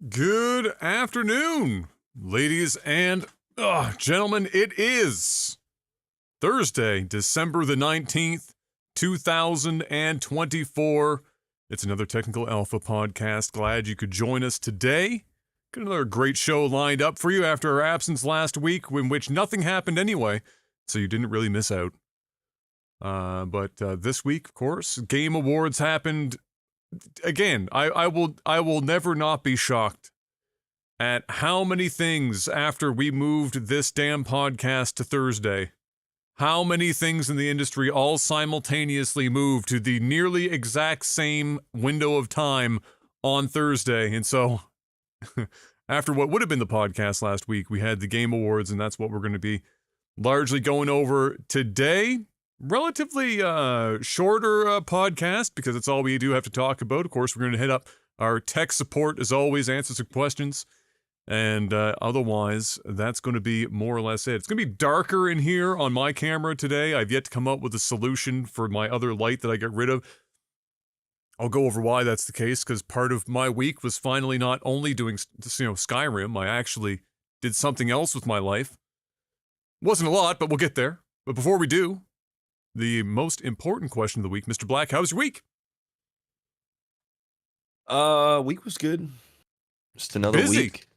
Good afternoon, ladies and gentlemen. It is Thursday, December the 19th, 2024. It's another Technical Alpha podcast. Glad you could join us today. Got another great show lined up for you after our absence last week, in which nothing happened anyway, so you didn't really miss out. But this week, of course, Game Awards happened. Again, I will never not be shocked at how many things after we moved this damn podcast to Thursday, how many things in the industry all simultaneously moved to the nearly exact same window of time on Thursday. And so after what would have been the podcast last week, we had the Game Awards, and that's what we're going to be largely going over today. Relatively shorter podcast because it's all we do have to talk about. Of course, we're going to hit up our tech support as always, answer some questions, and otherwise, that's going to be more or less it. It's going to be darker in here on my camera today. I've yet to come up with a solution for my other light that I get rid of. I'll go over why that's the case, because part of my week was finally not only doing Skyrim, I actually did something else with my life. Wasn't a lot, but we'll get there. But before we do, the most important question of the week, Mr. Black, how was your week? Week was good. Just another week.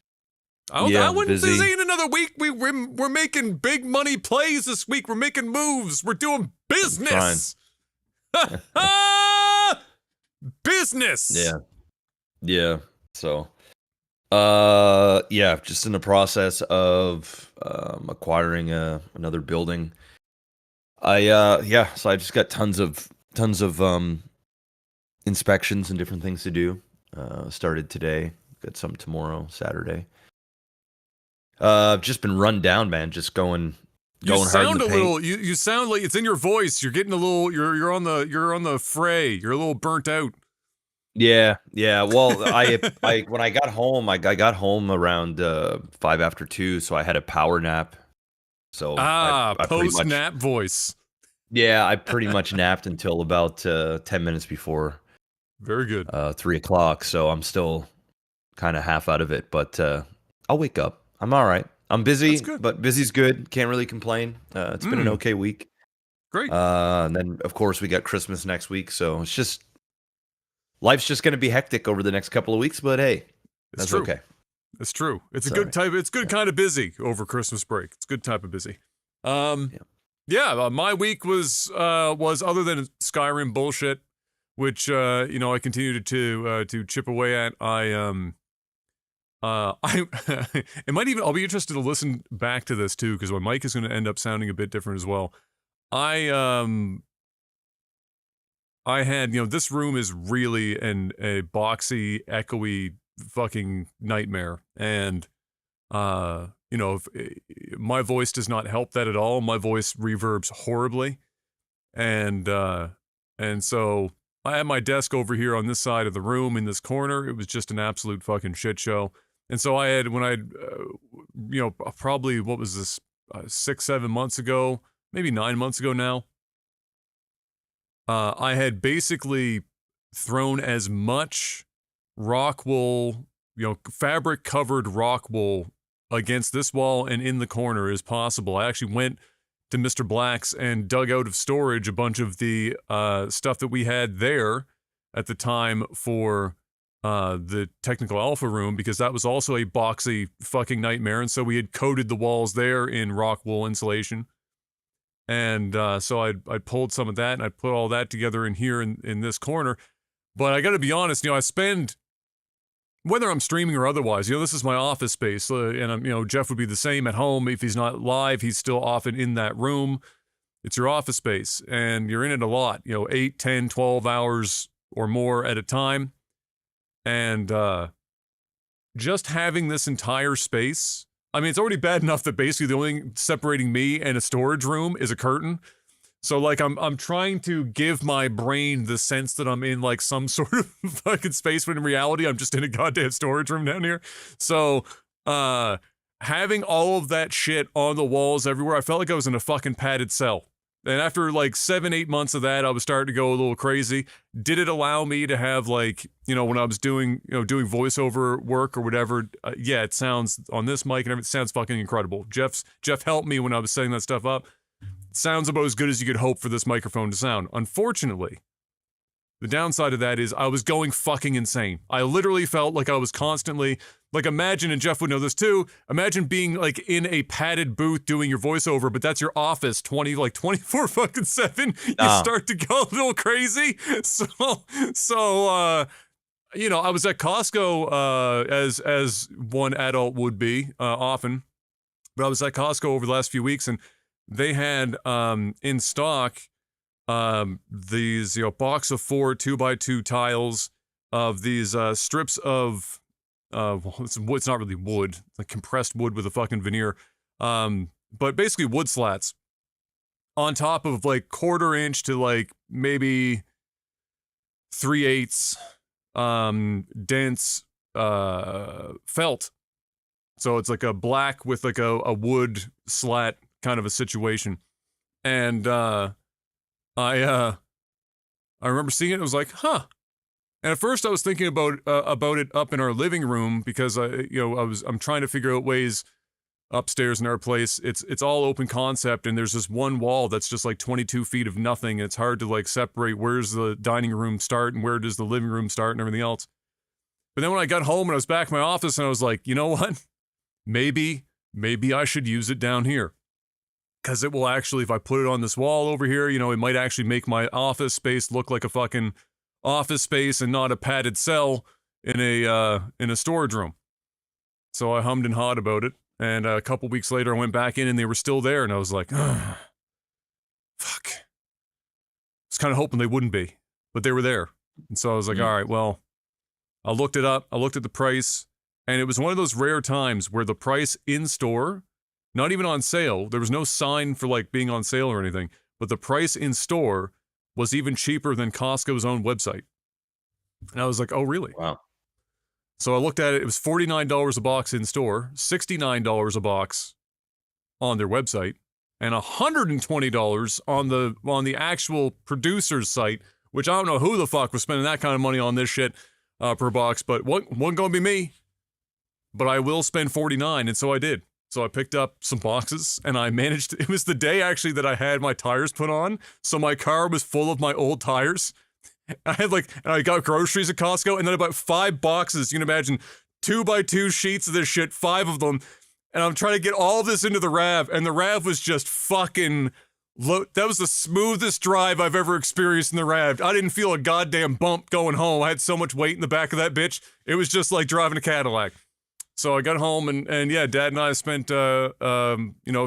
I wouldn't busy in another week. We're making big money plays this week. We're making moves. We're doing business. Business. Yeah. So, just in the process of acquiring another building. So I just got tons of inspections and different things to do. Started today, got some tomorrow, Saturday. I've just been run down, man. Just going hard in the paint. You sound like it's in your voice. You're getting a little. You're on the fray. You're a little burnt out. Yeah. Well, I when I got home, I got home around 5 after 2, so I had a power nap. So I post nap voice. Yeah, I pretty much napped until about 10 minutes before. Very good. 3 o'clock. So I'm still kind of half out of it, but I'll wake up. I'm all right. I'm busy, but busy's good. Can't really complain. It's been an okay week. Great. And then of course we got Christmas next week, so it's just life's just going to be hectic over the next couple of weeks. But hey, that's okay. It's true. It's a good type. It's good kind of busy over Christmas break. It's a good type of busy. My week was other than Skyrim bullshit, which I continue to chip away at. I'll be interested to listen back to this too, because my mic is going to end up sounding a bit different as well. I had this room is really a boxy, echoey fucking nightmare, and if my voice does not help that at all. My voice reverbs horribly, and so I had my desk over here on this side of the room in this corner. It was just an absolute fucking shit show. And so I had, when I probably, what was this, 6-7 months ago, maybe 9 months ago now, I had basically thrown as much rock wool, fabric covered rock wool against this wall and in the corner as possible. I actually went to Mr. Black's and dug out of storage a bunch of the stuff that we had there at the time for the Technical Alpha room, because that was also a boxy fucking nightmare, and so we had coated the walls there in rock wool insulation. And so I pulled some of that and I put all that together in here in this corner. But I got to be honest, I spend, whether I'm streaming or otherwise, this is my office space, and Jeff would be the same at home. If he's not live, he's still often in that room. It's your office space, and you're in it a lot, 8, 10, 12 hours or more at a time. And just having this entire space, I mean, it's already bad enough that basically the only thing separating me and a storage room is a curtain. So, like, I'm trying to give my brain the sense that I'm in, like, some sort of fucking space, when in reality, I'm just in a goddamn storage room down here. So, having all of that shit on the walls everywhere, I felt like I was in a fucking padded cell. And after like 7, 8 months of that, I was starting to go a little crazy. Did it allow me to have, like, when I was doing voiceover work or whatever? Yeah, it sounds on this mic and everything, it sounds fucking incredible. Jeff helped me when I was setting that stuff up. It sounds about as good as you could hope for this microphone to sound. Unfortunately, the downside of that is I was going fucking insane. I literally felt like I was constantly, like, imagine, and Jeff would know this too, imagine being, like, in a padded booth doing your voiceover, but that's your office 24 fucking 7. You start to go a little crazy. So I was at Costco, as one adult would be, often, but I was at Costco over the last few weeks, and they had, in stock, these, box of 4 2x2 tiles of these, strips of, it's not really wood, it's like compressed wood with a fucking veneer, but basically wood slats on top of, like, 1/4 inch to, like, maybe 3/8 dense felt. So it's like a black with, like, a wood slat kind of a situation. And I remember seeing it, I was like, huh. And at first I was thinking about it up in our living room, because I'm trying to figure out ways upstairs in our place. It's all open concept, and there's this one wall that's just like 22 feet of nothing. And it's hard to, like, separate where's the dining room start and where does the living room start and everything else. But then when I got home and I was back in my office, and I was like, you know what? Maybe I should use it down here. Because it will actually, if I put it on this wall over here, it might actually make my office space look like a fucking office space and not a padded cell in a storage room. So I hummed and hawed about it, and a couple weeks later I went back in and they were still there, and I was like, fuck. I was kind of hoping they wouldn't be, but they were there. And so I was like, all right, well, I looked it up, I looked at the price, and it was one of those rare times where the price in store, not even on sale, there was no sign for, like, being on sale or anything, but the price in store was even cheaper than Costco's own website. And I was like, oh, really? Wow. So I looked at it, it was $49 a box in store, $69 a box on their website, and $120 on the actual producer's site, which I don't know who the fuck was spending that kind of money on this shit per box, but wasn't gonna be me. But I will spend $49, and so I did. So I picked up some boxes, and I managed to, it was the day actually that I had my tires put on, so my car was full of my old tires. And I got groceries at Costco, and then about 5 boxes, you can imagine, 2x2 sheets of this shit, 5 of them, and I'm trying to get all this into the RAV, and the RAV was just fucking, that was the smoothest drive I've ever experienced in the RAV. I didn't feel a goddamn bump going home. I had so much weight in the back of that bitch, it was just like driving a Cadillac. So I got home, and yeah, Dad and I spent, a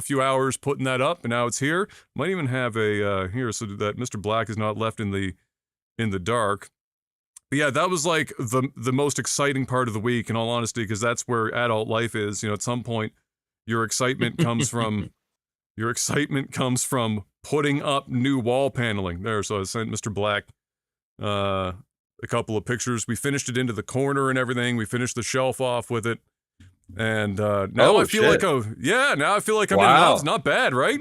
few hours putting that up, and now it's here. Might even have a, here, so that Mr. Black is not left in the dark. But yeah, that was like the most exciting part of the week, in all honesty, because that's where adult life is. At some point, your excitement comes from, putting up new wall paneling. There, so I sent Mr. Black, a couple of pictures. We finished it into the corner and everything. We finished the shelf off with it. And now I feel like now I feel like I'm in and out. It's not bad, right?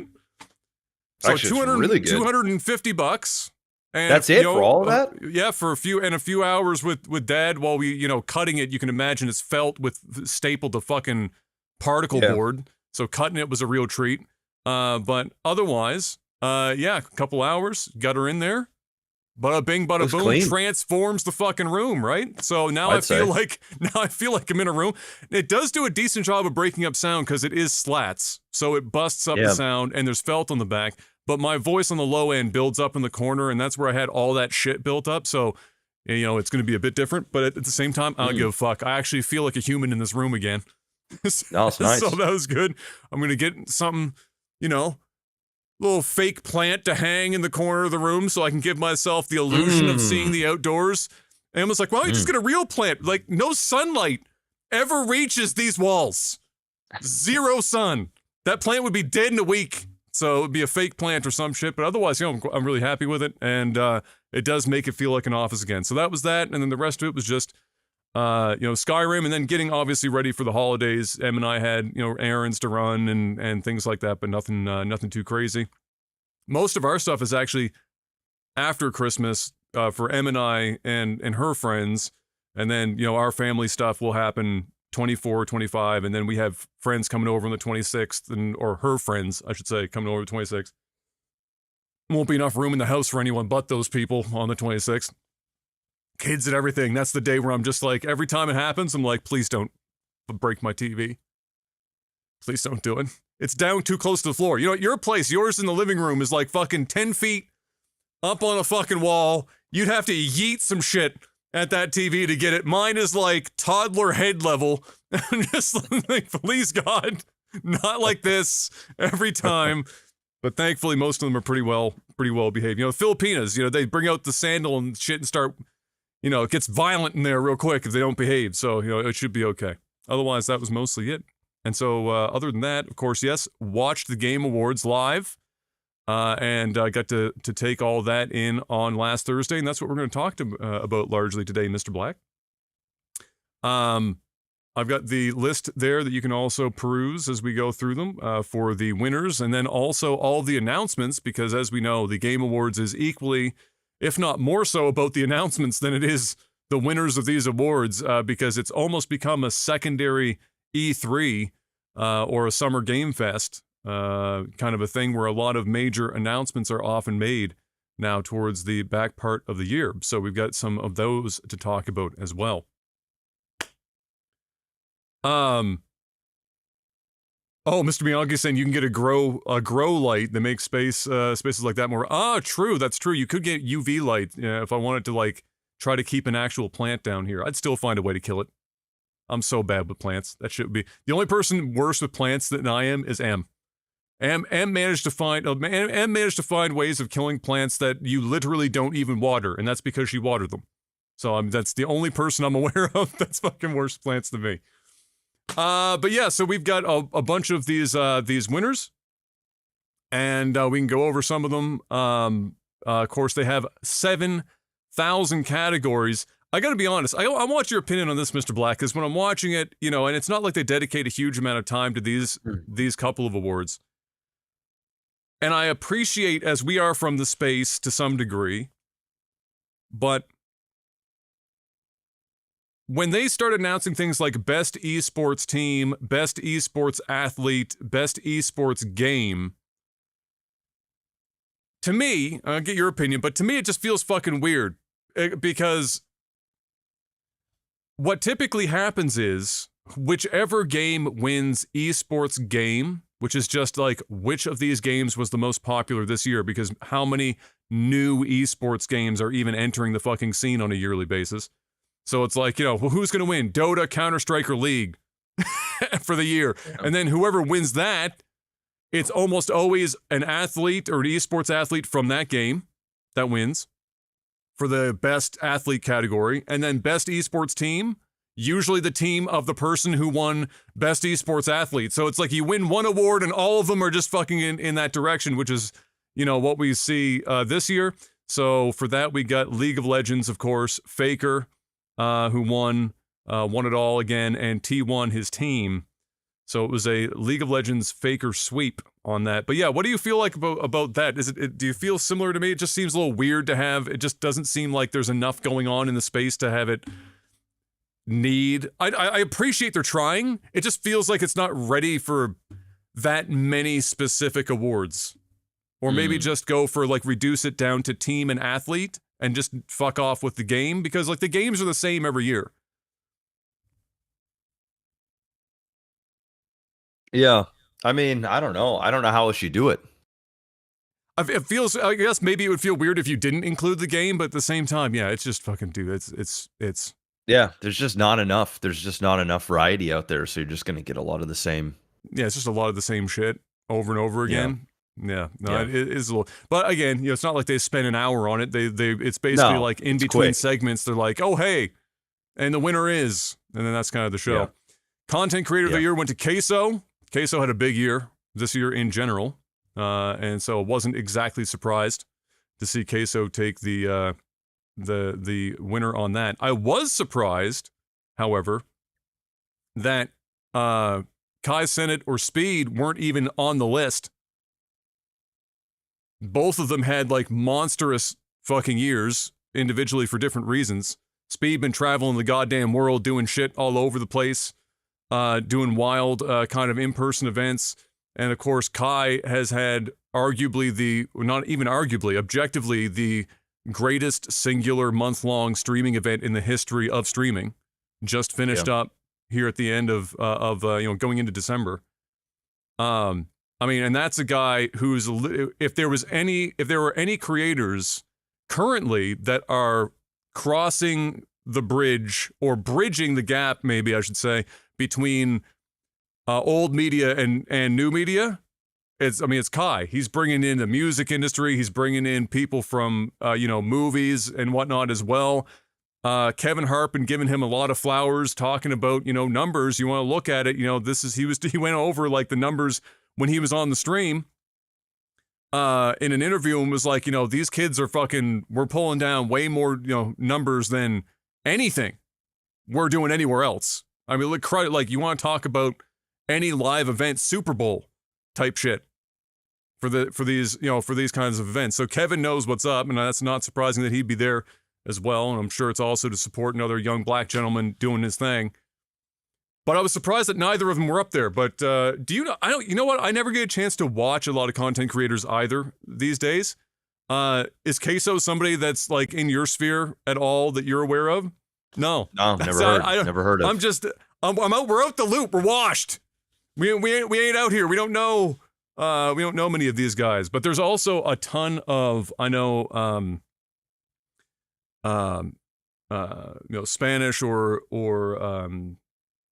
So actually, it's really good. $250. And that's it for all of that? Yeah, for a few hours with Dad while we, cutting it. You can imagine it's felt with stapled to fucking particle board. So cutting it was a real treat. But otherwise, a couple hours, got her in there. Bada bing, bada boom, clean. Transforms the fucking room, right? So now I feel like I'm in a room. It does do a decent job of breaking up sound because it is slats, so it busts up the sound, and there's felt on the back. But my voice on the low end builds up in the corner, and that's where I had all that shit built up. So, it's going to be a bit different, but at the same time, I don't give a fuck. I actually feel like a human in this room again. That's nice. So that was good. I'm going to get something, little fake plant to hang in the corner of the room so I can give myself the illusion of seeing the outdoors. And I was like, well, you just get a real plant. Like, no sunlight ever reaches these walls. Zero sun. That plant would be dead in a week. So it would be a fake plant or some shit. But otherwise, I'm really happy with it. And it does make it feel like an office again. So that was that. And then the rest of it was just, Skyrim, and then getting obviously ready for the holidays. Em and I had, errands to run and things like that, but nothing too crazy. Most of our stuff is actually after Christmas for Em and I and her friends. And then, our family stuff will happen 24, 25, and then we have friends coming over on the 26th, or her friends, I should say, coming over the 26th. Won't be enough room in the house for anyone but those people on the 26th. Kids and everything. That's the day where I'm just like, every time it happens, I'm like, please don't break my TV. Please don't do it. It's down too close to the floor. At your place, yours in the living room is like fucking 10 feet up on a fucking wall. You'd have to yeet some shit at that TV to get it. Mine is like toddler head level. I'm just like, please God, not like this every time. But thankfully, most of them are pretty well behaved. Filipinas, they bring out the sandal and shit and start, it gets violent in there real quick if they don't behave. So, it should be okay. Otherwise, that was mostly it. And so, other than that, of course, yes, watched the Game Awards live. And got to take all that in on last Thursday, and that's what we're going to talk about largely today, Mr. Black. I've got the list there that you can also peruse as we go through them for the winners, and then also all the announcements, because as we know, the Game Awards is equally, if not more so, about the announcements than it is the winners of these awards, because it's almost become a secondary E3 or a Summer Game Fest. Kind of a thing where a lot of major announcements are often made now towards the back part of the year. So we've got some of those to talk about as well. Oh, Mr. Miyagi saying you can get a grow light that makes spaces like that more. True. That's true. You could get UV light if I wanted to try to keep an actual plant down here. I'd still find a way to kill it. I'm so bad with plants. That should be the only person worse with plants than I am is Em. Em managed to find ways of killing plants that you literally don't even water, and that's because she watered them. So that's the only person I'm aware of that's fucking worse plants than me. But yeah, so we've got a bunch of these winners, and we can go over some of them. Of course, they have 7,000 categories. I got to be honest. I want your opinion on this, Mr. Black, because when I'm watching it, and it's not like they dedicate a huge amount of time to these couple of awards. And I appreciate, as we are from the space to some degree, but when they start announcing things like best esports team, best esports athlete, best esports game, to me, I'll get your opinion, but to me it just feels fucking weird. Because what typically happens is, whichever game wins esports game, which is just like which of these games was the most popular this year, because how many new esports games are even entering the fucking scene on a yearly basis. So it's like, who's going to win? Dota, Counter-Strike, or League for the year. Yeah. And then whoever wins that, it's almost always an athlete or an esports athlete from that game that wins for the best athlete category. And then best esports team, usually the team of the person who won best esports athlete. So it's like you win one award and all of them are just fucking in that direction, which is, what we see this year. So for that, we got League of Legends, of course, Faker, who won it all again, and T1, his team. So it was a League of Legends Faker sweep on that. But yeah, what do you feel like about that? Do you feel similar to me? It just seems a little weird to have. It just doesn't seem like there's enough going on in the space to have it need. I appreciate they're trying. It just feels like it's not ready for that many specific awards. Or maybe just go for reduce it down to team and athlete and just fuck off with the game, because the games are the same every year. Yeah. I mean, I don't know. I don't know how else you do it. It feels, I guess maybe it would feel weird if you didn't include the game, but at the same time, yeah, it's just fucking, dude, it's. Yeah, there's just not enough. There's just not enough variety out there, so you're just going to get a lot of the same. Yeah, it's just a lot of the same shit over and over again. Yeah, no, Yeah. it is a little, but again, you know, it's not like they spend an hour on it. It's basically No, like in it's between quick. segments, they're like, oh, hey, and the winner is, and then that's kind of the show. Yeah. Content creator of the Yeah. year went to Queso. Queso had a big year this year in general, and so I wasn't exactly surprised to see Queso take the winner on that. I was surprised, however, that Kai Cenat or Speed weren't even on the list. Both of them had like monstrous fucking years individually for different reasons. Speed been traveling the goddamn world, doing shit all over the place, doing wild kind of in-person events. And of course, Kai has had arguably not even arguably, objectively the greatest singular month-long streaming event in the history of streaming. Just finished up here at the end of going into December. I mean, and that's a guy who's, if there were any creators currently that are crossing the bridge or bridging the gap, maybe I should say, between old media and new media, it's Kai. He's bringing in the music industry. He's bringing in people from, movies and whatnot as well. Kevin Hart been giving him a lot of flowers, talking about, numbers. You want to look at it, he went over like the numbers when he was on the stream in an interview and was like, these kids we're pulling down way more, numbers than anything we're doing anywhere else. I mean, look, like you want to talk about any live event, Super Bowl type shit for these kinds of events. So Kevin knows what's up, and that's not surprising that he'd be there as well. And I'm sure it's also to support another young black gentleman doing his thing. But I was surprised that neither of them were up there. But you know what? I never get a chance to watch a lot of content creators either these days. Is Queso somebody that's like in your sphere at all that you're aware of? No, never heard of. I'm out. We're out the loop. We're washed. We ain't out here. We don't know many of these guys. But there's also a ton of Spanish or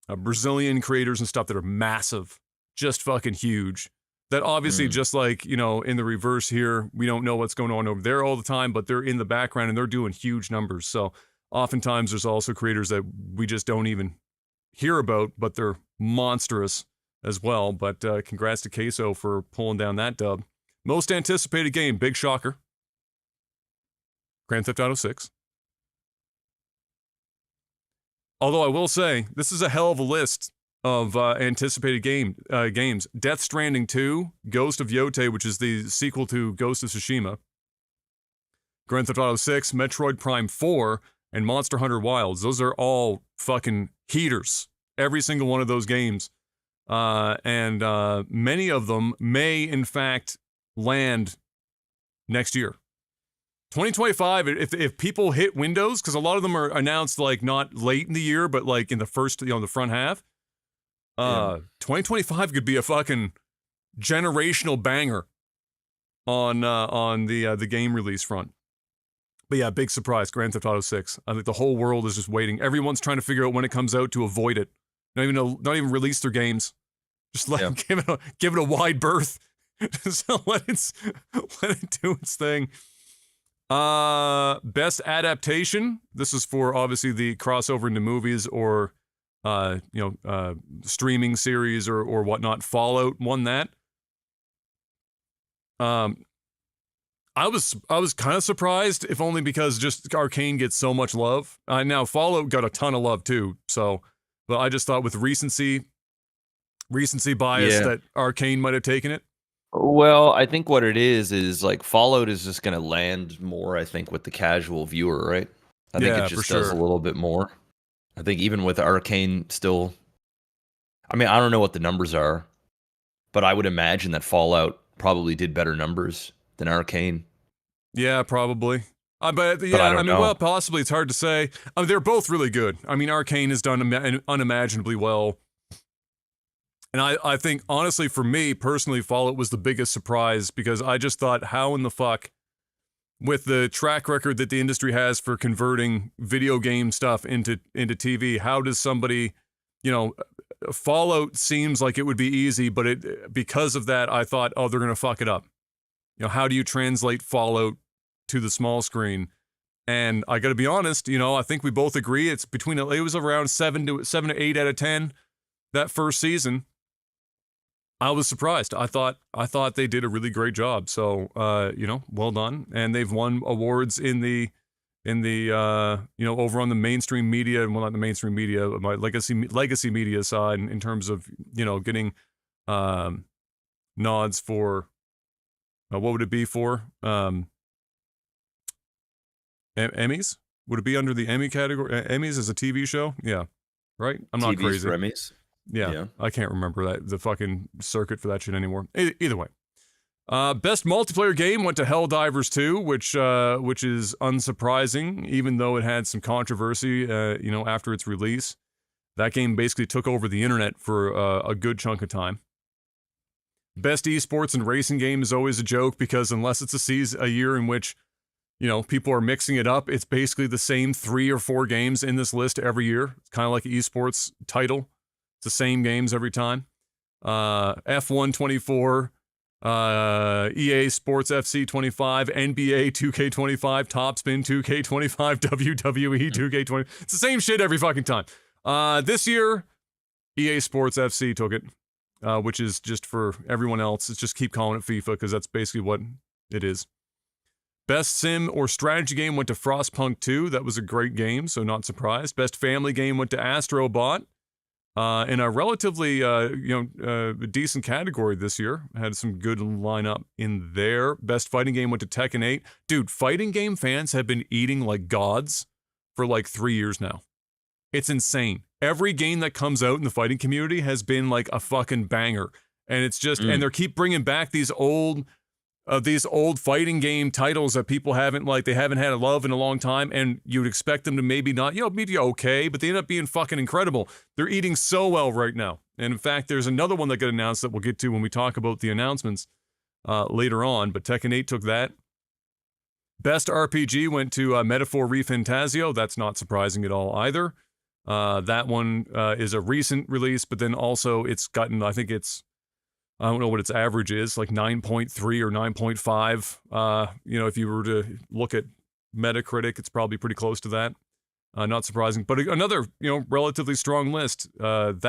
Brazilian creators and stuff that are massive, just fucking huge. That obviously, just like, in the reverse here, we don't know what's going on over there all the time, but they're in the background and they're doing huge numbers. So oftentimes there's also creators that we just don't even hear about, but they're monstrous as well. But congrats to Queso for pulling down that dub. Most anticipated game, big shocker. Grand Theft Auto 6. Although I will say, this is a hell of a list of anticipated games. Death Stranding 2, Ghost of Yotei, which is the sequel to Ghost of Tsushima, Grand Theft Auto 6, Metroid Prime 4, and Monster Hunter Wilds. Those are all fucking heaters. Every single one of those games. And many of them may, in fact, land next year. 2025, if people hit Windows, because a lot of them are announced like not late in the year, but like in the first, the front half. 2025 could be a fucking generational banger on the game release front. But yeah, big surprise, Grand Theft Auto 6. I think the whole world is just waiting. Everyone's trying to figure out when it comes out to avoid it. Not even release their games. Just give it a wide berth. Just let it do its thing. Best adaptation. This is for obviously the crossover into movies or streaming series or whatnot. Fallout won that. I was kind of surprised, if only because just Arcane gets so much love. Now Fallout got a ton of love too. So, but I just thought with recency bias that Arcane might have taken it. Well, I think what it is like Fallout is just going to land more, I think, with the casual viewer, right? I think it just does a little bit more. I think even with Arcane still, I mean, I don't know what the numbers are, but I would imagine that Fallout probably did better numbers than Arcane. Yeah, probably. But I know. Well, possibly. It's hard to say. They're both really good. I mean, Arcane has done unimaginably well. And I think, honestly, for me, personally, Fallout was the biggest surprise because I just thought, how in the fuck, with the track record that the industry has for converting video game stuff into TV, how does somebody, Fallout seems like it would be easy, but because of that, I thought, oh, they're going to fuck it up. How do you translate Fallout to the small screen? And I got to be honest, I think we both agree it was around 7 to 8 out of 10 that first season. I was surprised. I thought they did a really great job. So, well done. And they've won awards in the over on the mainstream media, well, not the mainstream media, but my legacy media side in terms of, getting nods for, what would it be for? Emmys? Would it be under the Emmy category? Emmys as a TV show? Yeah. Right? I'm not TV's crazy. For Emmys? Yeah. I can't remember the fucking circuit for that shit anymore. Either way. Best multiplayer game went to Helldivers 2, which is unsurprising, even though it had some controversy, after its release. That game basically took over the internet for a good chunk of time. Best esports and racing game is always a joke because unless it's a year in which, people are mixing it up, it's basically the same 3 or 4 games in this list every year. It's kind of like an esports title. It's the same games every time. F1 24, EA Sports FC 25, NBA 2K25, Topspin 2K25, WWE 2K20. It's the same shit every fucking time. This year, EA Sports FC took it, which is just for everyone else. It's just keep calling it FIFA because that's basically what it is. Best sim or strategy game went to Frostpunk 2. That was a great game, so not surprised. Best family game went to Astrobot. In a relatively, decent category this year. Had some good lineup in there. Best fighting game went to Tekken 8. Dude, fighting game fans have been eating like gods for like 3 years now. It's insane. Every game that comes out in the fighting community has been like a fucking banger. And it's just, and they keep bringing back these old fighting game titles that people haven't had a love in a long time, and you'd expect them to maybe not, maybe okay, but they end up being fucking incredible. They're eating so well right now. And in fact, there's another one that got announced that we'll get to when we talk about the announcements later on, but Tekken 8 took that. Best RPG went to Metaphor ReFantasio. That's not surprising at all either. That one is a recent release, but then also it's gotten, I don't know what its average is, like 9.3 or 9.5. If you were to look at Metacritic, it's probably pretty close to that. Not surprising. But another, relatively strong list. Like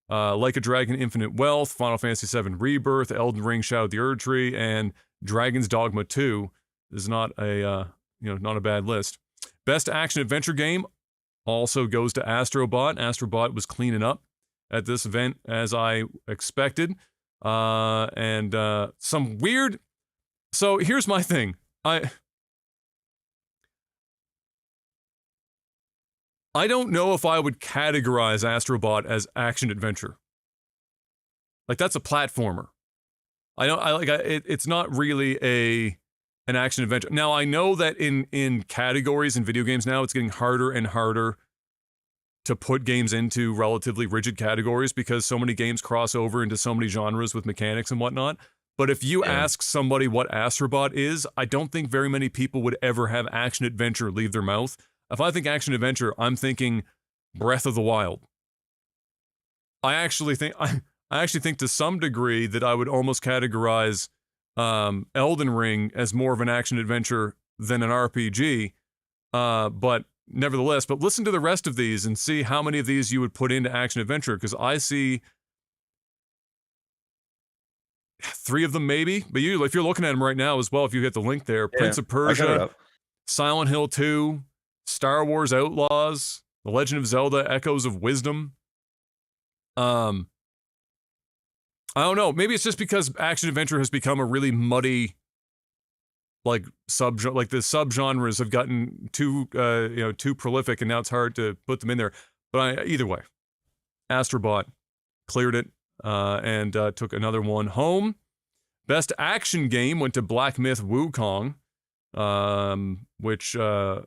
a Dragon Infinite Wealth, Final Fantasy VII Rebirth, Elden Ring Shadow of the Erdtree, and Dragon's Dogma 2 is not a bad list. Best action adventure game also goes to Astrobot. Astrobot was cleaning up at this event, as I expected. Some weird. So here's my thing. I don't know if I would categorize Astrobot as action adventure. Like, that's a platformer. It's not really an action adventure. Now, I know that in categories in video games now, it's getting harder and harder to put games into relatively rigid categories because so many games cross over into so many genres with mechanics and whatnot. But if you ask somebody what Astrobot is, I don't think very many people would ever have action adventure leave their mouth. If I think action adventure, I'm thinking Breath of the Wild. I actually think to some degree that I would almost categorize Elden Ring as more of an action adventure than an RPG. But nevertheless, listen to the rest of these and see how many of these you would put into action adventure, because I see 3 of them maybe, but if you're looking at them right now as well, if you hit the link there, Prince of Persia, Silent Hill 2, Star Wars Outlaws, The Legend of Zelda, Echoes of Wisdom. I don't know, maybe it's just because action adventure has become a really muddy the subgenres have gotten too prolific, and now it's hard to put them in there. But either way, Astrobot cleared it and took another one home. Best action game went to Black Myth Wukong, which Call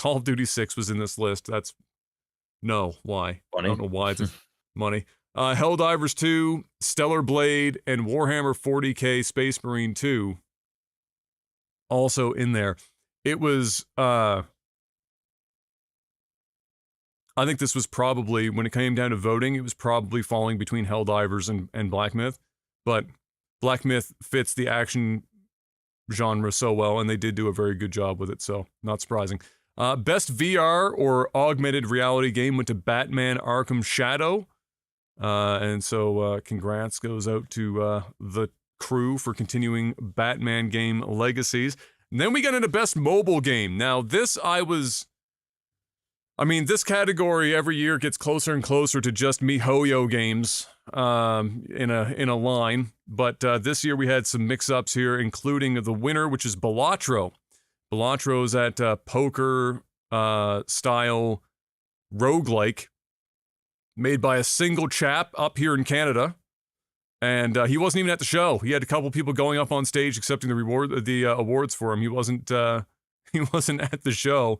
of Duty 6 was in this list. Why? Funny. I don't know why. It's money. Helldivers 2, Stellar Blade, and Warhammer 40k Space Marine 2 also in there. It was, I I think this was probably, when it came down to voting, it was probably falling between Helldivers and Black Myth. But Black Myth fits the action genre so well, and they did do a very good job with it, so not surprising. Best VR or augmented reality game went to Batman Arkham Shadow. And so congrats goes out to the crew for continuing Batman game legacies. And then we got into Best Mobile Game. Now, this this category every year gets closer and closer to just MiHoYo games in a line. But this year we had some mix-ups here, including the winner, which is Balatro. Balatro's at poker style roguelike made by a single chap up here in Canada. And he wasn't even at the show. He had a couple people going up on stage accepting the awards for him. He wasn't at the show.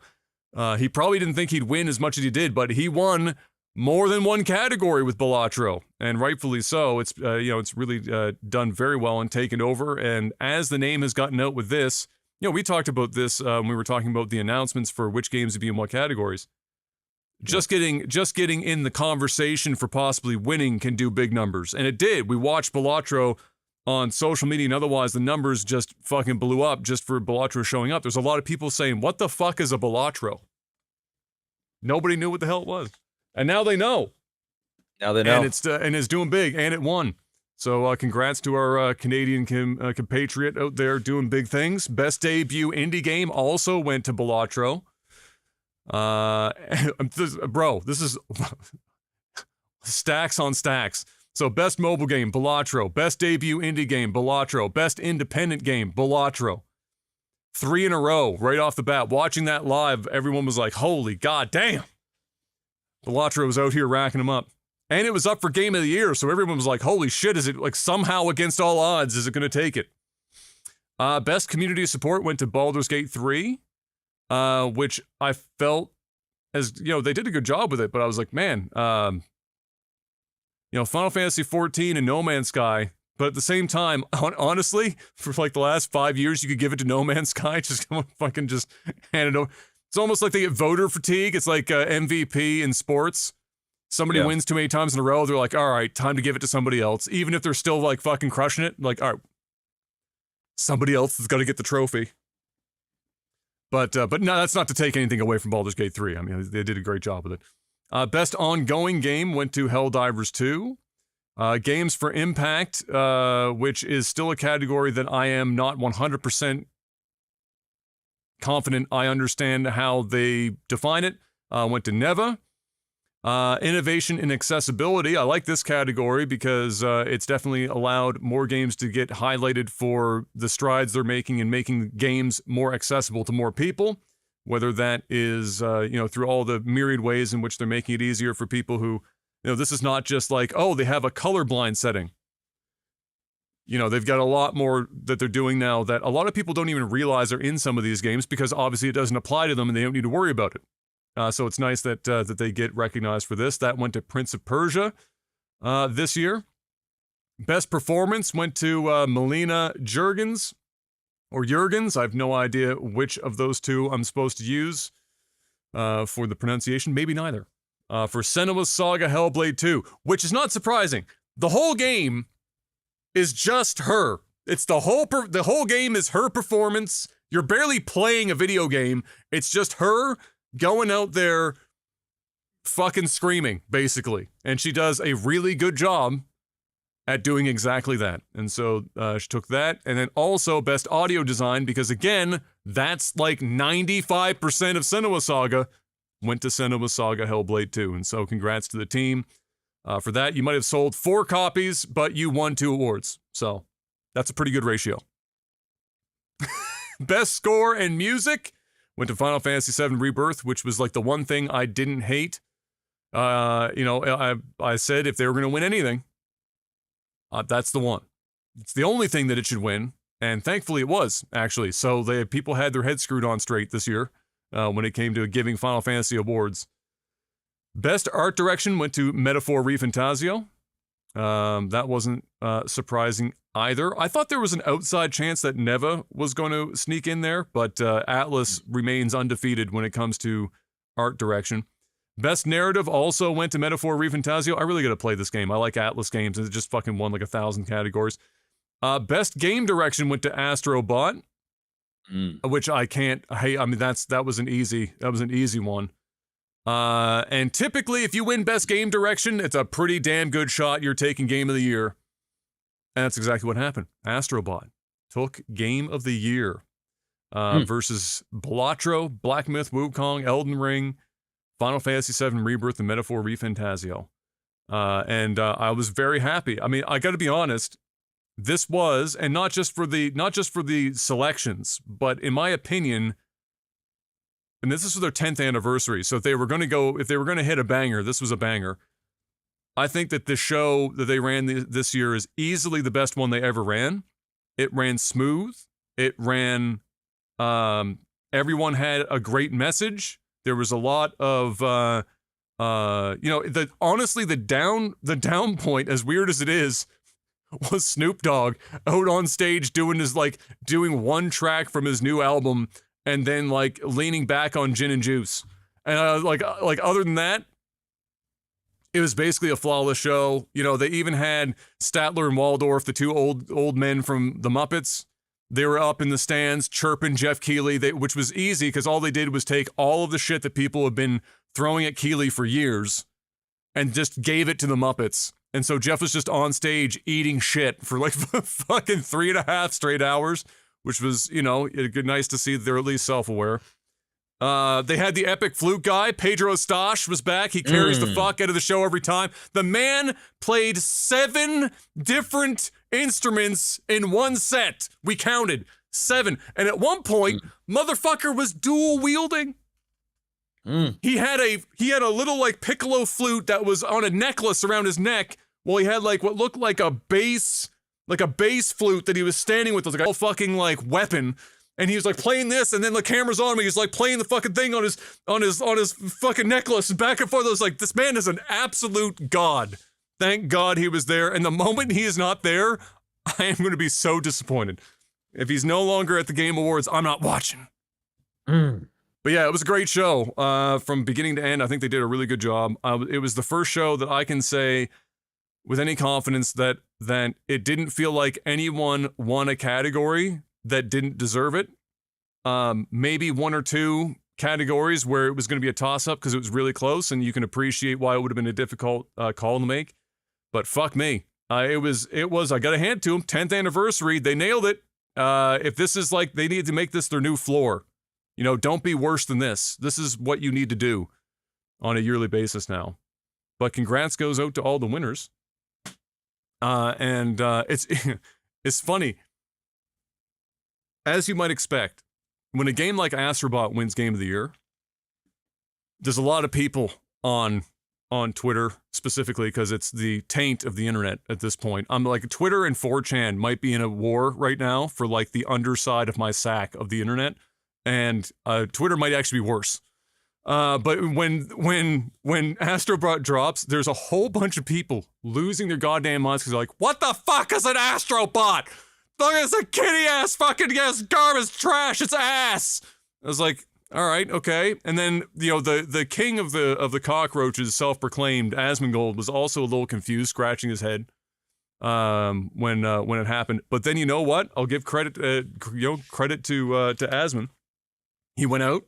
He probably didn't think he'd win as much as he did, but he won more than one category with Balatro, and rightfully so. It's it's really done very well and taken over. And as the name has gotten out with this, we talked about this when we were talking about the announcements for which games would be in what categories. Just getting in the conversation for possibly winning can do big numbers, and it did. We watched Balatro on social media and otherwise. The numbers just fucking blew up just for Balatro showing up. There's a lot of people saying, "What the fuck is a Balatro?" Nobody knew what the hell it was, and now they know. Now they know, and it's doing big, and it won. So congrats to our Canadian compatriot out there doing big things. Best debut indie game also went to Balatro. This is stacks on stacks. So best mobile game, Balatro. Best debut indie game, Balatro. Best independent game, Balatro. 3 in a row, right off the bat. Watching that live, everyone was like, holy goddamn. Balatro was out here racking them up. And it was up for Game of the Year, so everyone was like, holy shit, is it like somehow against all odds, is it going to take it? Best community support went to Baldur's Gate 3. Which I felt as, they did a good job with it, but I was like, man, Final Fantasy 14 and No Man's Sky, but at the same time, honestly, for like the last 5 years, you could give it to No Man's Sky, just fucking just hand it over. It's almost like they get voter fatigue. It's like MVP in sports. Somebody wins too many times in a row, they're like, all right, time to give it to somebody else, even if they're still like fucking crushing it. Like, all right, somebody else is going to get the trophy. But no, that's not to take anything away from Baldur's Gate 3. I mean, they did a great job with it. Best ongoing game went to Helldivers 2. Games for Impact, which is still a category that I am not 100% confident I understand how they define it, went to Neva. Innovation in accessibility. I like this category because it's definitely allowed more games to get highlighted for the strides they're making in making games more accessible to more people, whether that is, through all the myriad ways in which they're making it easier for people who, this is not just like, oh, they have a colorblind setting. They've got a lot more that they're doing now that a lot of people don't even realize are in some of these games because obviously it doesn't apply to them and they don't need to worry about it. So it's nice that they get recognized for this. That went to Prince of Persia this year. Best performance went to Melina Jurgens, or Jurgens. I have no idea which of those two I'm supposed to use for the pronunciation. Maybe neither. For Senua's Saga Hellblade 2, which is not surprising. The whole game is just her. It's the whole game is her performance. You're barely playing a video game. It's just her going out there fucking screaming, basically. And she does a really good job at doing exactly that. And so she took that. And then also Best Audio Design, because again, that's like 95% of Senua Saga went to Senua Saga Hellblade 2. And so congrats to the team for that. You might have sold 4 copies, but you won 2 awards. So that's a pretty good ratio. Best Score and Music went to Final Fantasy VII Rebirth, which was like the one thing I didn't hate. I said if they were going to win anything, that's the one. It's the only thing that it should win, and thankfully it was, actually. So people had their heads screwed on straight this year when it came to giving Final Fantasy awards. Best Art Direction went to Metaphor ReFantasio. That wasn't surprising either. I thought there was an outside chance that Neva was going to sneak in there, but Atlas remains undefeated when it comes to art direction. Best narrative also went to Metaphor ReFantazio. I really got to play this game. I like Atlas games, and it just fucking won like 1,000 categories. Best game direction went to Astrobot, which I can't. Hey, I mean that was an easy one. And typically, if you win best game direction, it's a pretty damn good shot you're taking game of the year. And that's exactly what happened. Astrobot took game of the year versus Balatro, Black Myth, Wukong, Elden Ring, Final Fantasy VII Rebirth, and Metaphor ReFantazio. And I was very happy. I mean, I got to be honest. This was, and not just for the selections, but in my opinion, and this is for their 10th anniversary. So if they were going to hit a banger, this was a banger. I think that the show that they ran this year is easily the best one they ever ran. It ran smooth. It ran, everyone had a great message. There was a lot of, honestly, the down point, as weird as it is, was Snoop Dogg out on stage doing one track from his new album and then like leaning back on gin and juice. And like other than that, it was basically a flawless show. You know, they even had Statler and Waldorf, the two old men from the Muppets. They were up in the stands chirping Jeff Keighley, which was easy because all they did was take all of the shit that people have been throwing at Keighley for years and just gave it to the Muppets. And so Jeff was just on stage eating shit for like fucking 3.5 straight hours, which was, nice to see that they're at least self-aware. They had the epic flute guy. Pedro Stash was back. He carries the fuck out of the show every time. The man played 7 different instruments in one set. We counted 7. And at one point, motherfucker was dual wielding. He had a little like piccolo flute that was on a necklace around his neck, while he had like what looked like a bass flute that he was standing with, like a whole fucking like weapon. And he was like playing this, and then the camera's on me. He's like playing the fucking thing on his fucking necklace, and back and forth. I was like, this man is an absolute god. Thank God he was there. And the moment he is not there, I am going to be so disappointed. If he's no longer at the Game Awards, I'm not watching. But yeah, it was a great show from beginning to end. I think they did a really good job. It was the first show that I can say with any confidence that it didn't feel like anyone won a category that didn't deserve it. Maybe 1 or 2 categories where it was going to be a toss-up because it was really close, and you can appreciate why it would have been a difficult call to make. But fuck me. It was, I got to hand to them, 10th anniversary. They nailed it. If this is like, they need to make this their new floor. Don't be worse than this. This is what you need to do on a yearly basis now. But congrats goes out to all the winners. And it's funny. As you might expect, when a game like Astrobot wins Game of the Year, there's a lot of people on Twitter, specifically because it's the taint of the internet at this point. I'm like, Twitter and 4chan might be in a war right now for like the underside of my sack of the internet, and Twitter might actually be worse. But when Astrobot drops, there's a whole bunch of people losing their goddamn minds because they're like, what the fuck is an Astrobot? Look, it's a kitty ass fucking garbage trash. It's ass. I was like, all right, okay. And then the king of the cockroaches, self-proclaimed Asmongold, was also a little confused, scratching his head when it happened. But then you know what? I'll give credit to Asmon. He went out.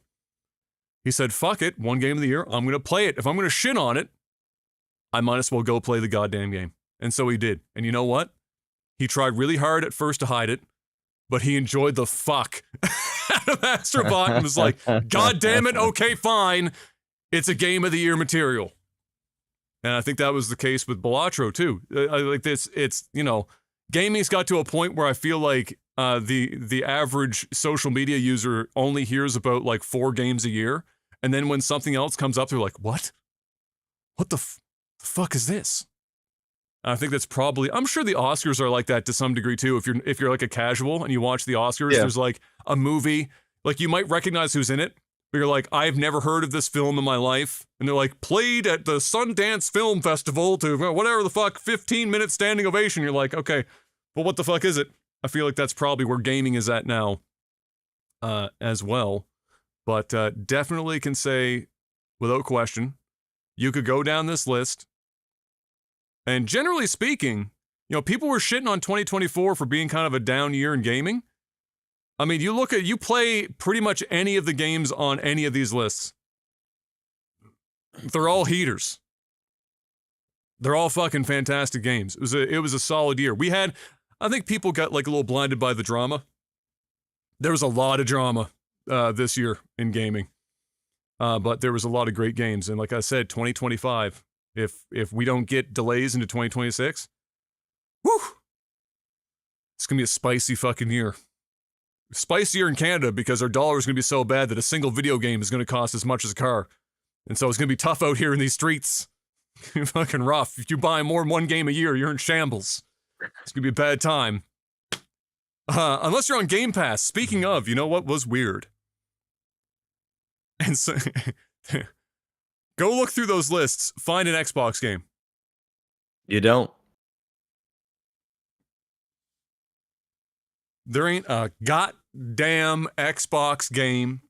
He said, "Fuck it, one game of the year. I'm gonna play it. If I'm gonna shit on it, I might as well go play the goddamn game." And so he did. And you know what? He tried really hard at first to hide it, but he enjoyed the fuck out of Astrobot and was like, God damn it, okay, fine. It's a game of the year material. And I think that was the case with Balatro too. Like this, it's, gaming's got to a point where I feel like the average social media user only hears about like 4 games a year. And then when something else comes up, they're like, what? What the fuck is this? I think that's probably, I'm sure the Oscars are like that to some degree too. If you're like a casual and you watch the Oscars, There's like a movie, like you might recognize who's in it, but you're like, I've never heard of this film in my life. And they're like, played at the Sundance Film Festival to whatever the fuck, 15-minute standing ovation. You're like, okay, well, what the fuck is it? I feel like that's probably where gaming is at now as well. But definitely can say, without question, you could go down this list, and generally speaking, people were shitting on 2024 for being kind of a down year in gaming. I mean, you play pretty much any of the games on any of these lists. They're all heaters. They're all fucking fantastic games. It was a solid year. I think people got like a little blinded by the drama. There was a lot of drama this year in gaming. But there was a lot of great games. And like I said, 2025, if we don't get delays into 2026, whew, it's going to be a spicy fucking year. Spicier in Canada because our dollar is going to be so bad that a single video game is going to cost as much as a car. And so it's going to be tough out here in these streets. Fucking rough. If you buy more than one game a year, you're in shambles. It's going to be a bad time. Unless you're on Game Pass. Speaking of, you know what was weird? And so, go look through those lists. Find an Xbox game. You don't. There ain't a goddamn Xbox game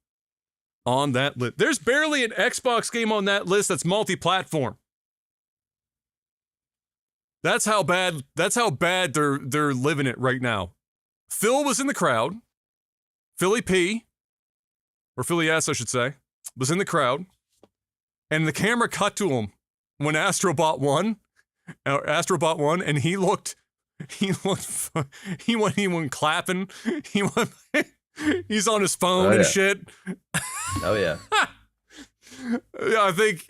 on that list. There's barely an Xbox game on that list that's multi-platform. That's how bad they're living it right now. Phil was in the crowd. Philly P, or Philly S, I should say, was in the crowd. And the camera cut to him when Astrobot won, and he went clapping. He's on his phone and shit. Oh yeah. Yeah, I think,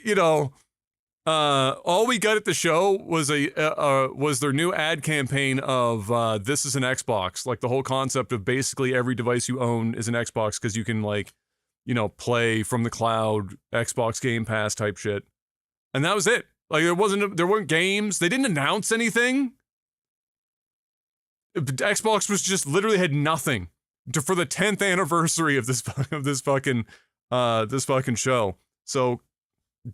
all we got at the show was was their new ad campaign of this is an Xbox. Like the whole concept of basically every device you own is an Xbox because you can play from the cloud, Xbox Game Pass type shit. And that was it. Like there weren't games. They didn't announce anything. Xbox was just literally had nothing for the 10th anniversary of this fucking show. So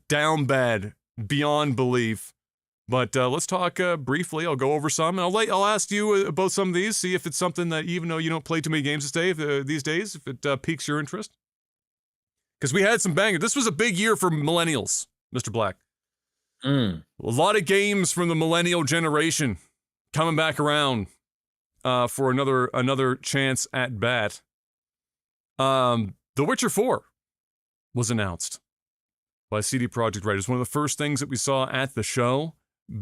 down bad, beyond belief. But let's talk briefly. I'll go over some, and I'll ask you about some of these. See if it's something that, even though you don't play too many games these days, if it piques your interest. Because we had some bangers. This was a big year for millennials, Mr. Black. A lot of games from the millennial generation coming back around for another chance at bat. The Witcher 4 was announced by CD Projekt Red. It was one of the first things that we saw at the show.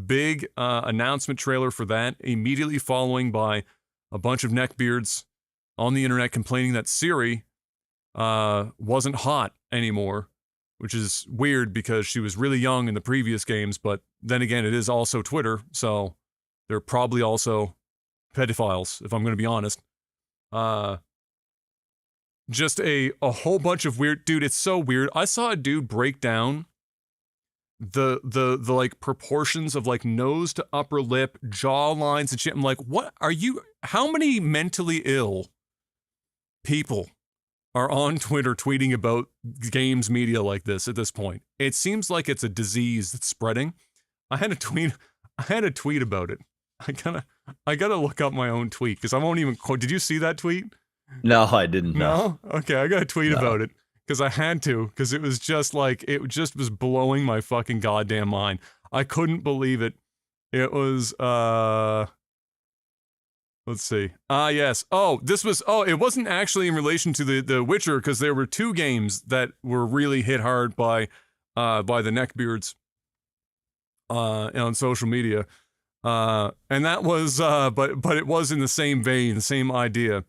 Big announcement trailer for that, immediately following by a bunch of neckbeards on the internet complaining that Ciri wasn't hot anymore, which is weird because she was really young in the previous games, but then again, it is also Twitter, so they're probably also pedophiles, if I'm going to be honest. Just a whole bunch of weird... Dude, it's so weird. I saw a dude break down the like proportions of like nose to upper lip, jaw lines and shit. I'm like, what are you... How many mentally ill people are on Twitter tweeting about games media like this at this point? It seems like it's a disease that's spreading. I had a tweet about it. I gotta look up my own tweet because I won't even quote. Did you see that tweet? No, I didn't. No? Okay, I got to tweet about it because I had to, because it was just like, it just was blowing my fucking goddamn mind. I couldn't believe it. It was, let's see. Yes. It wasn't actually in relation to the Witcher, because there were two games that were really hit hard by the neckbeards on social media. And that was, but it was in the same vein, the same idea.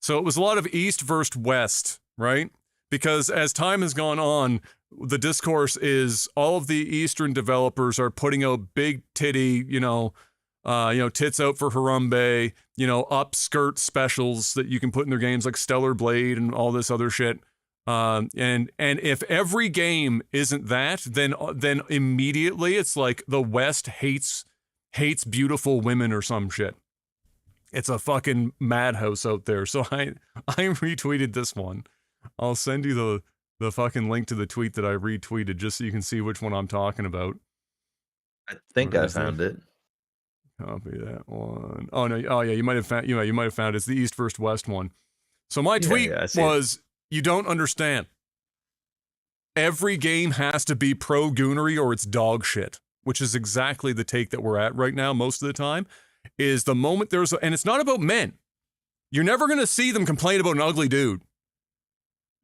So it was a lot of East versus West, right? Because as time has gone on, the discourse is all of the Eastern developers are putting out big titty, tits out for Harambe, upskirt specials that you can put in their games like Stellar Blade and all this other shit. And if every game isn't that, then immediately it's like the West hates beautiful women or some shit. It's a fucking madhouse out there. So I retweeted this one. I'll send you the fucking link to the tweet that I retweeted just so you can see which one I'm talking about. I think I found it. Copy that one. Oh no. Oh yeah. You might have found. You might have found it. It's the East versus West one. So my tweet was, "You don't understand. every game has to be pro-goonery or it's dog shit, which is exactly the take that we're at right now most of the time, is the moment and it's not about men. You're never going to see them complain about an ugly dude.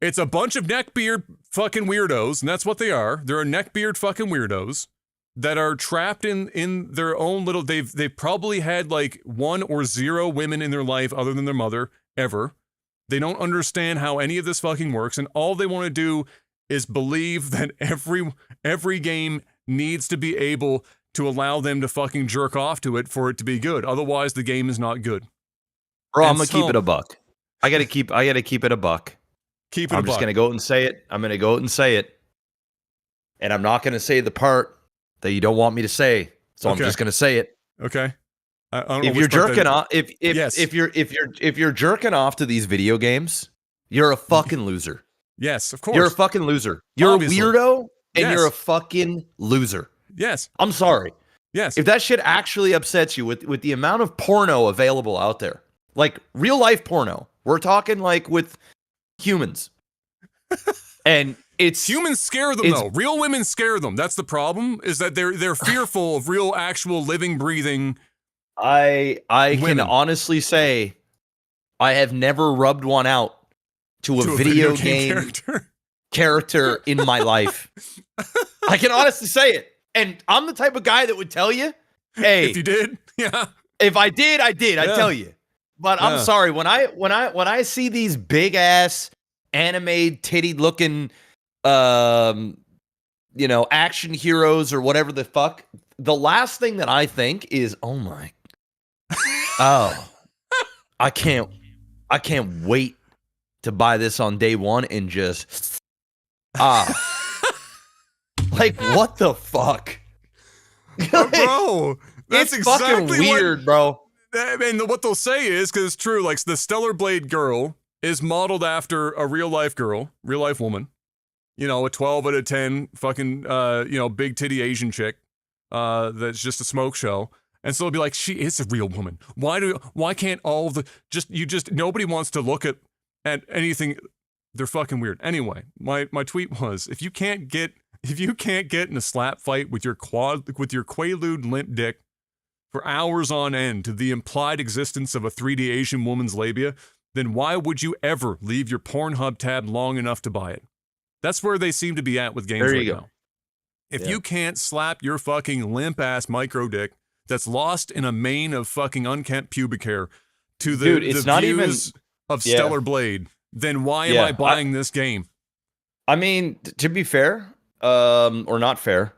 It's a bunch of neckbeard fucking weirdos, and that's what they are. They're a neckbeard fucking weirdos that are trapped in their own little... They've probably had like 1 or 0 women in their life other than their mother, ever. They don't understand how any of this fucking works, and all they want to do is believe that every game needs to be able to allow them to fucking jerk off to it for it to be good. Otherwise, the game is not good. Bro, I'm gonna keep it a buck. I gotta keep it a buck. I'm just gonna go out and say it. I'm gonna go out and say it. And I'm not gonna say the part that you don't want me to say. So I'm just gonna say it. Okay. If you're jerking off, if you're jerking off to these video games, you're a fucking loser. Yes, of course. You're a fucking loser. You're Obviously. a weirdo, and you're a fucking loser. Yes. I'm sorry. Yes. If that shit actually upsets you with the amount of porno available out there, like real life porno, we're talking like with humans. And it's humans scare them though. Real women scare them. That's the problem, is that they're fearful of real, actual, living, breathing. I can honestly say I have never rubbed one out to a video game character in my life. I can honestly say it. And I'm the type of guy that would tell you, hey, if you did, yeah. If I did, I tell you. But I'm sorry, when I see these big ass anime titty looking action heroes or whatever the fuck, the last thing that I think is, I can't wait to buy this on day one and just like, what the fuck? Bro, that's it's exactly fucking weird, bro. I mean, what they'll say is, because it's true, like the Stellar Blade girl is modeled after a real life girl, real life woman. You know, a 12 out of 10 fucking, big titty Asian chick that's just a smoke show. And so it'll be like, she is a real woman. Why can't all the, nobody wants to look at anything. They're fucking weird. Anyway, my tweet was, if you can't get in a slap fight with your Quaalude limp dick for hours on end to the implied existence of a 3D Asian woman's labia, then why would you ever leave your Pornhub tab long enough to buy it? That's where they seem to be at with games right now. If you can't slap your fucking limp ass micro dick that's lost in a mane of fucking unkempt pubic hair to the views of Stellar Blade, then why am I buying this game? I mean, to be fair, or not fair,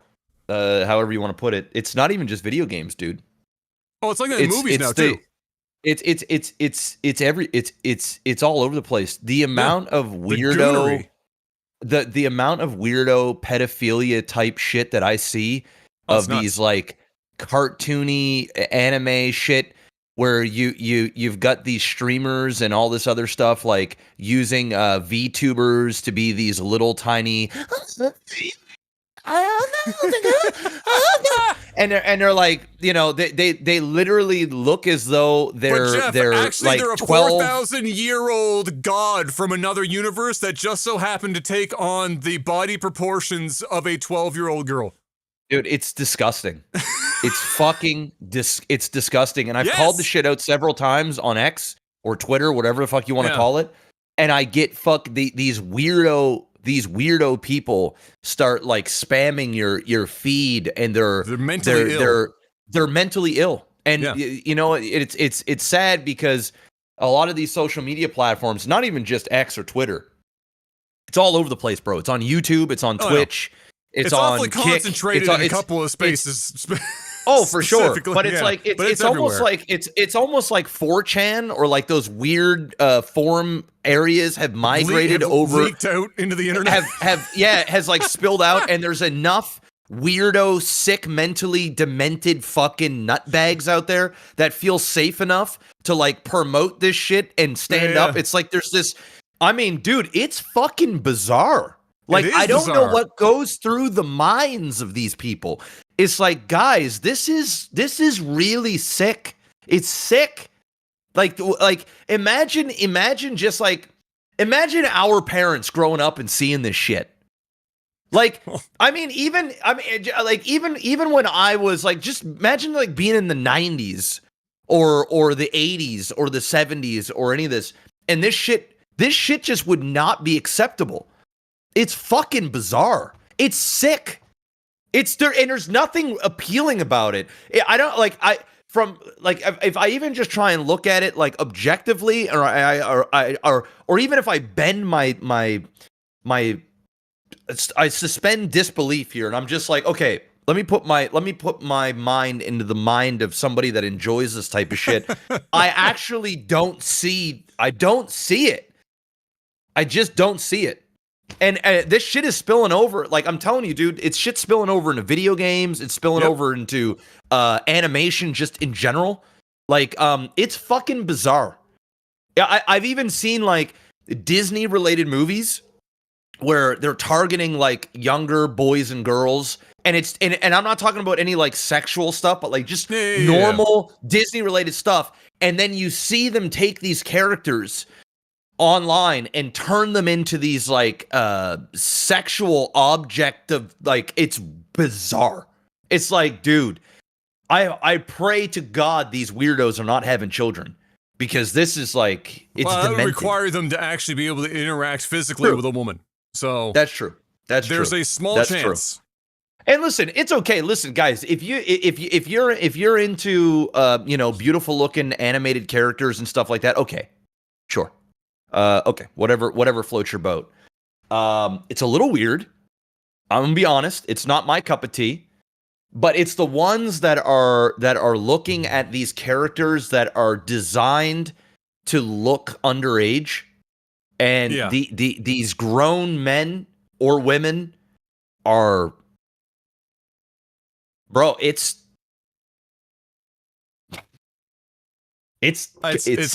however you want to put it, it's not even just video games, dude. Oh, it's like that in movies now too. It's all over the place. The amount of weirdo, the amount of weirdo pedophilia type shit that I see of these like cartoony anime shit, where you've got these streamers and all this other stuff, like using VTubers to be these little tiny and they're like, they literally look as though they're actually like they're a 4,000-year-old god from another universe that just so happened to take on the body proportions of a 12-year-old girl. Dude, it's disgusting. It's fucking it's disgusting. And I've called the shit out several times on X or Twitter, whatever the fuck you want to call it. And I get these weirdo people start like spamming your feed, and they're mentally ill. And it's sad because a lot of these social media platforms, not even just X or Twitter, it's all over the place, bro. It's on YouTube, it's on Twitch. It's on awfully Kick. Concentrated in a couple of spaces. Oh, for sure. But it's like it's almost like it's almost like 4chan, or like those weird forum areas have migrated leaked out into the internet. Has like spilled out, and there's enough weirdo, sick, mentally demented fucking nutbags out there that feel safe enough to like promote this shit and stand up. It's like there's this. I mean, dude, it's fucking bizarre. Like, I don't know what goes through the minds of these people. It's like, guys, this is really sick. It's sick. Like imagine our parents growing up and seeing this shit. Like, even when I was like, just imagine like being in the 90s or the 80s or the 70s or any of this, and this shit just would not be acceptable. It's fucking bizarre. It's sick. It's there, and there's nothing appealing about it. I don't like if I even just try and look at it like objectively, or even if I bend I suspend disbelief here, and I'm just like, okay, let me put my mind into the mind of somebody that enjoys this type of shit. I actually don't see it. I just don't see it. And this shit is spilling over. Like, I'm telling you, dude, it's shit spilling over into video games. It's spilling over into animation just in general. Like, it's fucking bizarre. Yeah, I've even seen like Disney-related movies where they're targeting like younger boys and girls. And and I'm not talking about any like sexual stuff, but like just normal Disney-related stuff. And then you see them take these characters online and turn them into these like sexual object of like, it's bizarre. It's like, dude, I pray to God these weirdos are not having children, because this is like, it's that demented. would require them to actually be able to interact physically with a woman. So that's true. There's a small chance. True. And listen, it's okay. Listen, guys, if you're into beautiful looking animated characters and stuff like that, okay, sure. Okay, whatever floats your boat. It's a little weird. I'm gonna be honest. It's not my cup of tea, but it's the ones that are looking at these characters that are designed to look underage, and these grown men or women are, bro. It's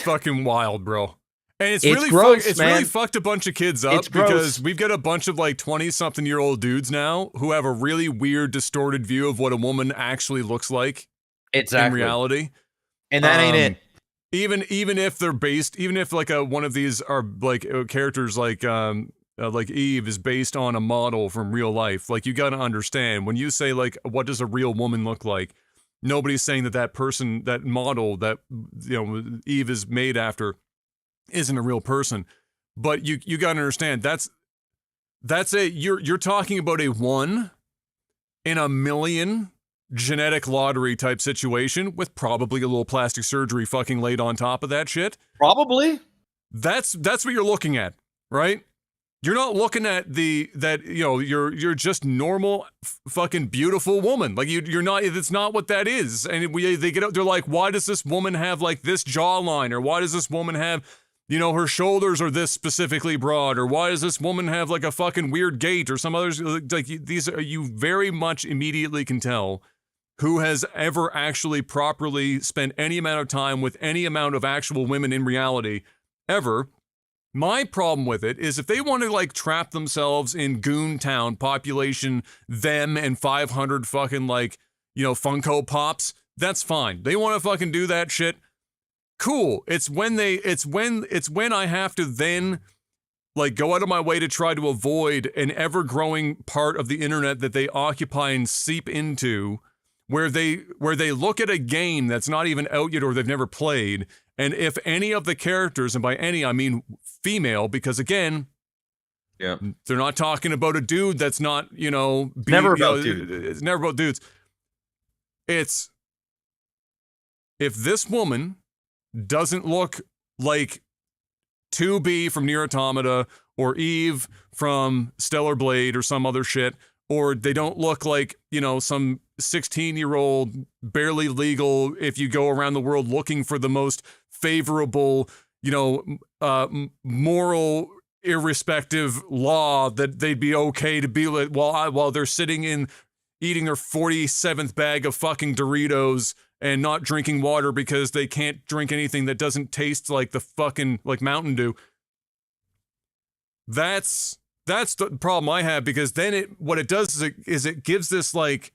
fucking wild, bro. And it's really gross, it's really fucked a bunch of kids up, because we've got a bunch of like 20-something-year-old dudes now who have a really weird, distorted view of what a woman actually looks like in reality. And that ain't it. Even if they're based, even if like one of these are like characters like Eve is based on a model from real life, like you got to understand when you say like, what does a real woman look like? Nobody's saying that person, that model that Eve is made after, isn't a real person. But you got to understand you're talking about a 1 in a million genetic lottery type situation with probably a little plastic surgery fucking laid on top of that shit. Probably. That's what you're looking at, right? You're not looking at you're just normal fucking beautiful woman. Like you're not, it's not what that is. And they get out, they're like, why does this woman have like this jawline, or why does this woman have, her shoulders are this specifically broad, or why does this woman have like a fucking weird gait, or some others? Like these are, you very much immediately can tell who has ever actually properly spent any amount of time with any amount of actual women in reality ever. My problem with it is if they want to like trap themselves in Goontown, population them and 500 fucking like, Funko Pops, that's fine. They want to fucking do that shit. Cool. It's when I have to then like go out of my way to try to avoid an ever-growing part of the internet that they occupy and seep into, where they look at a game that's not even out yet or they've never played, and if any of the characters, and by any I mean female, because again, they're not talking about a dude that's not, never about dudes. It's never about dudes. It's if this woman doesn't look like 2B from Nier Automata or Eve from Stellar Blade or some other shit, or they don't look like, some 16-year-old barely legal, if you go around the world looking for the most favorable, moral irrespective law that they'd be okay to be like while they're sitting in eating their 47th bag of fucking Doritos and not drinking water because they can't drink anything that doesn't taste like the fucking like Mountain Dew. That's the problem I have, because then what it does is it gives this like,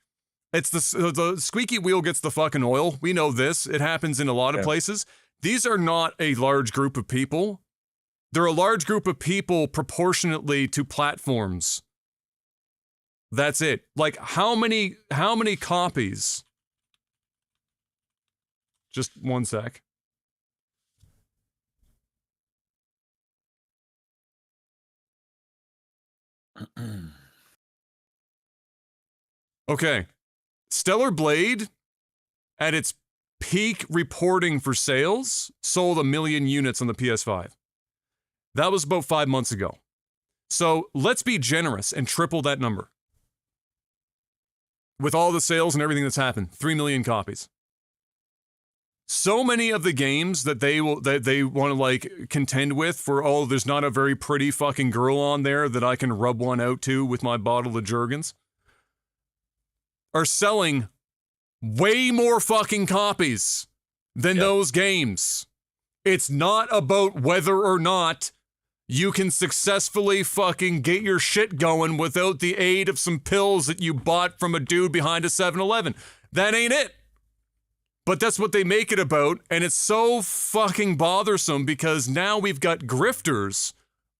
it's the squeaky wheel gets the fucking oil. We know this. It happens in a lot of places. These are not a large group of people. They're a large group of people proportionately to platforms. That's it. Like, how many copies? Just one sec. Okay. Stellar Blade, at its peak reporting for sales, sold 1 million units on the PS5. That was about 5 months ago. So let's be generous and triple that number. With all the sales and everything that's happened, 3 million copies. So many of the games that they want to like contend with for, oh, there's not a very pretty fucking girl on there that I can rub one out to with my bottle of Jergens, are selling way more fucking copies than those games. It's not about whether or not you can successfully fucking get your shit going without the aid of some pills that you bought from a dude behind a 7-Eleven. That ain't it. But that's what they make it about, and it's so fucking bothersome because now we've got grifters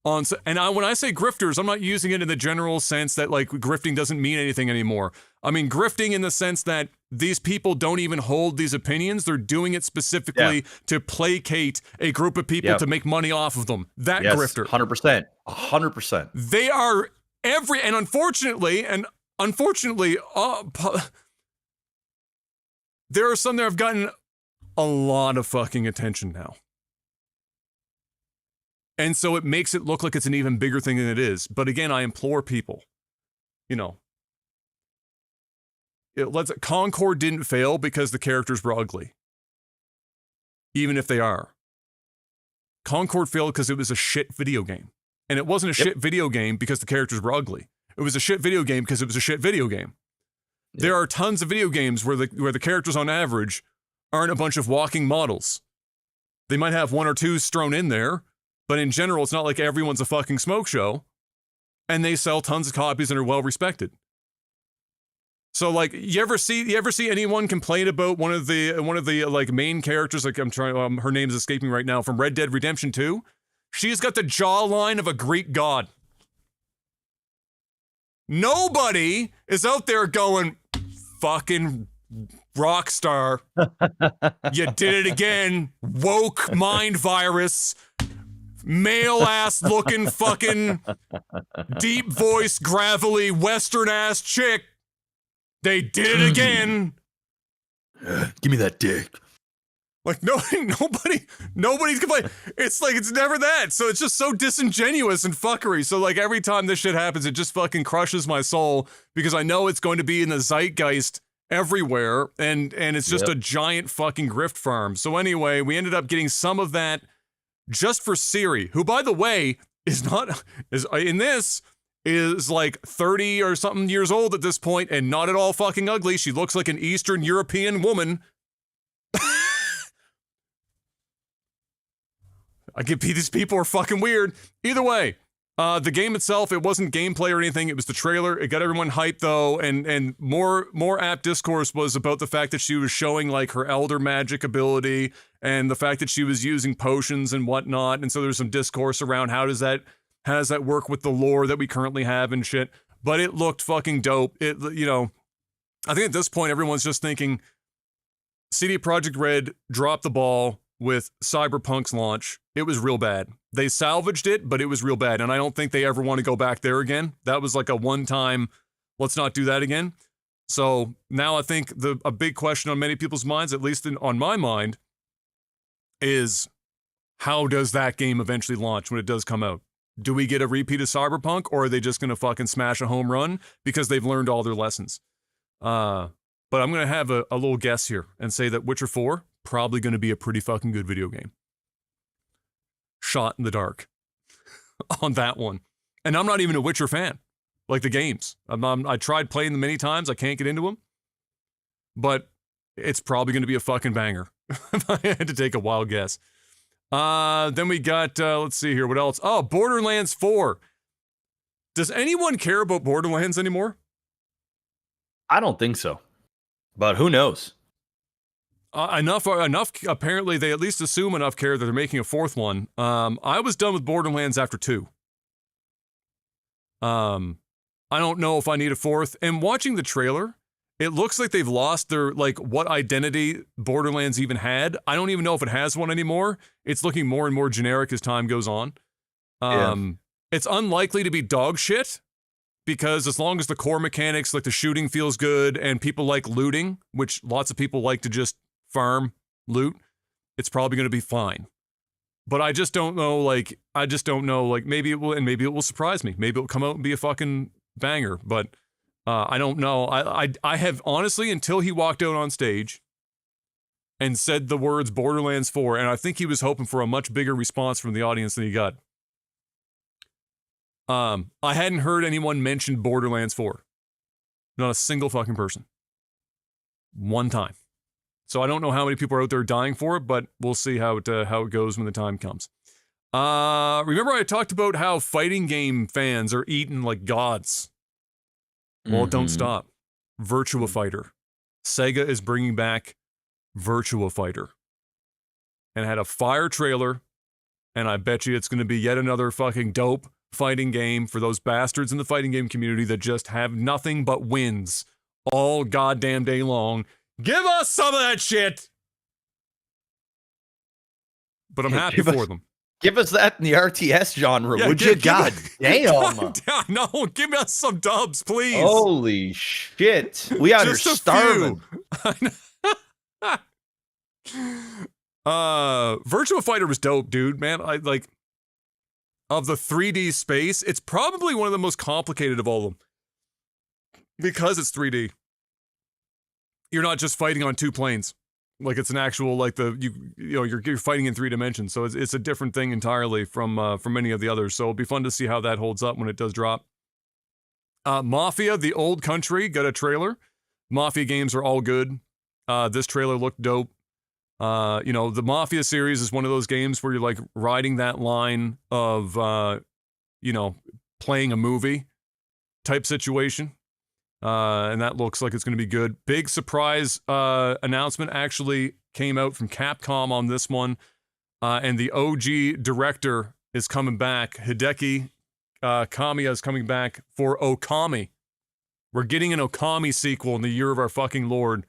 on, and when I say grifters, I'm not using it in the general sense that like grifting doesn't mean anything anymore. I mean grifting in the sense that these people don't even hold these opinions. They're doing it specifically to placate a group of people to make money off of them. That grifter. 100%. 100%. They are and unfortunately, there are some that have gotten a lot of fucking attention now. And so it makes it look like it's an even bigger thing than it is. But again, I implore people, you know, Concord didn't fail because the characters were ugly. Even if they are. Concord failed because it was a shit video game. And it wasn't a shit video game because the characters were ugly. It was a shit video game because it was a shit video game. There are tons of video games where the characters on average aren't a bunch of walking models. They might have one or two strewn in there, but in general, it's not like everyone's a fucking smoke show. And they sell tons of copies and are well respected. So like, you ever see anyone complain about one of the like main characters? Like her name is escaping right now, from Red Dead Redemption 2. She's got the jawline of a Greek god. Nobody is out there going, fucking Rockstar, you did it again, woke mind virus, male ass looking fucking deep voice, gravelly, western ass chick. They did it again. Give me that dick. Like nobody's complaining. It's like, it's never that. So it's just so disingenuous and fuckery. So like every time this shit happens, it just fucking crushes my soul because I know it's going to be in the zeitgeist everywhere, and it's just a giant fucking grift farm. So anyway, we ended up getting some of that just for Siri, who by the way is like 30 or something years old at this point and not at all fucking ugly. She looks like an Eastern European woman. These people are fucking weird. Either way, the game itself, it wasn't gameplay or anything. It was the trailer. It got everyone hyped though, and more app discourse was about the fact that she was showing like her elder magic ability and the fact that she was using potions and whatnot. And so there's some discourse around how does that work with the lore that we currently have and shit. But it looked fucking dope. I think at this point everyone's just thinking CD Projekt Red dropped the ball with Cyberpunk's launch. It was real bad. They salvaged it, but it was real bad. And I don't think they ever want to go back there again. That was like a one-time, let's not do that again. So now I think a big question on many people's minds, at least on my mind, is how does that game eventually launch when it does come out? Do we get a repeat of Cyberpunk, or are they just going to fucking smash a home run because they've learned all their lessons? But I'm going to have a little guess here and say that Witcher 4, probably going to be a pretty fucking good video game. Shot in the dark on that one. And I'm not even a Witcher fan, like the games. I tried playing them many times. I can't get into them. But it's probably going to be a fucking banger. If I had to take a wild guess. Then we got, let's see here, what else? Oh, Borderlands 4. Does anyone care about Borderlands anymore? I don't think so. But who knows? Enough. Apparently, they at least assume enough care that they're making a fourth one. I was done with Borderlands after 2. I I don't know if I need a fourth. And watching the trailer, it looks like they've lost their, like, what identity Borderlands even had. I don't even know if it has one anymore. It's looking more and more generic as time goes on. It's unlikely to be dog shit, because as long as the core mechanics, like the shooting feels good and people like looting, which lots of people like to just farm loot, it's probably going to be fine. But I just don't know, like, maybe it will, and maybe it will surprise me. Maybe it'll come out and be a fucking banger, but I don't know. I have, honestly, until he walked out on stage and said the words Borderlands 4, and I think he was hoping for a much bigger response from the audience than he got. I hadn't heard anyone mention Borderlands 4. Not a single fucking person. One time. So I don't know how many people are out there dying for it, but we'll see how it goes when the time comes. Remember I talked about how fighting game fans are eaten like gods? Well, don't stop. Virtua Fighter. Sega is bringing back Virtua Fighter. And it had a fire trailer, and I bet you it's going to be yet another fucking dope fighting game for those bastards in the fighting game community that just have nothing but wins all goddamn day long. Give us some of that shit! But I'm happy for them. Give us that in the RTS genre, would you? God damn. No, give us some dubs, please. Holy shit. We out here starving. Virtua Fighter was dope, dude, man. I like, of the 3D space, it's probably one of the most complicated of all of them. Because it's 3D. You're not just fighting on two planes. Like, it's an actual, like, you're fighting in 3 dimensions. So it's a different thing entirely from many of the others. So it'll be fun to see how that holds up when it does drop. Mafia, the old country, got a trailer. Mafia games are all good. This trailer looked dope. The Mafia series is one of those games where you're, like, riding that line of, playing a movie type situation. And that looks like it's going to be good. Big surprise announcement actually came out from Capcom on this one. And the OG director is coming back. Hideki Kamiya is coming back for Okami. We're getting an Okami sequel in the year of our fucking Lord.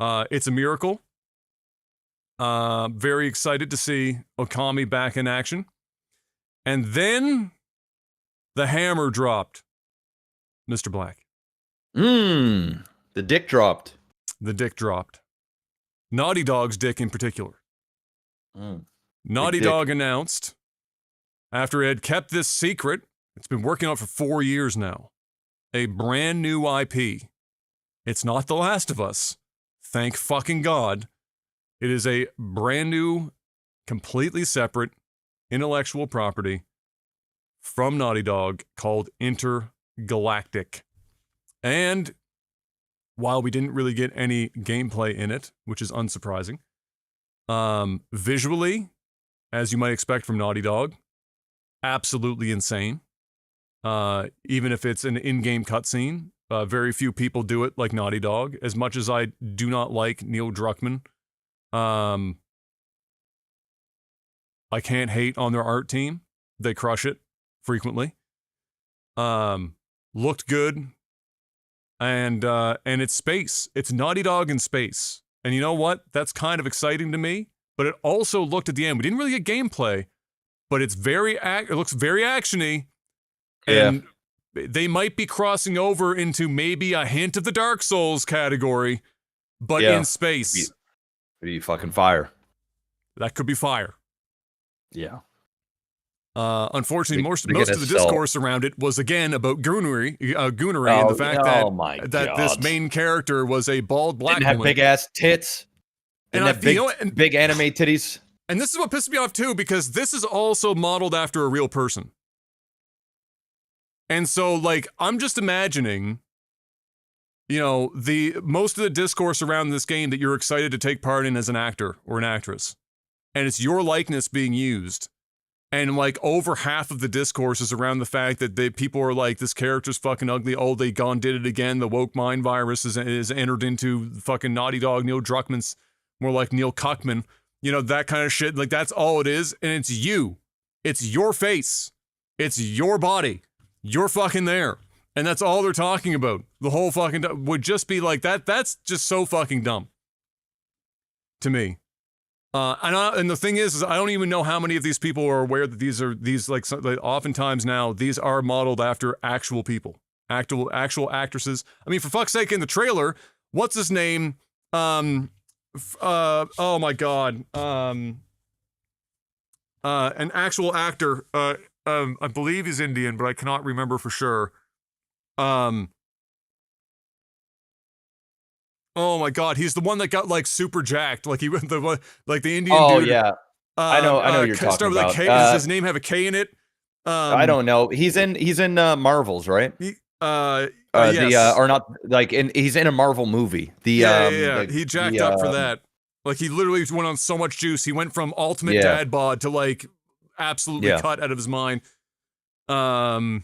It's a miracle. Very excited to see Okami back in action. And then the hammer dropped, Mr. Black. The dick dropped. The dick dropped. Naughty Dog's dick in particular. Naughty Dog announced, after it had kept this secret, it's been working on it for 4 years now, a brand new IP. It's not The Last of Us. Thank fucking God. It is a brand new, completely separate intellectual property from Naughty Dog called Intergalactic. And while we didn't really get any gameplay in it, which is unsurprising, visually, as you might expect from Naughty Dog, absolutely insane. Even if it's an in-game cutscene, very few people do it like Naughty Dog. As much as I do not like Neil Druckmann, I can't hate on their art team. They crush it frequently. Looked good. And it's space. It's Naughty Dog in space. And you know what? That's kind of exciting to me. But it also looked at the end. We didn't really get gameplay, but it's it looks very actiony. And they might be crossing over into maybe a hint of the Dark Souls category, but in space. Could be fucking fire. That could be fire. Yeah. Unfortunately, most of the discourse around it was again about goonery and the fact that this main character was a bald black woman. Didn't have big ass tits. Didn't have big anime titties. And this is what pissed me off too, because this is also modeled after a real person. And so, like, I'm just imagining, the most of the discourse around this game that you're excited to take part in as an actor or an actress, and it's your likeness being used. And, like, over half of the discourse is around the fact that people are like, this character's fucking ugly. Oh, they gone did it again. The woke mind virus is entered into fucking Naughty Dog. Neil Druckmann's more like Neil Cuckman. That kind of shit. Like, that's all it is. And it's you. It's your face. It's your body. You're fucking there. And that's all they're talking about. The whole fucking would just be like that. That's just so fucking dumb to me. And the thing is I don't even know how many of these people are aware that these like oftentimes now these are modeled after actual people, actual actresses. I mean, for fuck's sake, in the trailer, what's his name? Oh my god. An actual actor. I believe he's Indian, but I cannot remember for sure. Oh my god, he's the one that got like super jacked, like the Indian dude. Oh yeah, I know you're talking about. Does his name have a K in it? I don't know. He's in Marvels, right? Yes. Or not like he's in a Marvel movie. Yeah. He jacked up for that. Like he literally went on so much juice. He went from ultimate dad bod to like absolutely cut out of his mind. Kamal.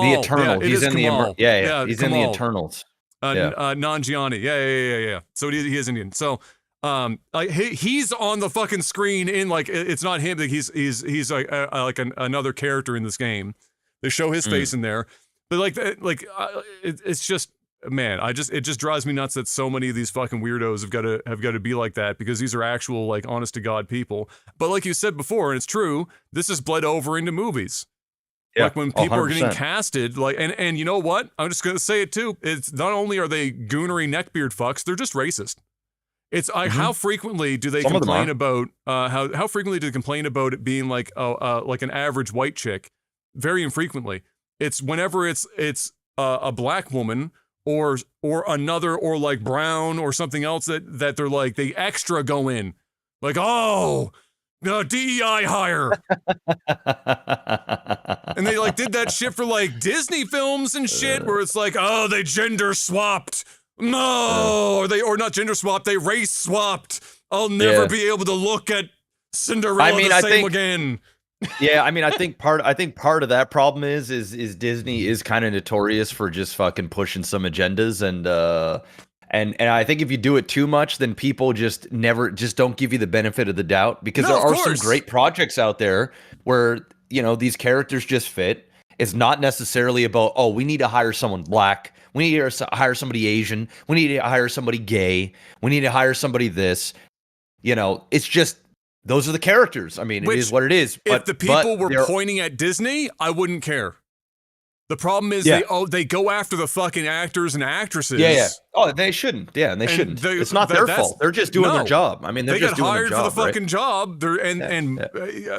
The Eternal. He's in Kamal. He's Kamal. in the Eternals. Nanjiani. Yeah. So he is Indian. So he's on the fucking screen in like it's not him. Like he's like another character in this game. They show his face in there, but it's just. Man, it just drives me nuts that so many of these fucking weirdos have got to be like that, because these are actual like honest to God people. But like you said before, and it's true, this has bled over into movies. Yeah, like when people 100%. Are getting casted, like and you know what? I'm just gonna say it too. It's not only are they goonery neckbeard fucks, they're just racist. It's how frequently do they complain about how frequently do they complain about it being like an average white chick? Very infrequently. It's whenever it's a black woman. Or another, or like brown or something else that they're like, they extra go in. Like, DEI hire. And they like did that shit for like Disney films and shit where it's like, they gender swapped. No, or not gender swapped, they race swapped. I'll never be able to look at Cinderella the same again. Yeah, I mean, I think part of that problem is Disney is kind of notorious for just fucking pushing some agendas, and I think if you do it too much, then people just don't give you the benefit of the doubt, because there are some great projects out there where these characters just fit. It's not necessarily about we need to hire someone black, we need to hire somebody Asian, we need to hire somebody gay, we need to hire somebody this. It's just. Those are the characters. I mean, it is what it is. If the people were pointing at Disney, I wouldn't care. The problem is they go after the fucking actors and actresses. Yeah. Oh, they shouldn't. Yeah, and they shouldn't. It's not their fault. They're just doing their job. I mean, they're just doing their job. They got hired for the fucking job.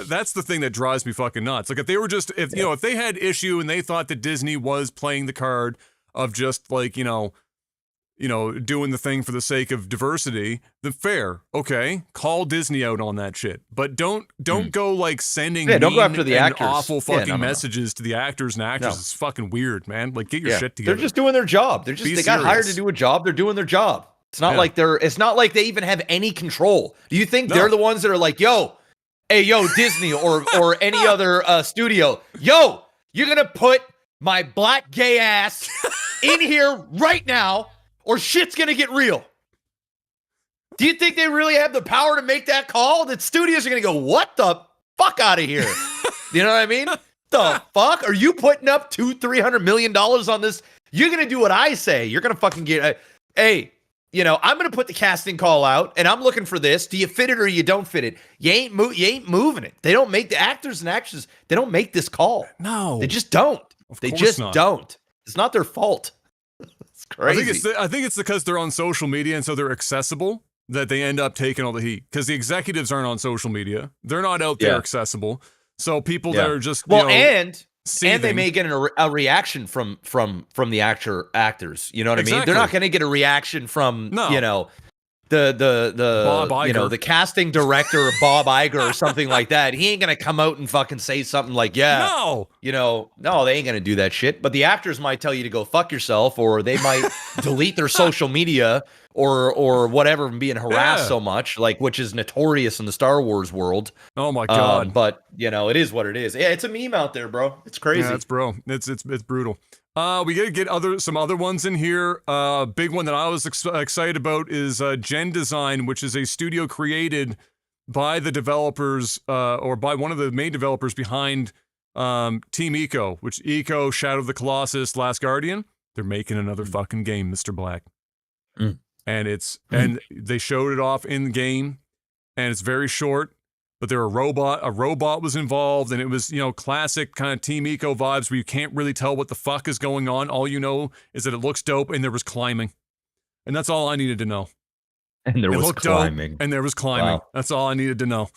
That's the thing that drives me fucking nuts. Like if they were just if they had issue and they thought that Disney was playing the card of just like doing the thing for the sake of diversity, then fair. Okay. Call Disney out on that shit. But don't go like sending don't go after the actors. Awful fucking messages to the actors and actresses. It's fucking weird, man. Like get your shit together. They're just doing their job. They got hired to do a job. They're doing their job. It's not like it's not like they even have any control. Do you think they're the ones that are like, hey, Disney or any other studio, you're gonna put my black gay ass in here right now, or shit's gonna get real? Do you think they really have the power to make that call? That studios are gonna go, what the fuck out of here? You know what I mean? The fuck? Are you putting up $200-300 million on this? You're gonna do what I say. You're gonna fucking get I'm gonna put the casting call out and I'm looking for this. Do you fit it or you don't fit it? You ain't moving it. They don't make the actors and actresses, they don't make this call. No. They just don't. They just don't. It's not their fault. It's crazy. I think it's because they're on social media and so they're accessible that they end up taking all the heat. Because the executives aren't on social media. They're not out there accessible. So people that are just and they may get a reaction from the actors. You know what I mean? They're not going to get a reaction from the Bob Iger. The casting director Bob Iger or something like that. He ain't gonna come out and fucking say something like, they ain't gonna do that shit. But the actors might tell you to go fuck yourself, or they might delete their social media or whatever from being harassed so much, which is notorious in the Star Wars world. Oh my god! But it is what it is. Yeah, it's a meme out there, bro. It's crazy. Yeah, it's brutal. We gotta get some other ones in here. Big one that I was excited about is Gen Design, which is a studio created by the developers, or by one of the main developers behind Team Eco, which Eco, Shadow of the Colossus, Last Guardian, they're making another fucking game, Mr. Black. And and they showed it off in the game, and it's very short, but a robot was involved, and it was, classic kind of Team Eco vibes where you can't really tell what the fuck is going on. All you know is that it looks dope, and there was climbing. And that's all I needed to know. And there was climbing. And there was climbing. Wow. That's all I needed to know.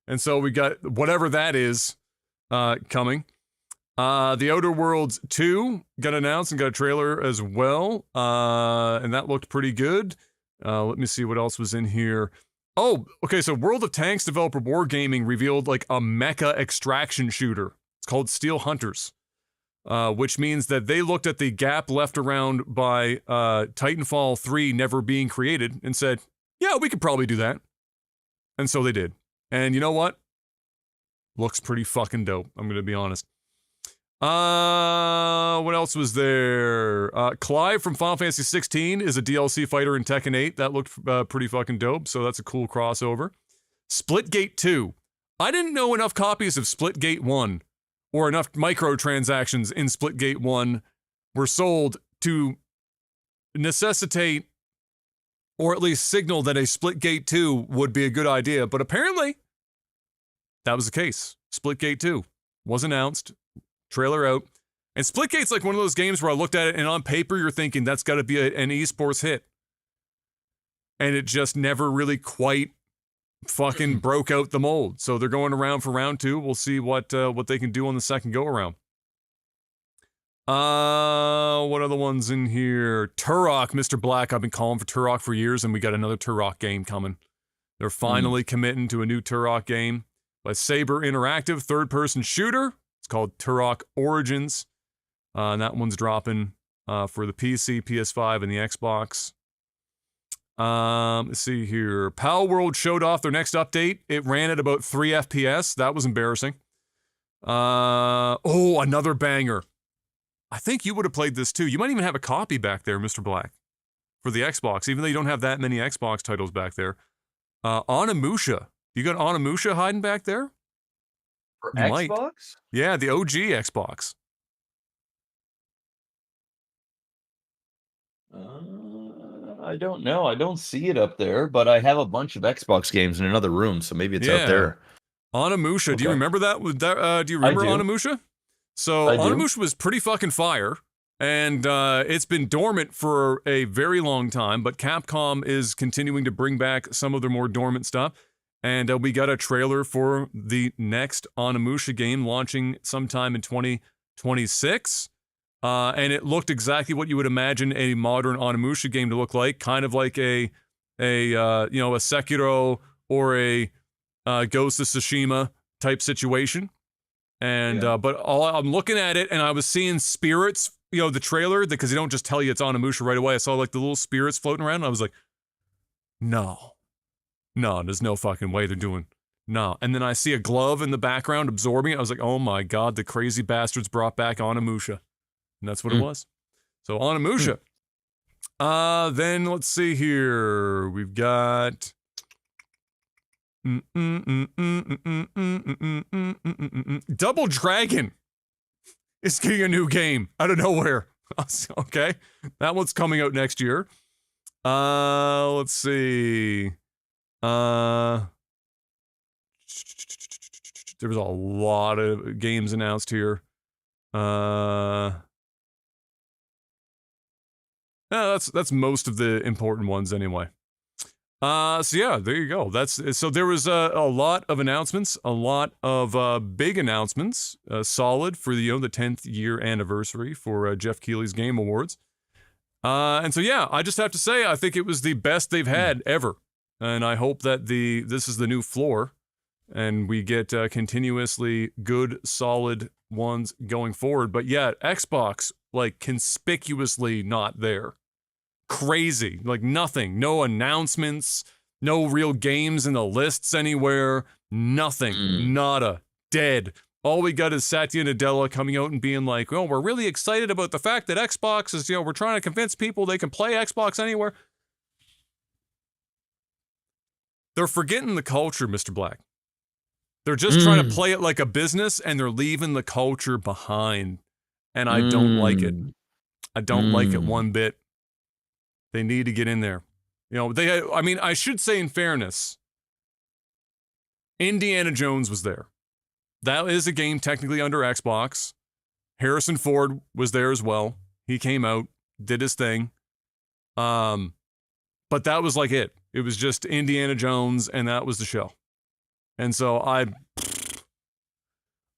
And so we got whatever that is coming. The Outer Worlds 2 got announced and got a trailer as well. And that looked pretty good. Let me see what else was in here. Oh, okay, so World of Tanks developer Wargaming revealed like a mecha extraction shooter. It's called Steel Hunters, which means that they looked at the gap left around by Titanfall 3 never being created and said, yeah, we could probably do that. And so they did. And you know what? Looks pretty fucking dope, I'm going to be honest. What else was there? Clive from Final Fantasy 16 is a DLC fighter in Tekken 8. That looked pretty fucking dope, so that's a cool crossover. Splitgate 2. I didn't know enough copies of Splitgate 1 or enough microtransactions in Splitgate 1 were sold to necessitate or at least signal that a Splitgate 2 would be a good idea, but apparently that was the case. Splitgate 2 was announced. Trailer out. And Splitgate's like one of those games where I looked at it and on paper you're thinking that's got to be an esports hit. And it just never really quite fucking broke out the mold. So they're going around for round 2. We'll see what they can do on the second go around. What other ones in here? Turok, Mr. Black. I've been calling for Turok for years, and we got another Turok game coming. They're finally committing to a new Turok game by Saber Interactive, third-person shooter. It's called Turok Origins, and that one's dropping for the PC, PS5, and the Xbox. Let's see here. Pal World showed off their next update. It ran at about 3 FPS. That was embarrassing. Another banger. I think you would have played this too. You might even have a copy back there, Mr. Black, for the Xbox, even though you don't have that many Xbox titles back there. Onimusha. You got Onimusha hiding back there? For Xbox? Might. Yeah, the OG Xbox. I don't know. I don't see it up there, but I have a bunch of Xbox games in another room, so maybe it's out there. Onimusha. Okay. Do you remember that? Do you remember Onimusha? So Onimusha was pretty fucking fire, and it's been dormant for a very long time, but Capcom is continuing to bring back some of their more dormant stuff. And we got a trailer for the next Onimusha game launching sometime in 2026. And it looked exactly what you would imagine a modern Onimusha game to look like, kind of like a Sekiro or a Ghost of Tsushima type situation. And but I'm looking at it and I was seeing spirits, the trailer, because they don't just tell you it's Onimusha right away. I saw like the little spirits floating around and I was like, no, there's no fucking way they're doing. No. And then I see a glove in the background absorbing it. I was like, oh my God, the crazy bastards brought back Onimusha. And that's what it was. So Onimusha. Then let's see here. We've got Double Dragon is getting a new game out of nowhere. Okay. That one's coming out next year. Let's see. There was a lot of games announced here. That's most of the important ones anyway. So yeah, there you go. So there was a lot of announcements, a lot of big announcements, solid for the 10th year anniversary for Jeff Keighley's Game Awards. And so yeah, I just have to say I think it was the best they've had ever. And I hope that this is the new floor and we get continuously good, solid ones going forward. But yeah, Xbox, like, conspicuously not there. Crazy. Like, nothing. No announcements. No real games in the lists anywhere. Nothing. Nada. Dead. All we got is Satya Nadella coming out and being like, oh, we're really excited about the fact that Xbox is, we're trying to convince people they can play Xbox anywhere. They're forgetting the culture, Mr. Black. They're just trying to play it like a business, and they're leaving the culture behind. And I don't like it. I don't like it one bit. They need to get in there. You know, I should say in fairness, Indiana Jones was there. That is a game technically under Xbox. Harrison Ford was there as well. He came out, did his thing. But that was like it. It was just Indiana Jones, and that was the show. And so I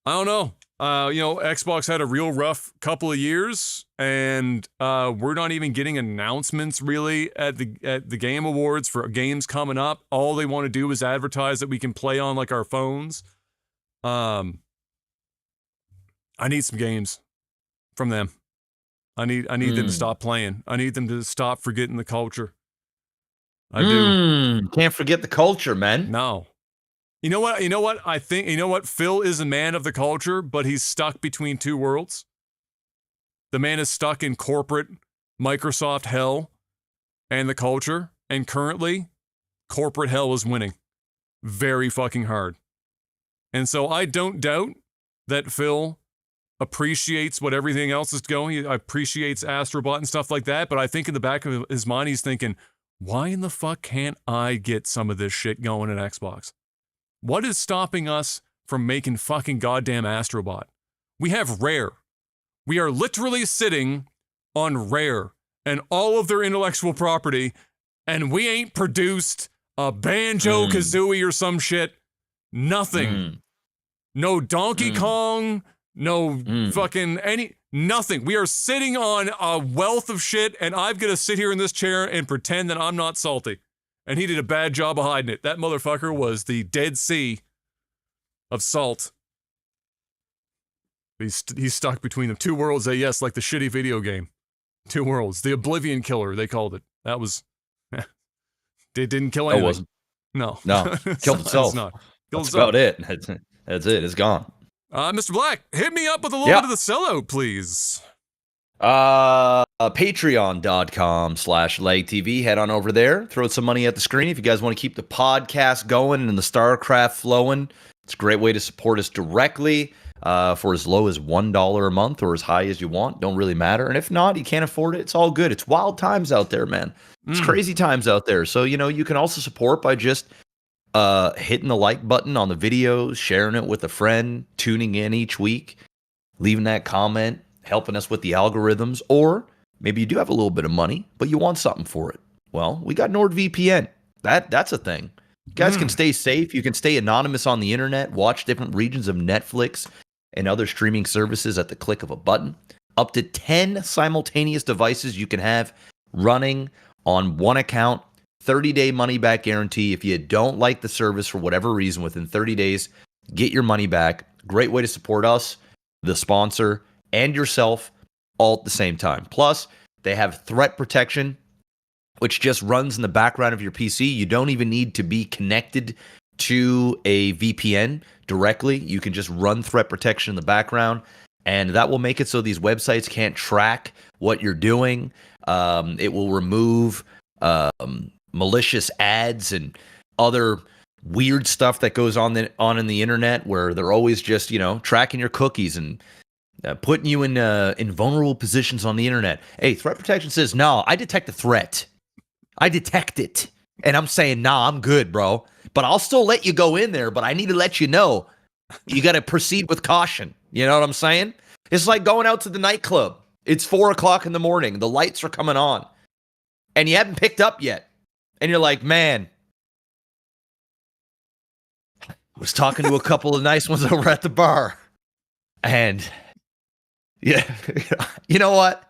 don't know. You know, Xbox had a real rough couple of years, and we're not even getting announcements really at the Game Awards for games coming up. All they want to do is advertise that we can play on like our phones. I need some games from them. I need them to stop playing. I need them to stop forgetting the culture. I do. Can't forget the culture, man. No. You know what? I think, you know what? Phil is a man of the culture, but he's stuck between two worlds. The man is stuck in corporate Microsoft hell and the culture. And currently, corporate hell is winning very fucking hard. And so I don't doubt that Phil appreciates what everything else is going. He appreciates Astrobot and stuff like that. But I think in the back of his mind, he's thinking, why in the fuck can't I get some of this shit going in Xbox? What is stopping us from making fucking goddamn Astrobot? We have Rare. We are literally sitting on Rare and all of their intellectual property, and we ain't produced a Banjo-Kazooie or some shit. Nothing. No Donkey Kong, no fucking nothing. We are sitting on a wealth of shit, and I've got to sit here in this chair and pretend that I'm not salty. And he did a bad job of hiding it. That motherfucker was the Dead Sea of salt. He's stuck between the two worlds. Yes, like the shitty video game. Two worlds. The Oblivion Killer, they called it. That was... It didn't kill anything. It wasn't. No. Killed itself. It's not. That's about it. That's it. It's gone. Mr. Black, hit me up with a little bit of the sellout, please. Patreon.com/LagTV. Head on over there. Throw some money at the screen if you guys want to keep the podcast going and the StarCraft flowing. It's a great way to support us directly for as low as $1 a month or as high as you want. Don't really matter. And if not, you can't afford it. It's all good. It's wild times out there, man. It's crazy times out there. So, you know, you can also support by just hitting the like button on the videos, sharing it with a friend, tuning in each week, leaving that comment, helping us with the algorithms, or maybe you do have a little bit of money, but you want something for it. Well, we got NordVPN. That's a thing. You guys can stay safe. You can stay anonymous on the internet, watch different regions of Netflix and other streaming services at the click of a button. Up to 10 simultaneous devices you can have running on one account. 30-day money-back guarantee. If you don't like the service for whatever reason, within 30 days, get your money back. Great way to support us, the sponsor, and yourself all at the same time. Plus, they have threat protection, which just runs in the background of your PC. You don't even need to be connected to a VPN directly. You can just run threat protection in the background, and that will make it so these websites can't track what you're doing. It will remove malicious ads and other weird stuff that goes on in the internet, where they're always just, you know, tracking your cookies and putting you in vulnerable positions on the internet. Hey, threat protection says, no, I detect a threat. I detect it. And I'm saying, nah, I'm good, bro. But I'll still let you go in there, but I need to let you know you got to proceed with caution. You know what I'm saying? It's like going out to the nightclub. It's 4 o'clock in the morning. The lights are coming on. And you haven't picked up yet. And you're like, man, I was talking to a couple of nice ones over at the bar. And yeah, you know what?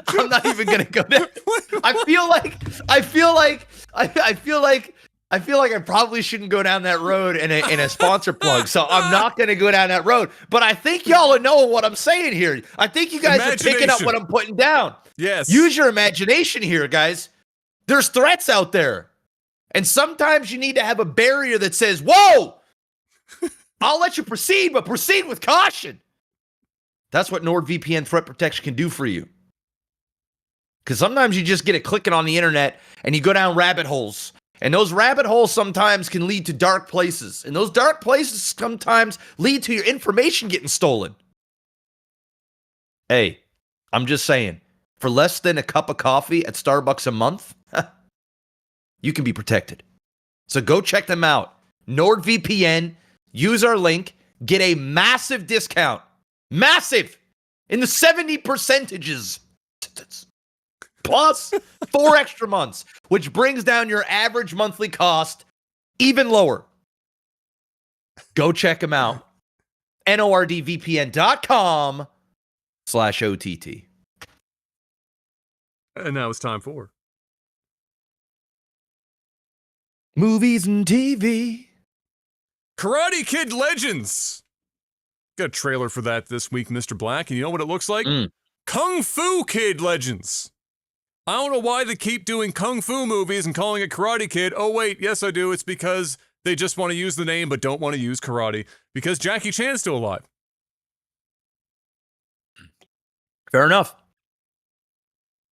I'm not even gonna go there. I feel like I probably shouldn't go down that road in a sponsor plug. So I'm not gonna go down that road. But I think y'all are knowing what I'm saying here. I think you guys are picking up what I'm putting down. Yes. Use your imagination here, guys. There's threats out there. And sometimes you need to have a barrier that says, whoa, I'll let you proceed, but proceed with caution. That's what NordVPN threat protection can do for you. Because sometimes you just get it clicking on the internet and you go down rabbit holes And those rabbit holes sometimes can lead to dark places. And those dark places sometimes lead to your information getting stolen. Hey, I'm just saying, for less than a cup of coffee at Starbucks a month, you can be protected. So go check them out. NordVPN, use our link, get a massive discount. Massive! In the 70%. Plus 4 extra months, which brings down your average monthly cost even lower. Go check them out. NORDVPN.com/OTT. And now it's time for movies and TV. Karate Kid Legends. Got a trailer for that this week, Mr. Black, and you know what it looks like? Kung Fu Kid Legends. I don't know why they keep doing Kung Fu movies and calling it Karate Kid. Oh, wait, yes, I do. It's because they just want to use the name but don't want to use karate because Jackie Chan's still alive. Fair enough.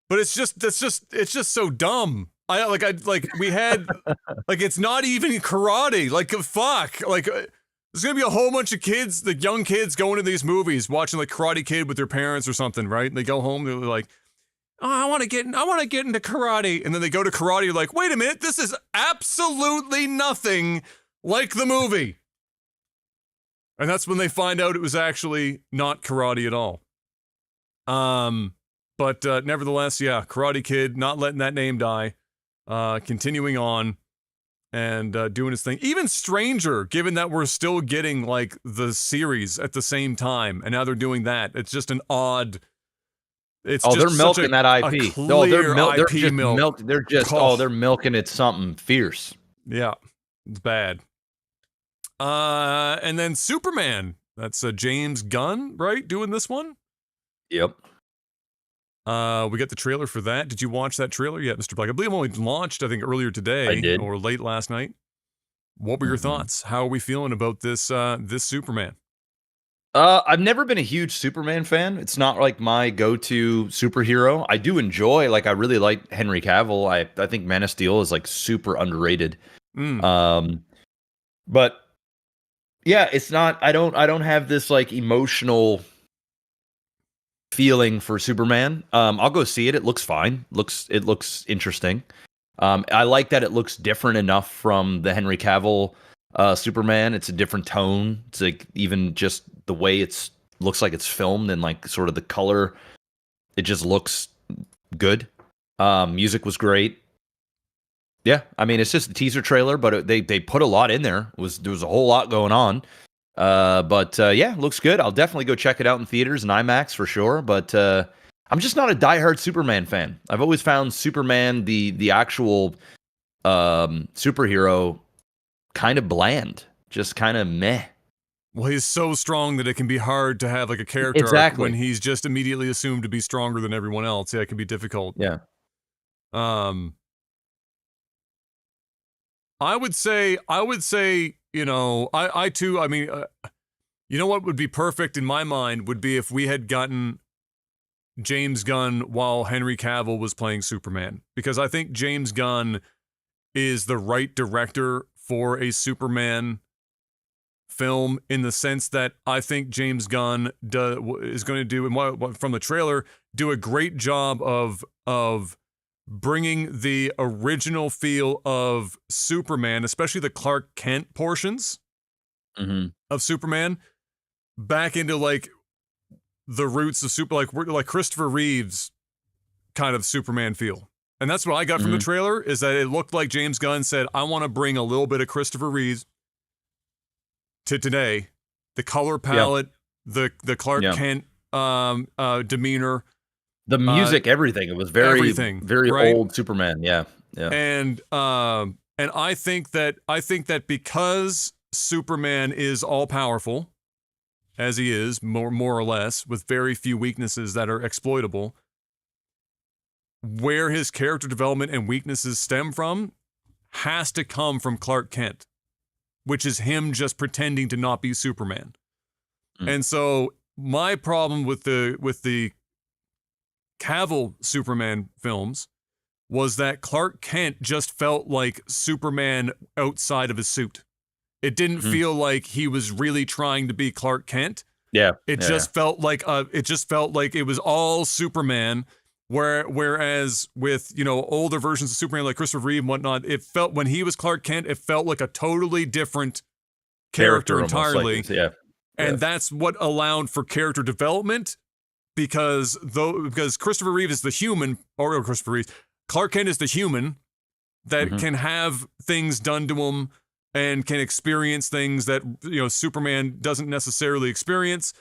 But it's just so dumb. We had, like, it's not even karate. Like, fuck. Like, there's going to be a whole bunch of kids, the young kids going to these movies, watching, like, Karate Kid with their parents or something, right? And they go home, they're like, oh, I want to get into karate. And then they go to karate, you're like, wait a minute, this is absolutely nothing like the movie. And that's when they find out it was actually not karate at all. But nevertheless, yeah, Karate Kid, not letting that name die, continuing on and doing his thing. Even stranger, given that we're still getting, like, the series at the same time, and now they're doing that. It's just an odd... they're milking that IP. They're milking it something fierce. Yeah, it's bad. And then Superman. That's James Gunn, right? Doing this one? Yep. We got the trailer for that. Did you watch that trailer yet, Mr. Black? I believe it only launched, I think, earlier today. I did. Or late last night. What were your thoughts? How are we feeling about this this Superman? I've never been a huge Superman fan. It's not like my go-to superhero. I do enjoy, like, I really like Henry Cavill. I think Man of Steel is, like, super underrated. But yeah, it's not, I don't have this, like, emotional feeling for Superman. I'll go see it. It looks fine. It looks interesting. I like that it looks different enough from the Henry Cavill Superman. It's a different tone. It's like even just the way it's looks like it's filmed and, like, sort of the color. It just looks good. Music was great. Yeah, I mean, it's just a teaser trailer, but they put a lot in there. There was a whole lot going on. But yeah, looks good. I'll definitely go check it out in theaters and IMAX for sure. But I'm just not a diehard Superman fan. I've always found Superman, the actual superhero, kind of bland, just kind of meh. Well, he's so strong that it can be hard to have, like, a character arc when he's just immediately assumed to be stronger than everyone else. Yeah, it can be difficult. Yeah. I would say, you know, I too, I mean, you know what would be perfect in my mind would be if we had gotten James Gunn while Henry Cavill was playing Superman. Because I think James Gunn is the right director for a Superman film, in the sense that I think James Gunn is going to do, and from the trailer, do a great job of bringing the original feel of Superman, especially the Clark Kent portions of Superman, back into, like, the roots of like Christopher Reeve's kind of Superman feel. And that's what I got from the trailer, is that it looked like James Gunn said, I want to bring a little bit of Christopher Reeves to today. The color palette, the Clark Kent demeanor, the music, everything. It was very right? Old Superman. Yeah. And I think that because Superman is all powerful, as he is, more or less, with very few weaknesses that are exploitable, where his character development and weaknesses stem from has to come from Clark Kent, which is him just pretending to not be Superman. And so my problem with the Cavill Superman films was that Clark Kent just felt like Superman outside of his suit. It didn't feel like he was really trying to be Clark Kent. Yeah. It just felt like it was all Superman. Whereas with, you know, older versions of Superman like Christopher Reeve and whatnot, it felt when he was Clark Kent, it felt like a totally different character entirely. Like and that's what allowed for character development because Christopher Reeve is the human, or Christopher Reeve, Clark Kent is the human that can have things done to him and can experience things that, you know, Superman doesn't necessarily experience.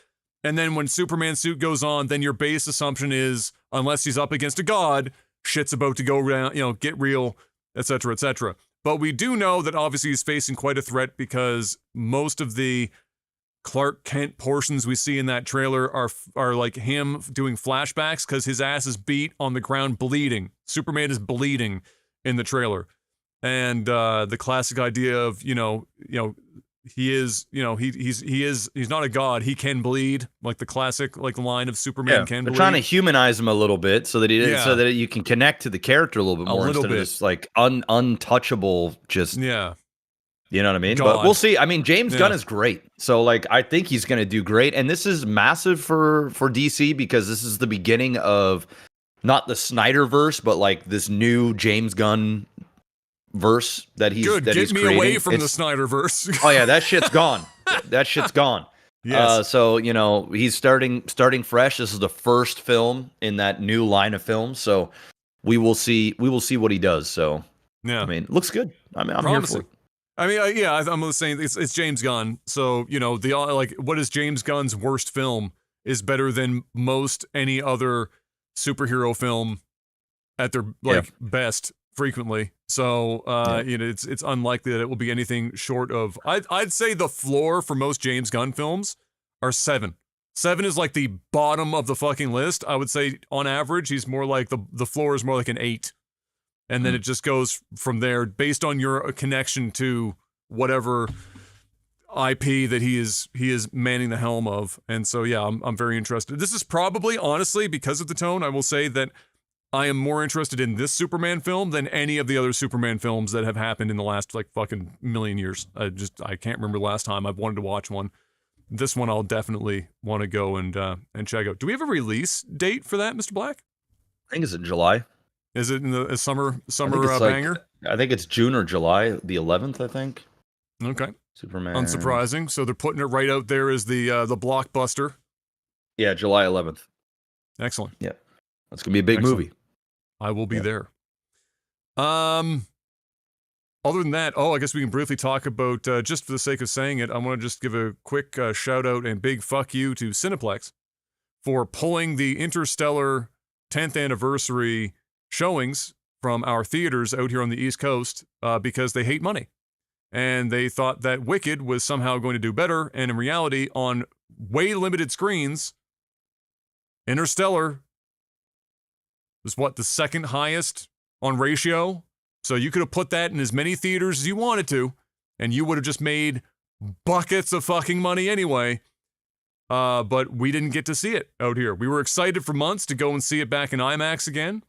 And then when Superman's suit goes on, then your base assumption is, unless he's up against a god, shit's about to go around, you know, get real, etc., etc. But we do know that obviously he's facing quite a threat because most of the Clark Kent portions we see in that trailer are like him doing flashbacks because his ass is beat on the ground bleeding. Superman is bleeding in the trailer. And the classic idea of, you know, he is, you know, he's not a god. He can bleed, like the classic like line of Superman can bleed. They're trying to humanize him a little bit so that so that you can connect to the character a little bit more instead of just like untouchable. Just you know what I mean. God. But we'll see. I mean, James Gunn is great, so like I think he's going to do great. And this is massive for DC because this is the beginning of not the Snyderverse, but like this new James Gunn verse that he's get me creating. Away from the Snyderverse. Oh yeah, that shit's gone. That shit's gone. Yes. So you know he's starting fresh. This is the first film in that new line of films. So we will see what he does. So yeah, I mean, it looks good. I mean, I'm here for it. I mean, I'm saying it's James Gunn. So you know what is James Gunn's worst film is better than most any other superhero film at their best. Frequently, so you know it's unlikely that it will be anything short of. I'd say the floor for most James Gunn films are 7. 7 is like the bottom of the fucking list. I would say on average he's more like the floor is more like an 8, and then it just goes from there based on your connection to whatever IP that he is manning the helm of. And so yeah, I'm very interested. This is probably honestly because of the tone. I will say that I am more interested in this Superman film than any of the other Superman films that have happened in the last like fucking million years. I can't remember the last time I've wanted to watch one. This one I'll definitely want to go and check out. Do we have a release date for that, Mr. Black? I think it's in July. Is it in the summer banger? I think it's June or July, the 11th, I think. Okay. Superman. Unsurprising. So they're putting it right out there as the blockbuster. Yeah, July 11th. Excellent. Yeah. That's going to be a big movie. I will be there. Other than that, I guess we can briefly talk about, just for the sake of saying it, I want to just give a quick shout out and big fuck you to Cineplex for pulling the Interstellar 10th anniversary showings from our theaters out here on the East Coast because they hate money. And they thought that Wicked was somehow going to do better, and in reality, on way limited screens, Interstellar was the second highest on ratio. So you could have put that in as many theaters as you wanted to, and you would have just made buckets of fucking money anyway. But we didn't get to see it out here. We were excited for months to go and see it back in IMAX again.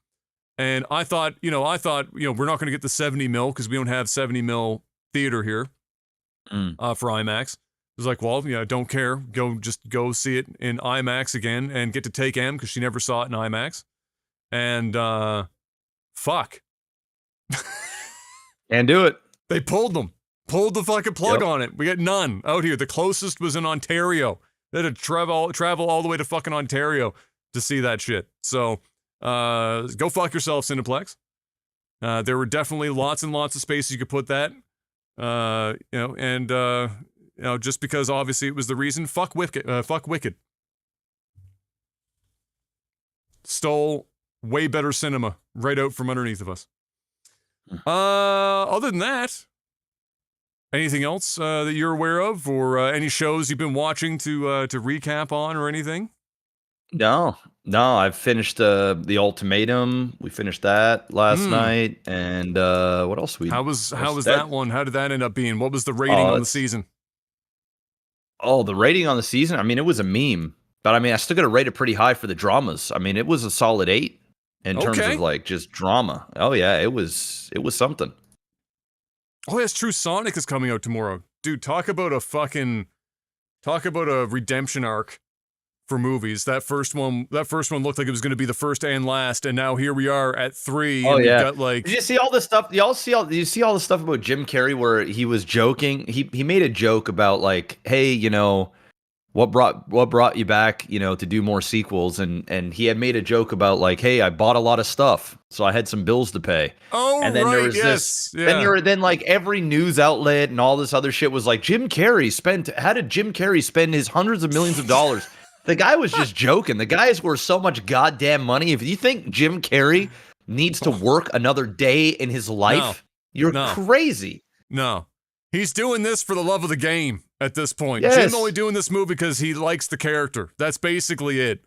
And I thought, we're not going to get the 70 mil because we don't have 70 mil theater here for IMAX. It was like, well, don't care. Go see it in IMAX again and get to take M because she never saw it in IMAX. And fuck. Can't do it. They pulled the fucking plug on it. We got none out here. The closest was in Ontario. They had to travel all the way to fucking Ontario to see that shit. So go fuck yourself, Cineplex. There were definitely lots and lots of spaces you could put that. Just because obviously it was the reason. Fuck Wicked. Stole way better cinema right out from underneath of us. Other than that, anything else that you're aware of, or any shows you've been watching to recap on, or anything? No. I've finished The Ultimatum. We finished that last night, and what else we? How was that one? How did that end up being? What was the rating on the season? Oh, the rating on the season. I mean, it was a meme, but I mean, I still got to rate it pretty high for the dramas. I mean, it was a solid 8. in terms of like just drama. Oh yeah, it was something. Oh, that's true. Sonic is coming out tomorrow, dude. Talk about a redemption arc for movies. That first one looked like it was going to be the first and last, and now here we are at 3. Oh and yeah. We've got like. Did you see all this stuff? You see all the stuff about Jim Carrey where he was joking? He made a joke about like, hey, you know, what brought you back, you know, to do more sequels, and he had made a joke about like, hey, I bought a lot of stuff, so I had some bills to pay. Oh, and then right, there was yes. then like every news outlet and all this other shit was like, how did Jim Carrey spend his hundreds of millions of dollars? The guy was just joking. The guy is worth so much goddamn money. If you think Jim Carrey needs to work another day in his life, you're crazy. No. He's doing this for the love of the game at this point. Yes. Jim's only doing this movie because he likes the character. That's basically it.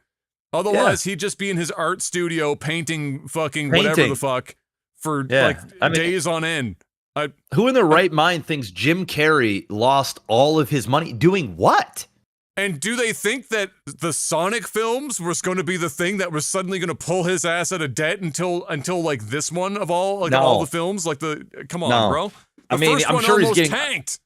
Otherwise, he'd just be in his art studio painting whatever the fuck for days on end. Who in their right mind thinks Jim Carrey lost all of his money doing what? And do they think that the Sonic films was going to be the thing that was suddenly going to pull his ass out of debt until like this one of all all the films? Like come on, bro. I'm sure he's getting tanked.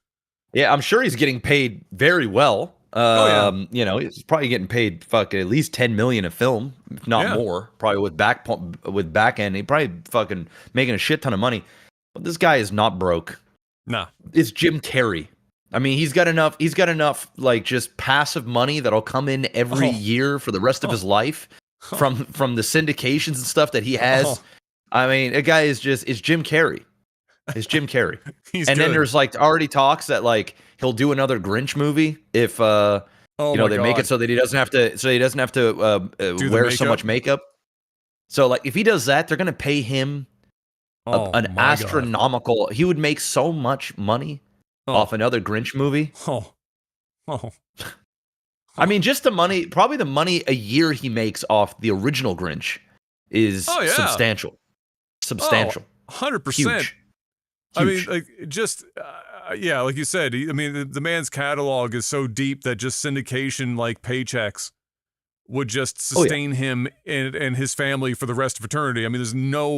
Yeah, I'm sure he's getting paid very well. You know, he's probably getting paid at least $10 million a film, if not more. Probably with back end, he probably fucking making a shit ton of money. But this guy is not broke. Nah, it's Jim Carrey. I mean, he's got enough like just passive money that'll come in every year for the rest of his life from the syndications and stuff that he has. I mean, a guy is Jim Carrey. It's Jim Carrey. Then there's like already talks that like he'll do another Grinch movie if they make it so that he doesn't have to wear so much makeup. So like if he does that, they're gonna pay him an astronomical. God. He would make so much money off another Grinch movie. I mean, just the money, probably the money a year he makes off the original Grinch is substantial. 100%. I mean, like, just, like you said, the man's catalog is so deep that just syndication, like, paychecks would just sustain him and his family for the rest of eternity. I mean,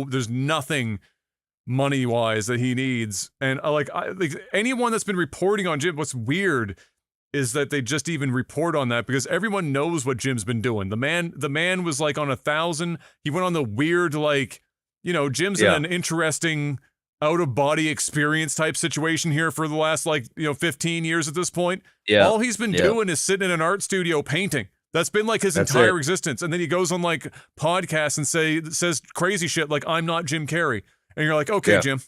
there's nothing money-wise that he needs. And, like anyone that's been reporting on Jim, what's weird is that they just even report on that because everyone knows what Jim's been doing. The man was, like, on 1,000. He went on the weird, like, you know, Jim's in an interesting out-of-body experience type situation here for the last 15 years at this point. Yeah. All he's been doing is sitting in an art studio painting. That's been like his entire existence. And then he goes on like podcasts and says crazy shit like, I'm not Jim Carrey. And you're like, okay, Jim.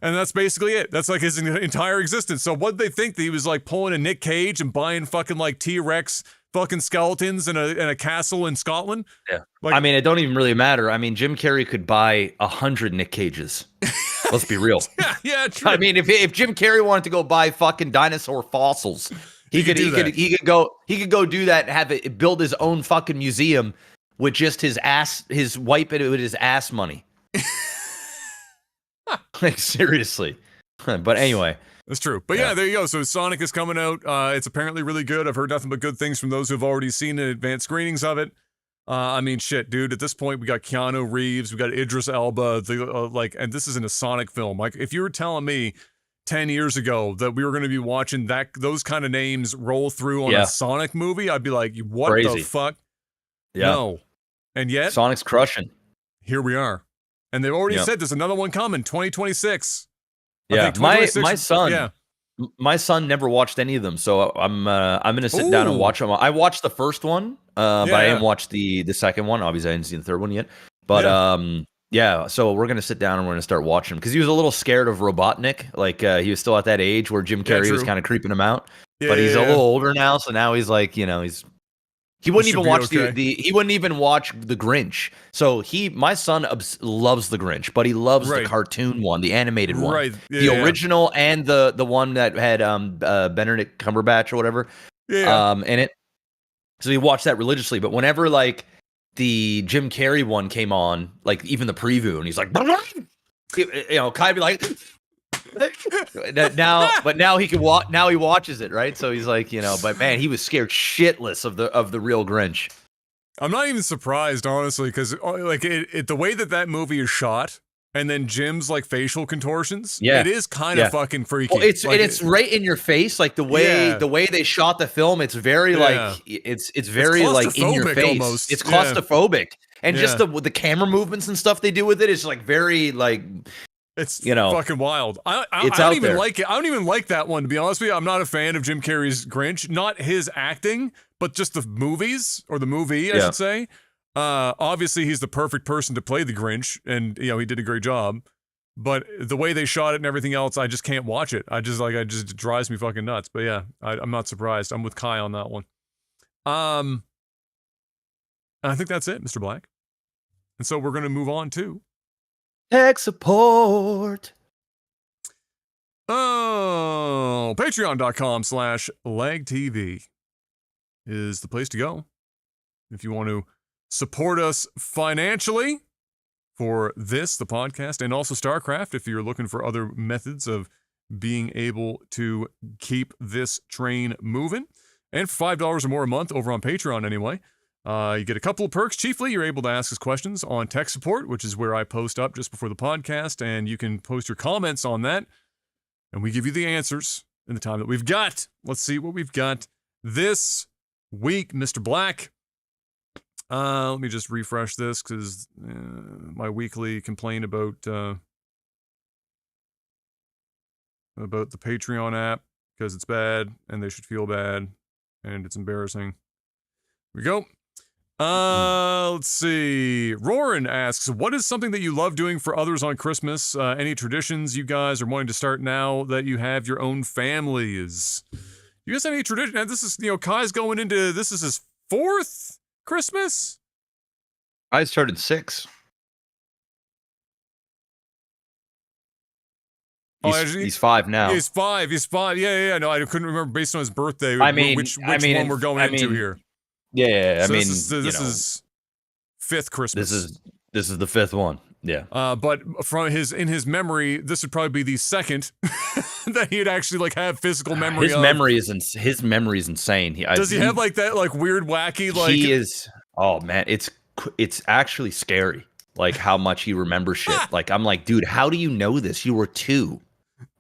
And that's basically it. That's like his entire existence. So what they think that he was like pulling a Nick Cage and buying fucking like T-Rex fucking skeletons in a castle in Scotland? Yeah. Like, I mean, it don't even really matter. I mean, Jim Carrey could buy 100 Nick Cages. Let's be real. Yeah, true. I mean, if Jim Carrey wanted to go buy fucking dinosaur fossils, he could go do that and have it build his own fucking museum with just his wipe it with his ass money. Like seriously. But anyway. That's true. But yeah, there you go. So Sonic is coming out. It's apparently really good. I've heard nothing but good things from those who've already seen advanced screenings of it. I mean, shit, dude. At this point, we got Keanu Reeves, we got Idris Elba, and this isn't a Sonic film. Like, if you were telling me 10 years ago that we were going to be watching those kind of names roll through on a Sonic movie, I'd be like, what the fuck? Yeah. No. And yet, Sonic's crushing. Here we are. And they've already said there's another one coming, 2026. Yeah, my son never watched any of them, so I'm gonna sit down and watch them. I watched the first one, but I didn't watch the second one. Obviously, I didn't see the third one yet. But so we're gonna sit down and we're gonna start watching them because he was a little scared of Robotnik. Like he was still at that age where Jim Carrey was kind of creeping him out. But he's a little older now, so now he's like, you know, he wouldn't even watch he wouldn't even watch the Grinch. So my son loves the Grinch, but he loves the cartoon one, the animated one, the original and the one that had Benedict Cumberbatch or whatever in it. So he watched that religiously. But whenever like the Jim Carrey one came on, like even the preview, and he's like, you know, kind of be like. now he can watch. Now he watches it, right? So he's like, you know, but man, he was scared shitless of the real Grinch. I'm not even surprised, honestly, because like the way that movie is shot, and then Jim's like facial contortions, it is kind of fucking freaky. Well, it's like, it's right in your face, like the way they shot the film. It's very like it's very like in your face. Almost. It's claustrophobic, and just the camera movements and stuff they do with it is like very like. It's fucking wild. I don't even like it. I don't even like that one, to be honest with you. I'm not a fan of Jim Carrey's Grinch. Not his acting, but just the movies, or the movie, I should say. Obviously, he's the perfect person to play the Grinch, and he did a great job. But the way they shot it and everything else, I just can't watch it. It drives me fucking nuts. But yeah, I'm not surprised. I'm with Kai on that one. And I think that's it, Mr. Black. And so we're going to move on to tech support. Oh, patreon.com/lagtv is the place to go if you want to support us financially for this, the podcast, and also StarCraft if you're looking for other methods of being able to keep this train moving. And for $5 or more a month over on Patreon anyway, you get a couple of perks. Chiefly, you're able to ask us questions on tech support, which is where I post up just before the podcast, and you can post your comments on that, and we give you the answers in the time that we've got. Let's see what we've got this week, Mr. Black. Let me just refresh this because my weekly complaint about the Patreon app, because it's bad and they should feel bad and it's embarrassing. Here we go. Let's see. Roran asks, what is something that you love doing for others on Christmas? Any traditions you guys are wanting to start now that you have your own families? You guys have any tradition? And this is, Kai's going into, this is his 4th Christmas? I started 6. He's 5 now. He's 5. Yeah. No, I couldn't remember based on his birthday. Which one we're going into here. Yeah. So this is 5th Christmas. This is the 5th one. Yeah. But in his memory, this would probably be the 2nd that he'd actually have physical memory. His memory is insane. Does he have that weird wacky He is. Oh man, it's actually scary. Like how much he remembers shit. Like I'm like, dude, how do you know this? You were 2.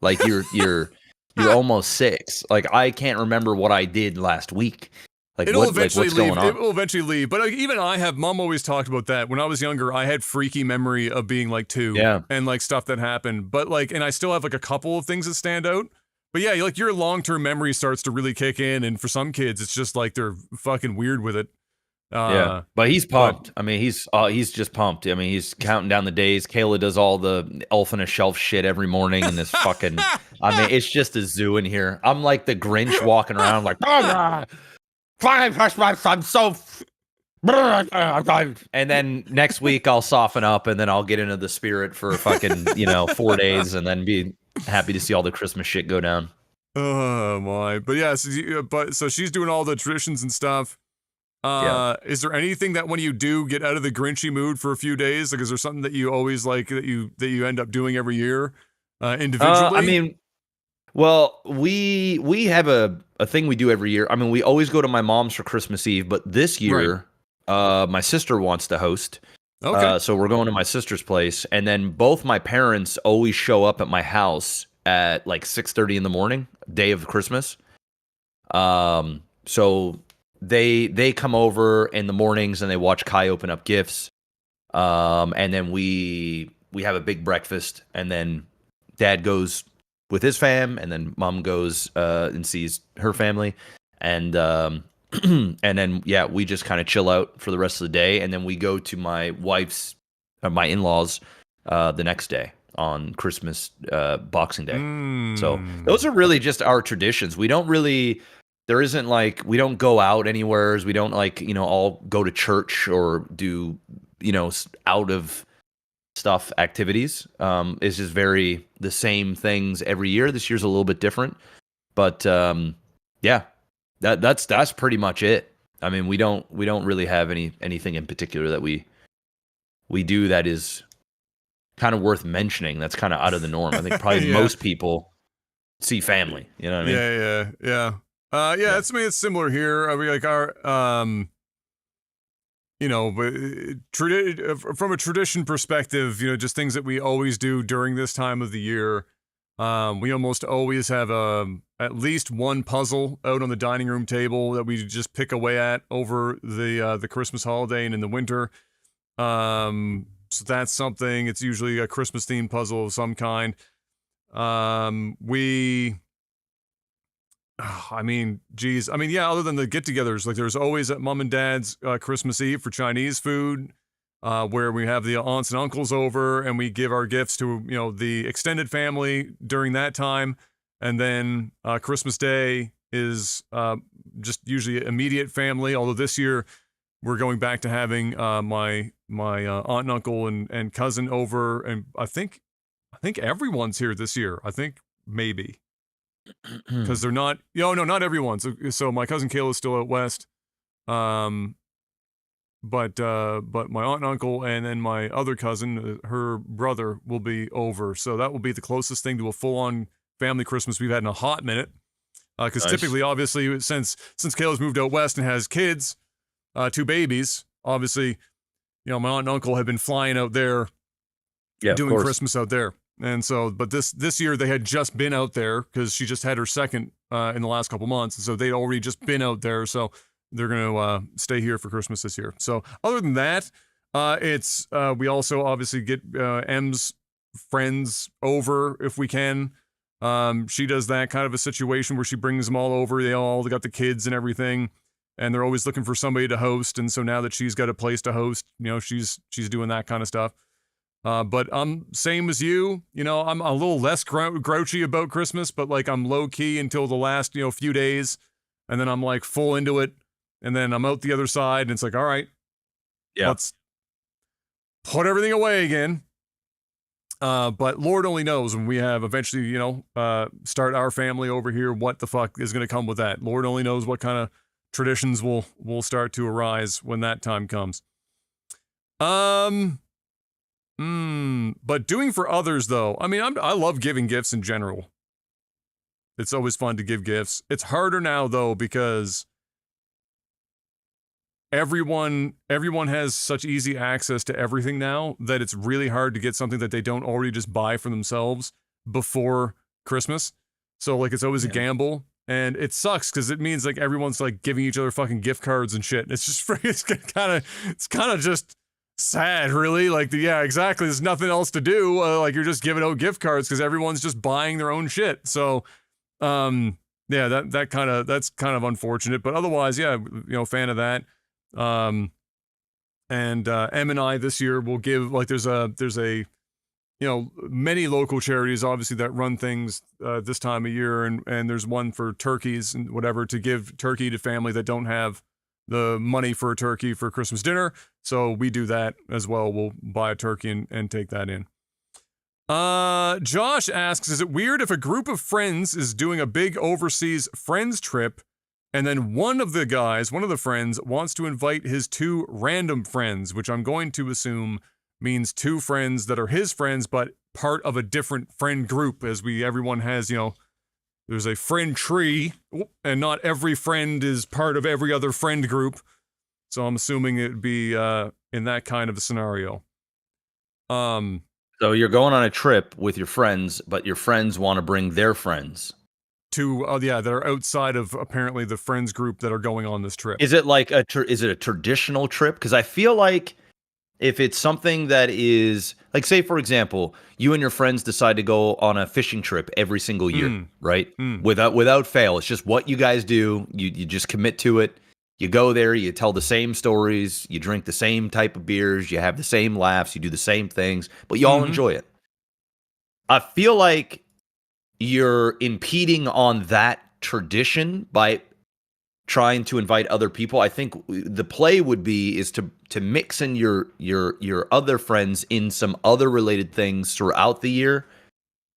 Like you're almost 6. Like I can't remember what I did last week. Like it'll eventually what's leave. Going on? It will eventually leave. But even Mom always talked about that. When I was younger, I had freaky memory of being 2 and stuff that happened. But and I still have a couple of things that stand out. But yeah, your long-term memory starts to really kick in. And for some kids, it's just they're fucking weird with it. But he's pumped. I mean, he's just pumped. I mean, he's counting down the days. Kayla does all the elf on a shelf shit every morning, and this fucking. I mean, it's just a zoo in here. I'm like the Grinch walking around, like, I'm so. And then next week I'll soften up, and then I'll get into the spirit for fucking 4 days, and then be happy to see all the Christmas shit go down. Oh my! But yeah, so she's doing all the traditions and stuff. Is there anything that when you do get out of the Grinchy mood for a few days, is there something that you always that you end up doing every year, individually? I mean, well, we have a thing we do every year. I mean, we always go to my mom's for Christmas Eve, but this year, my sister wants to host. Okay. So we're going to my sister's place, and then both my parents always show up at my house at 6:30 in the morning, day of Christmas. So they come over in the mornings and they watch Kai open up gifts. And then we have a big breakfast, and then Dad goes with his fam, and then Mom goes and sees her family, and and then we just kind of chill out for the rest of the day, and then we go to my wife's my in-laws the next day on Christmas Boxing Day. So those are really just our traditions. We don't really. There isn't we don't go out anywhere. We don't all go to church or do, out of stuff activities. It's just very the same things every year. This year's a little bit different, but that's pretty much it. I mean, we don't really have anything in particular that we do that is kind of worth mentioning. That's kind of out of the norm. I think probably most people see family. You know what I mean? Yeah. It's similar here. We you know, but from a tradition perspective, you know, just things that we always do during this time of the year. We almost always have at least one puzzle out on the dining room table that we just pick away at over the Christmas holiday and in the winter. So that's something. It's usually a Christmas themed puzzle of some kind. I mean, geez. I mean, yeah, other than the get-togethers, like there's always at mom and dad's Christmas Eve for Chinese food, where we have the aunts and uncles over and we give our gifts to, you know, the extended family during that time. And then Christmas Day is just usually immediate family, although this year we're going back to having my aunt and uncle and cousin over, and I think everyone's here this year. I think maybe. Because they're not, no, not everyone. So my cousin Kayla is still out west, but my aunt and uncle and then my other cousin, her brother, will be over. So that will be the closest thing to a full-on family Christmas we've had in a hot minute. Because typically, obviously, since Kayla's moved out west and has kids, 2 babies, obviously, you know, my aunt and uncle have been flying out there, doing Christmas out there. And so, but this year they had just been out there because she just had her second in the last couple months. And so they'd already just been out there. So they're going to stay here for Christmas this year. So other than that, it's we also obviously get M's friends over if we can. She does that kind of a situation where she brings them all over. They got the kids and everything. And they're always looking for somebody to host. And so now that she's got a place to host, you know, she's doing that kind of stuff. But I'm same as you, you know, I'm a little less grouchy about Christmas, but like I'm low key until the last, you know, few days. And then I'm like full into it. And then I'm out the other side and it's like, all right, let's put everything away again. But Lord only knows when we have eventually, you know, start our family over here, what the fuck is going to come with that. Lord only knows what kind of traditions will start to arise when that time comes. But doing for others though, I mean, I love giving gifts in general. It's always fun to give gifts. It's harder now though because everyone has such easy access to everything now that it's really hard to get something that they don't already just buy for themselves before Christmas. So like it's always a gamble. And it sucks because it means like everyone's like giving each other fucking gift cards and shit. It's just it's kind of just sad, really. Like exactly. There's nothing else to do. Like you're just giving out gift cards because everyone's just buying their own shit. So, that's kind of unfortunate. But otherwise, yeah, you know, fan of that. And M and I this year will give like there's a you know, many local charities obviously that run things this time of year, and there's one for turkeys and whatever to give turkey to family that don't have the money for a turkey for Christmas dinner. So we do that as well. We'll buy a turkey and take that in. Josh asks, is it weird if a group of friends is doing a big overseas friends trip and then one of the friends wants to invite his 2 random friends, which I'm going to assume means 2 friends that are his friends, but part of a different friend group, as everyone has, you know, there's a friend tree, and not every friend is part of every other friend group. So I'm assuming it'd be in that kind of a scenario. So you're going on a trip with your friends, but your friends want to bring their friends. That are outside of apparently the friends group that are going on this trip. Is it like is it a traditional trip? Because I feel like if it's something that is like, say, for example, you and your friends decide to go on a fishing trip every single year, right? Without fail. It's just what you guys do. You just commit to it. You go there, you tell the same stories, you drink the same type of beers, you have the same laughs, you do the same things, but you all enjoy it. I feel like you're impeding on that tradition by trying to invite other people. I think the play would be to mix in your other friends in some other related things throughout the year,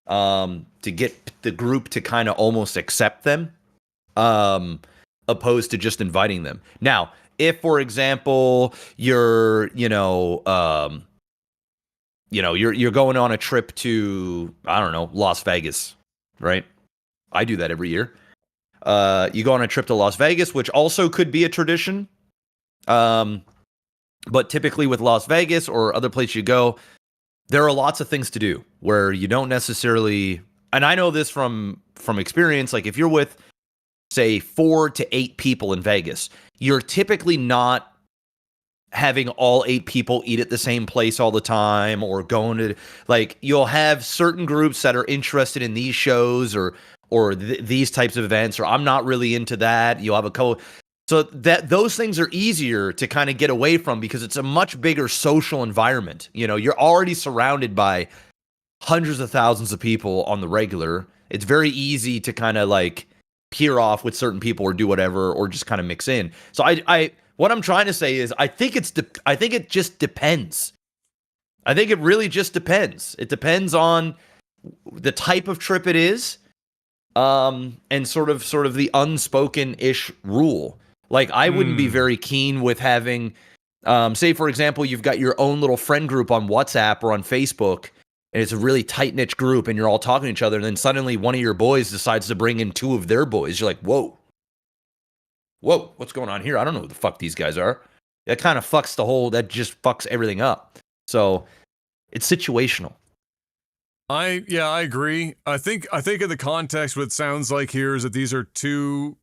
to get the group to kind of almost accept them, opposed to just inviting them. Now, if for example you're going on a trip to, I don't know, Las Vegas, right? I do that every year. You go on a trip to Las Vegas, which also could be a tradition. But typically with Las Vegas or other places you go, there are lots of things to do where you don't necessarily, and I know this from experience, like if you're with, say, 4 to 8 people in Vegas, you're typically not having all 8 people eat at the same place all the time, or going to, like, you'll have certain groups that are interested in these shows or these types of events, or I'm not really into that. You'll have a so that those things are easier to kind of get away from because it's a much bigger social environment. You know, you're already surrounded by hundreds of thousands of people on the regular. It's very easy to kind of like peer off with certain people or do whatever, or just kind of mix in. So I what I'm trying to say is I think it just depends. I think it really just depends. It depends on the type of trip it is, and sort of the unspoken-ish rule. Like, I wouldn't be very keen with having, say, for example, you've got your own little friend group on WhatsApp or on Facebook, and it's a really tight-knit group, and you're all talking to each other, and then suddenly one of your boys decides to bring in 2 of their boys. You're like, whoa, what's going on here? I don't know who the fuck these guys are. That kind of that just fucks everything up. So, it's situational. I agree. I think in the context, what it sounds like here is that these are 2.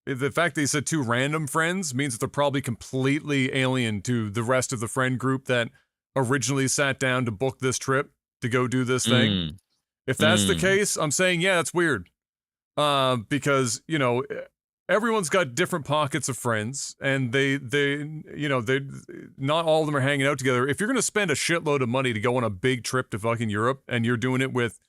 The fact that he said 2 random friends means that they're probably completely alien to the rest of the friend group that originally sat down to book this trip to go do this thing. If that's the case, I'm saying, yeah, that's weird. Because, you know, everyone's got different pockets of friends, and they not all of them are hanging out together. If you're going to spend a shitload of money to go on a big trip to fucking Europe, and you're doing it with,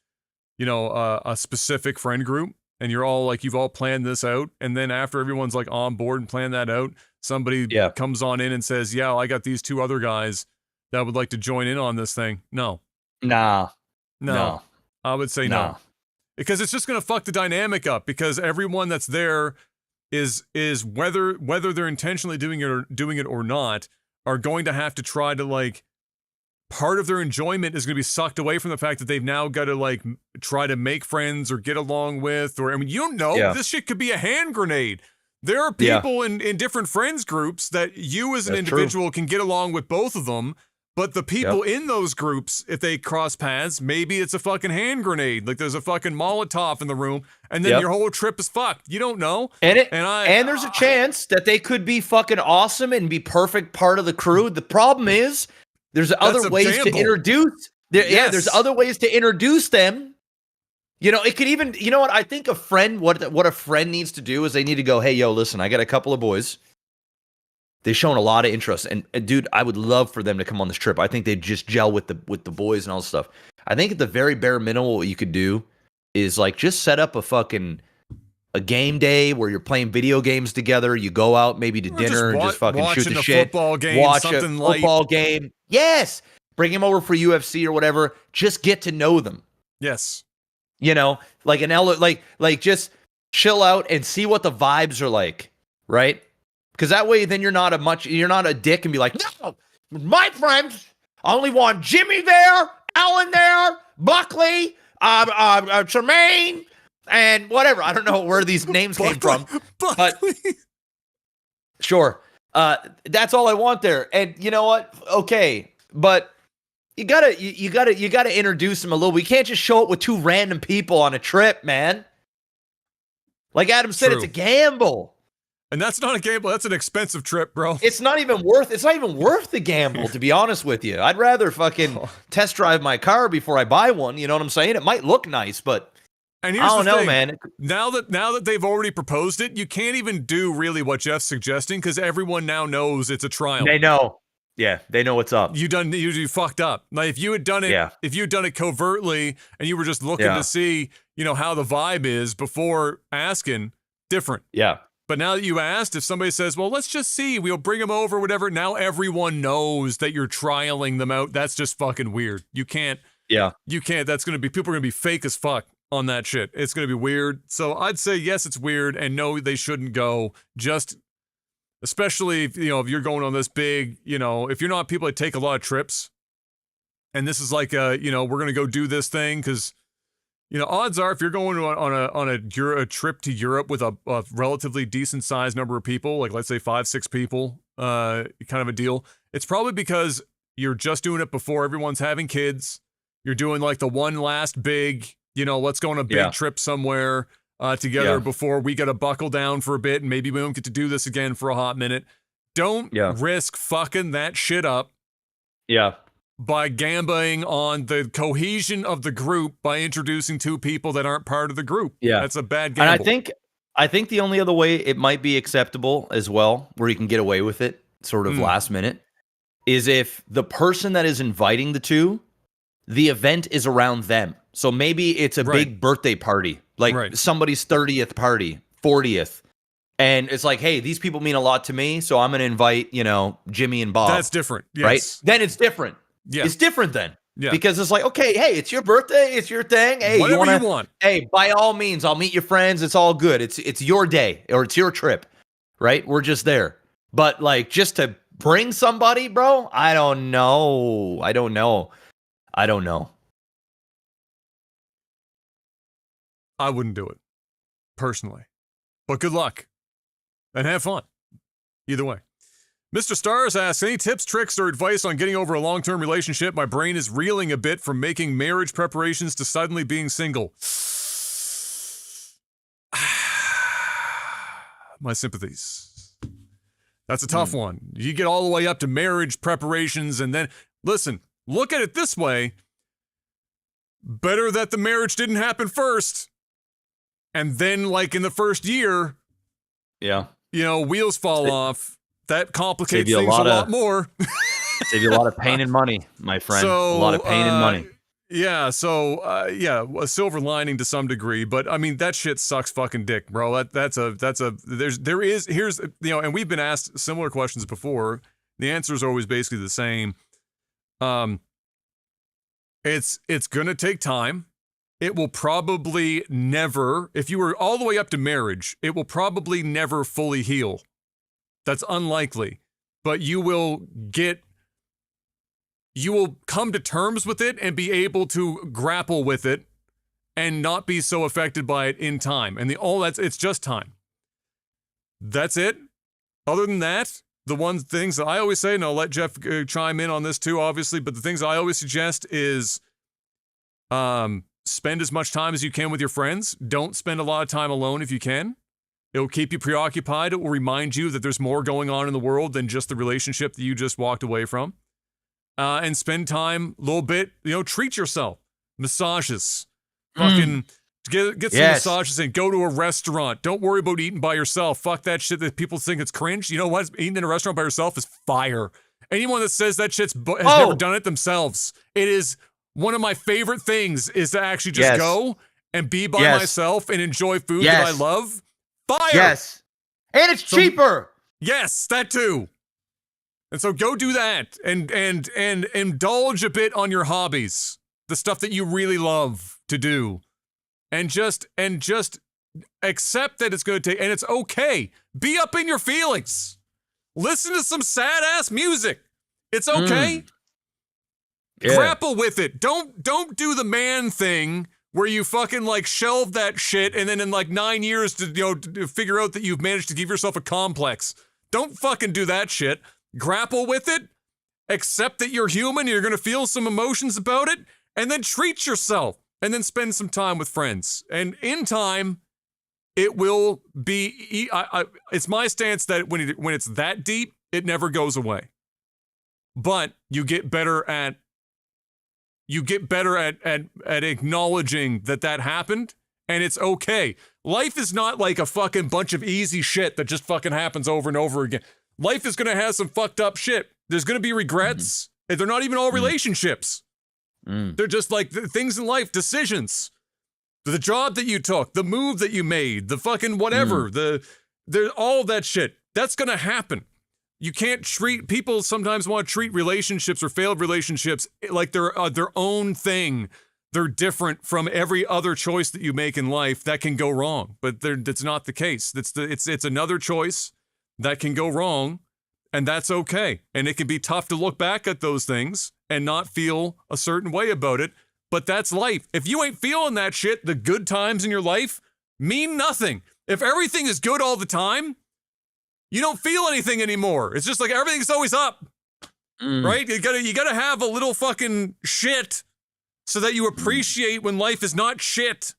you know, a specific friend group, and you're all like, you've all planned this out, and then after everyone's like on board and planned that out, somebody comes on in and says, yeah, I got these 2 other guys that would like to join in on this thing. No. No. I would say no. Because it's just going to fuck the dynamic up, because everyone that's there is whether they're intentionally doing it or not, are going to have to try to, like, part of their enjoyment is going to be sucked away from the fact that they've now got to, like, try to make friends or get along with, or, I mean, you don't know, this shit could be a hand grenade. There are people in different friends groups that you as an individual can get along with both of them, but the people in those groups, if they cross paths, maybe it's a fucking hand grenade. Like, there's a fucking Molotov in the room, and then your whole trip is fucked. You don't know. And there's a chance that they could be fucking awesome and be perfect part of the crew. The problem is, there's other ways to introduce. There's other ways to introduce them. You know, it could even, you know what? I think a friend, what a friend needs to do is they need to go, hey, yo, listen, I got a couple of boys. They've shown a lot of interest, and dude, I would love for them to come on this trip. I think they'd just gel with the boys and all this stuff. I think at the very bare minimum, what you could do is, like, just set up a game day where you're playing video games together. You go out maybe to dinner and just fucking shoot the shit. Football game, watch something a football game. Yes, bring him over for UFC or whatever. Just get to know them. Yes, you know, like like just chill out and see what the vibes are like, right? Because that way, then you're not a dick and be like, no, my friends, I only want Jimmy there, Alan there, Buckley, Tremaine, and whatever. I don't know where these names came from, but sure, that's all I want there. And you know what? Okay, but you gotta introduce them a little. We can't just show up with 2 random people on a trip, man. Like Adam said, it's a gamble. And that's not a gamble. That's an expensive trip, bro. It's not even worth the gamble, to be honest with you. I'd rather fucking test drive my car before I buy one. You know what I'm saying? It might look nice, but I don't know, man. Now that they've already proposed it, you can't even do really what Jeff's suggesting, because everyone now knows it's a trial. They know. Yeah, they know what's up. You fucked up. Like, if you had done it, covertly, and you were just looking to see, you know, how the vibe is before asking, different. Yeah. But now that you asked, if somebody says, well, let's just see, we'll bring them over, whatever, now everyone knows that you're trialing them out. That's just fucking weird. You can't. That's going to be, people are going to be fake as fuck on that shit. It's going to be weird. So I'd say, yes, it's weird, and no, they shouldn't go. Just, especially if, you know, if you're going on this big, you know, if you're not people that take a lot of trips, and this is like, you know, we're going to go do this thing, because, you know, odds are if you're going on a trip to Europe with a relatively decent sized number of people, like let's say 5-6 people, kind of a deal, It's probably because you're just doing it before everyone's having kids. You're doing like the one last big, let's go on a big trip somewhere together before we got to buckle down for a bit, and maybe we don't get to do this again for a hot minute. Don't risk fucking that shit up. Yeah. By gambling on the cohesion of the group by introducing two people that aren't part of the group. Yeah. That's a bad gamble. And I think the only other way it might be acceptable as well, where you can get away with it sort of last minute, is if the person that is inviting the two, the event is around them. So maybe it's a big birthday party, like somebody's 30th party, 40th. And it's like, hey, these people mean a lot to me, so I'm going to invite, Jimmy and Bob. That's different. Yes. Right? Then it's different. Yeah. It's different then. Yeah. Because it's like, okay, hey, it's your birthday, it's your thing. Hey, whatever you want. Hey, by all means, I'll meet your friends. It's all good. It's your day or it's your trip, right? We're just there. But like, just to bring somebody, bro, I don't know. I wouldn't do it, personally. But good luck. And have fun. Either way. Mr. Stars asks, any tips, tricks, or advice on getting over a long-term relationship? My brain is reeling a bit from making marriage preparations to suddenly being single. My sympathies. That's a tough one. You get all the way up to marriage preparations, and then, listen, look at it this way. Better that the marriage didn't happen first. And then, like in the first year, wheels fall off. That complicates things a lot more. Save you a lot of pain and money, my friend. So, a lot of pain and money. Yeah, so, a silver lining to some degree. But, I mean, that shit sucks fucking dick, bro. Here's, and we've been asked similar questions before. The answers are always basically the same. It's going to take time. It will probably never, if you were all the way up to marriage, it will probably never fully heal. That's unlikely, but you will come to terms with it and be able to grapple with it and not be so affected by it in time. And it's just time. That's it. Other than that, the things that I always say, and I'll let Jeff chime in on this too, obviously, but the things I always suggest is, spend as much time as you can with your friends. Don't spend a lot of time alone if you can. It'll keep you preoccupied. It will remind you that there's more going on in the world than just the relationship that you just walked away from. And spend time a little bit, treat yourself. Massages. Fucking get some massages and go to a restaurant. Don't worry about eating by yourself. Fuck that shit that people think it's cringe. You know what? Eating in a restaurant by yourself is fire. Anyone that says that has never done it themselves. It is one of my favorite things is to actually just go and be by myself and enjoy food that I love. Fire! Yes. And it's cheaper. Yes, that too. And so go do that and indulge a bit on your hobbies, the stuff that you really love to do. And just accept that it's going to take, and it's okay. Be up in your feelings. Listen to some sad ass music. It's okay. Grapple with it. Don't do the man thing where you fucking like shelve that shit and then in like 9 years to figure out that you've managed to give yourself a complex. Don't fucking do that shit. Grapple with it. Accept that you're human. You're going to feel some emotions about it, and then treat yourself, and then spend some time with friends. And in time, it will be. It's my stance that when it's that deep, it never goes away. But you get better at acknowledging that happened, and it's okay. Life is not like a fucking bunch of easy shit that just fucking happens over and over again. Life is going to have some fucked up shit. There's going to be regrets. They're not even all relationships. They're just like things in life, decisions. The job that you took, the move that you made, the fucking whatever, all that shit. That's going to happen. You can't treat, people sometimes want to treat relationships or failed relationships like they're their own thing. They're different from every other choice that you make in life that can go wrong. But that's not the case. It's another choice that can go wrong, and that's okay. And it can be tough to look back at those things and not feel a certain way about it, but that's life. If you ain't feeling that shit, the good times in your life mean nothing. If everything is good all the time, you don't feel anything anymore. It's just like everything's always up. right? You gotta have a little fucking shit so that you appreciate when life is not shit.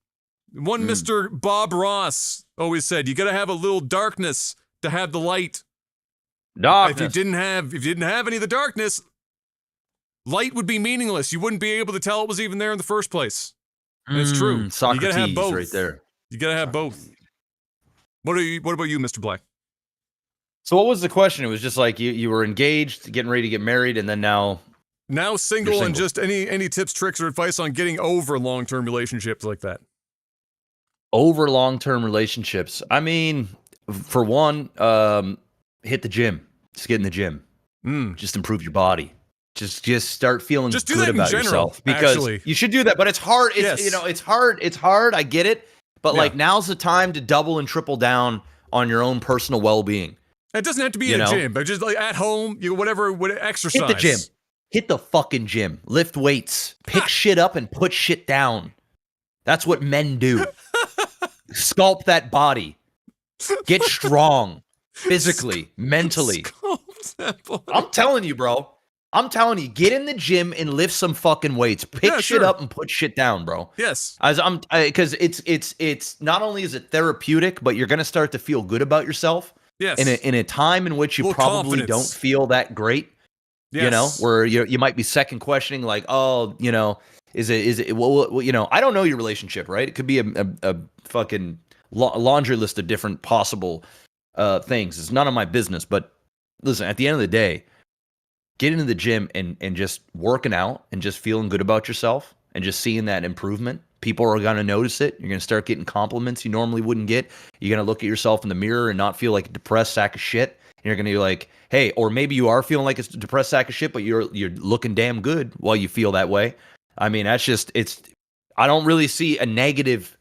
One Mr. Bob Ross always said, you gotta have a little darkness to have the light. Darkness. If you didn't have any of the darkness, light would be meaningless. You wouldn't be able to tell it was even there in the first place. And it's true. Socrates, you gotta have both. Right there. You gotta have both. What about you, Mr. Black? So what was the question? It was just like you were engaged, getting ready to get married, and then now single, and just any tips, tricks, or advice on getting over long-term relationships like that. Over long-term relationships. I mean, for one, hit the gym. Just get in the gym. Just improve your body. Just start feeling good about yourself, because you should do that. But it's hard. It's hard. It's hard. I get it. But like, now's the time to double and triple down on your own personal well-being. It doesn't have to be in a gym, but just like at home, whatever exercise. Hit the gym. Hit the fucking gym. Lift weights. Pick shit up and put shit down. That's what men do. Sculpt that body. Get strong. Physically, mentally. I'm telling you, bro. I'm telling you, get in the gym and lift some fucking weights. Pick shit up and put shit down, bro. Yes. Because it's not only is it therapeutic, but you're gonna start to feel good about yourself. Yes. In a time in which you probably don't feel that great. Yes. Where you might be second questioning, like, oh, is it well, I don't know your relationship, right? It could be a fucking laundry list of different possible things. It's none of my business. But listen, at the end of the day, get into the gym and just working out and just feeling good about yourself and just seeing that improvement. People are going to notice it. You're going to start getting compliments you normally wouldn't get. You're going to look at yourself in the mirror and not feel like a depressed sack of shit. And you're going to be like, hey, or maybe you are feeling like a depressed sack of shit, but you're looking damn good while you feel that way. I mean, I don't really see a negative.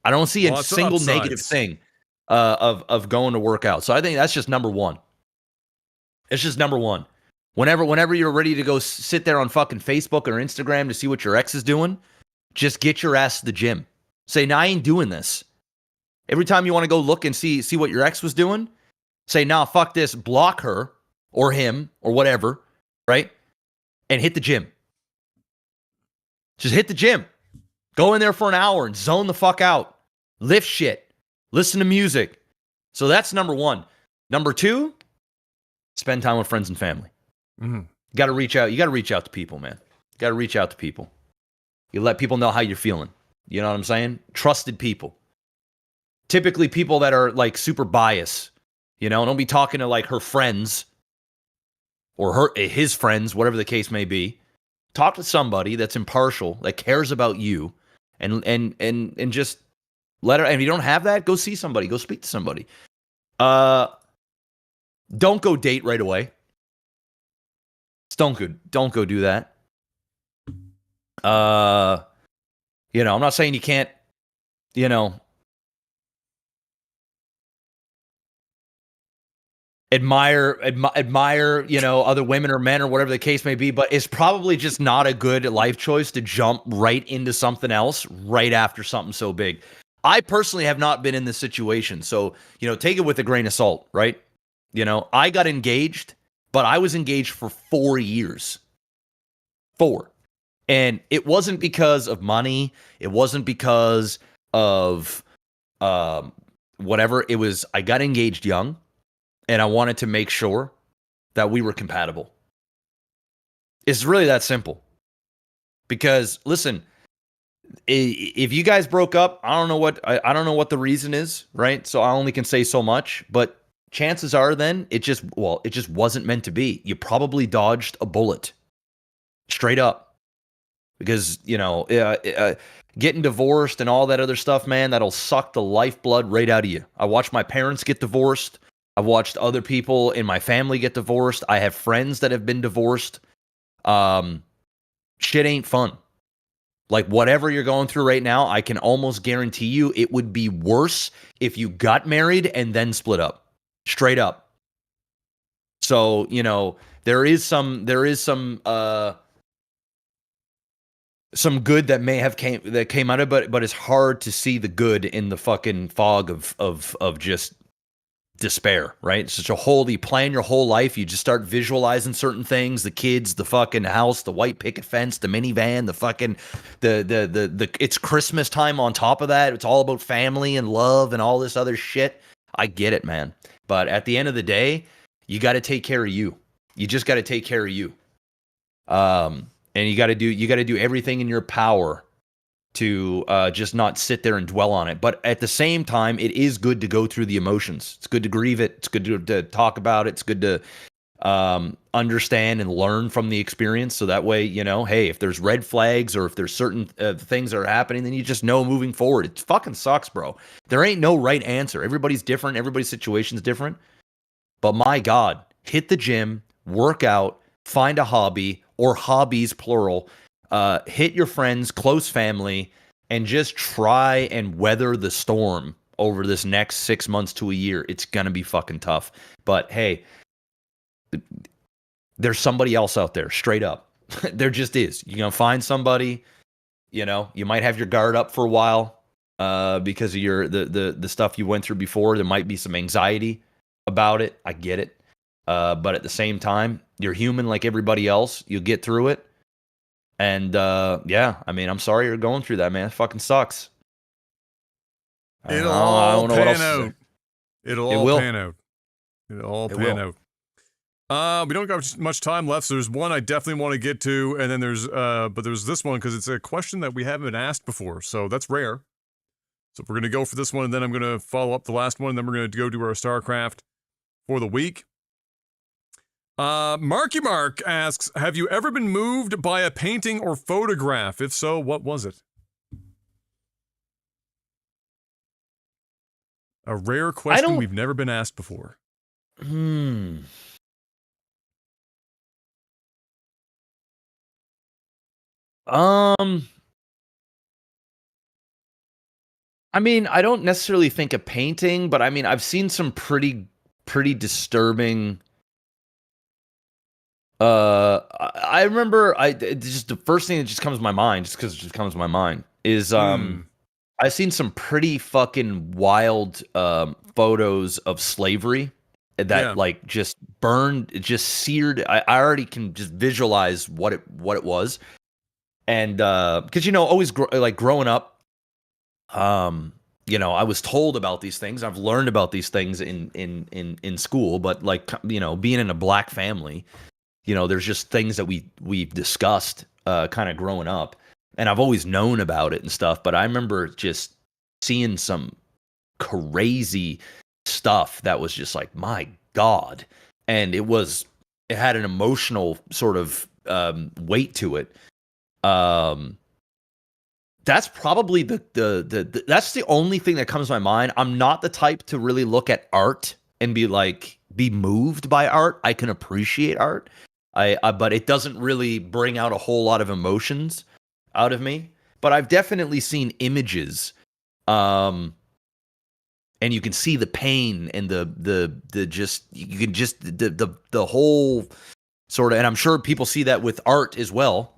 I don't see a single negative thing of going to work out. So I think that's just number one. It's just number one. Whenever you're ready to go sit there on fucking Facebook or Instagram to see what your ex is doing, just get your ass to the gym. Say, nah, I ain't doing this. Every time you want to go look and see what your ex was doing, say, nah, fuck this, block her or him or whatever, right? And hit the gym. Just hit the gym. Go in there for an hour and zone the fuck out. Lift shit. Listen to music. So that's number one. Number two, spend time with friends and family. Mm-hmm. You got to reach out. You got to reach out to people, man. You got to reach out to people. You let people know how you're feeling. You know what I'm saying? Trusted people. Typically people that are like super biased. Don't be talking to like her friends or his friends, whatever the case may be. Talk to somebody that's impartial, that cares about you, and just let her. And if you don't have that, go see somebody. Go speak to somebody. Don't go date right away. Don't go do that. I'm not saying you can't, admire, other women or men or whatever the case may be, but it's probably just not a good life choice to jump right into something else right after something so big. I personally have not been in this situation, so, take it with a grain of salt, right? I got engaged, but I was engaged for 4 years. 4. And it wasn't because of money. It wasn't because of whatever. It was, I got engaged young, and I wanted to make sure that we were compatible. It's really that simple. Because listen, if you guys broke up, I don't know what the reason is, right? So I only can say so much, but chances are then it just wasn't meant to be. You probably dodged a bullet. Straight up. Because, getting divorced and all that other stuff, man, that'll suck the lifeblood right out of you. I watched my parents get divorced. I've watched other people in my family get divorced. I have friends that have been divorced. Shit ain't fun. Like, whatever you're going through right now, I can almost guarantee you it would be worse if you got married and then split up. Straight up. So, there is some good that may have came out of it, but it's hard to see the good in the fucking fog of just despair, right? It's such a whole, you plan your whole life. You just start visualizing certain things, the kids, the fucking house, the white picket fence, the minivan, the fucking, it's Christmas time on top of that. It's all about family and love and all this other shit. I get it, man. But at the end of the day, you got to take care of you. You just got to take care of you. And you got to do everything in your power to just not sit there and dwell on it. But at the same time, it is good to go through the emotions. It's good to grieve it. It's good to talk about it. It's good to understand and learn from the experience. So that way, you know, hey, if there's red flags or if there's certain things that are happening, then you just know moving forward. It fucking sucks, bro. There ain't no right answer. Everybody's different. Everybody's situation's different. But my God, hit the gym, work out, find a hobby or hobbies, plural. Hit your friends, close family, and just try and weather the storm over this next 6 months to a year. It's going to be fucking tough. But hey, there's somebody else out there, straight up. There just is. You're going to find somebody, you know, you might have your guard up for a while because of the stuff you went through before. There might be some anxiety about it. I get it. But at the same time, you're human like everybody else. You'll get through it. And yeah, I mean, I'm sorry you're going through that, man. It fucking sucks. It'll all pan out. It'll all pan out. We don't got much time left, so there's one I definitely want to get to, and then there's this one because it's a question that we haven't been asked before, so that's rare. So we're gonna go for this one, and then I'm gonna follow up the last one, and then we're gonna go do our StarCraft for the week. Marky Mark asks, have you ever been moved by a painting or photograph? If so, what was it? A rare question we've never been asked before. I mean, I don't necessarily think a painting, but I mean, I've seen some pretty disturbing. I remember just the first thing that just comes to my mind, just because it just comes to my mind, is I've seen some pretty fucking wild photos of slavery that like just burned, just seared. I already can just visualize what it was, and because you know, always growing up, you know, I was told about these things. I've learned about these things in school, but like, you know, being in a black family, you know, there's just things that we've discussed kind of growing up, and I've always known about it and stuff. But I remember just seeing some crazy stuff that was just like, my God, and it had an emotional sort of weight to it. That's probably that's the only thing that comes to my mind. I'm not the type to really look at art and be moved by art. I can appreciate art. But it doesn't really bring out a whole lot of emotions out of me. But I've definitely seen images, and you can see the pain and the whole sort of. And I'm sure people see that with art as well.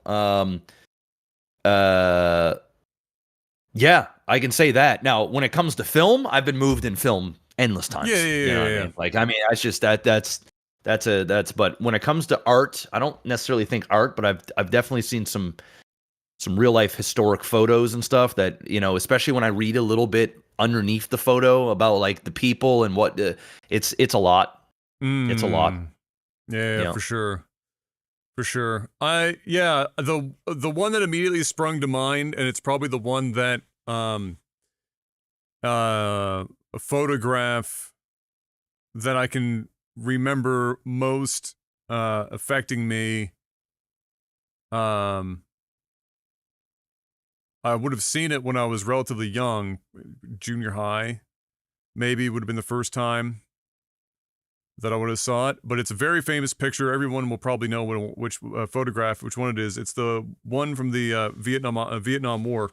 Yeah, I can say that. Now, when it comes to film, I've been moved in film endless times. Yeah. I mean? Like, I mean, it's just but when it comes to art, I don't necessarily think art, but I've definitely seen some real life historic photos and stuff that, you know, especially when I read a little bit underneath the photo about like the people and what it's a lot. It's a lot. Yeah, you know? For sure. The one that immediately sprung to mind, and it's probably the one that a photograph that I can remember most affecting me. I would have seen it when I was relatively young, junior high, maybe would have been the first time that I would have saw it, but it's a very famous picture. Everyone will probably know which photograph, which one it is. It's the one from the Vietnam War,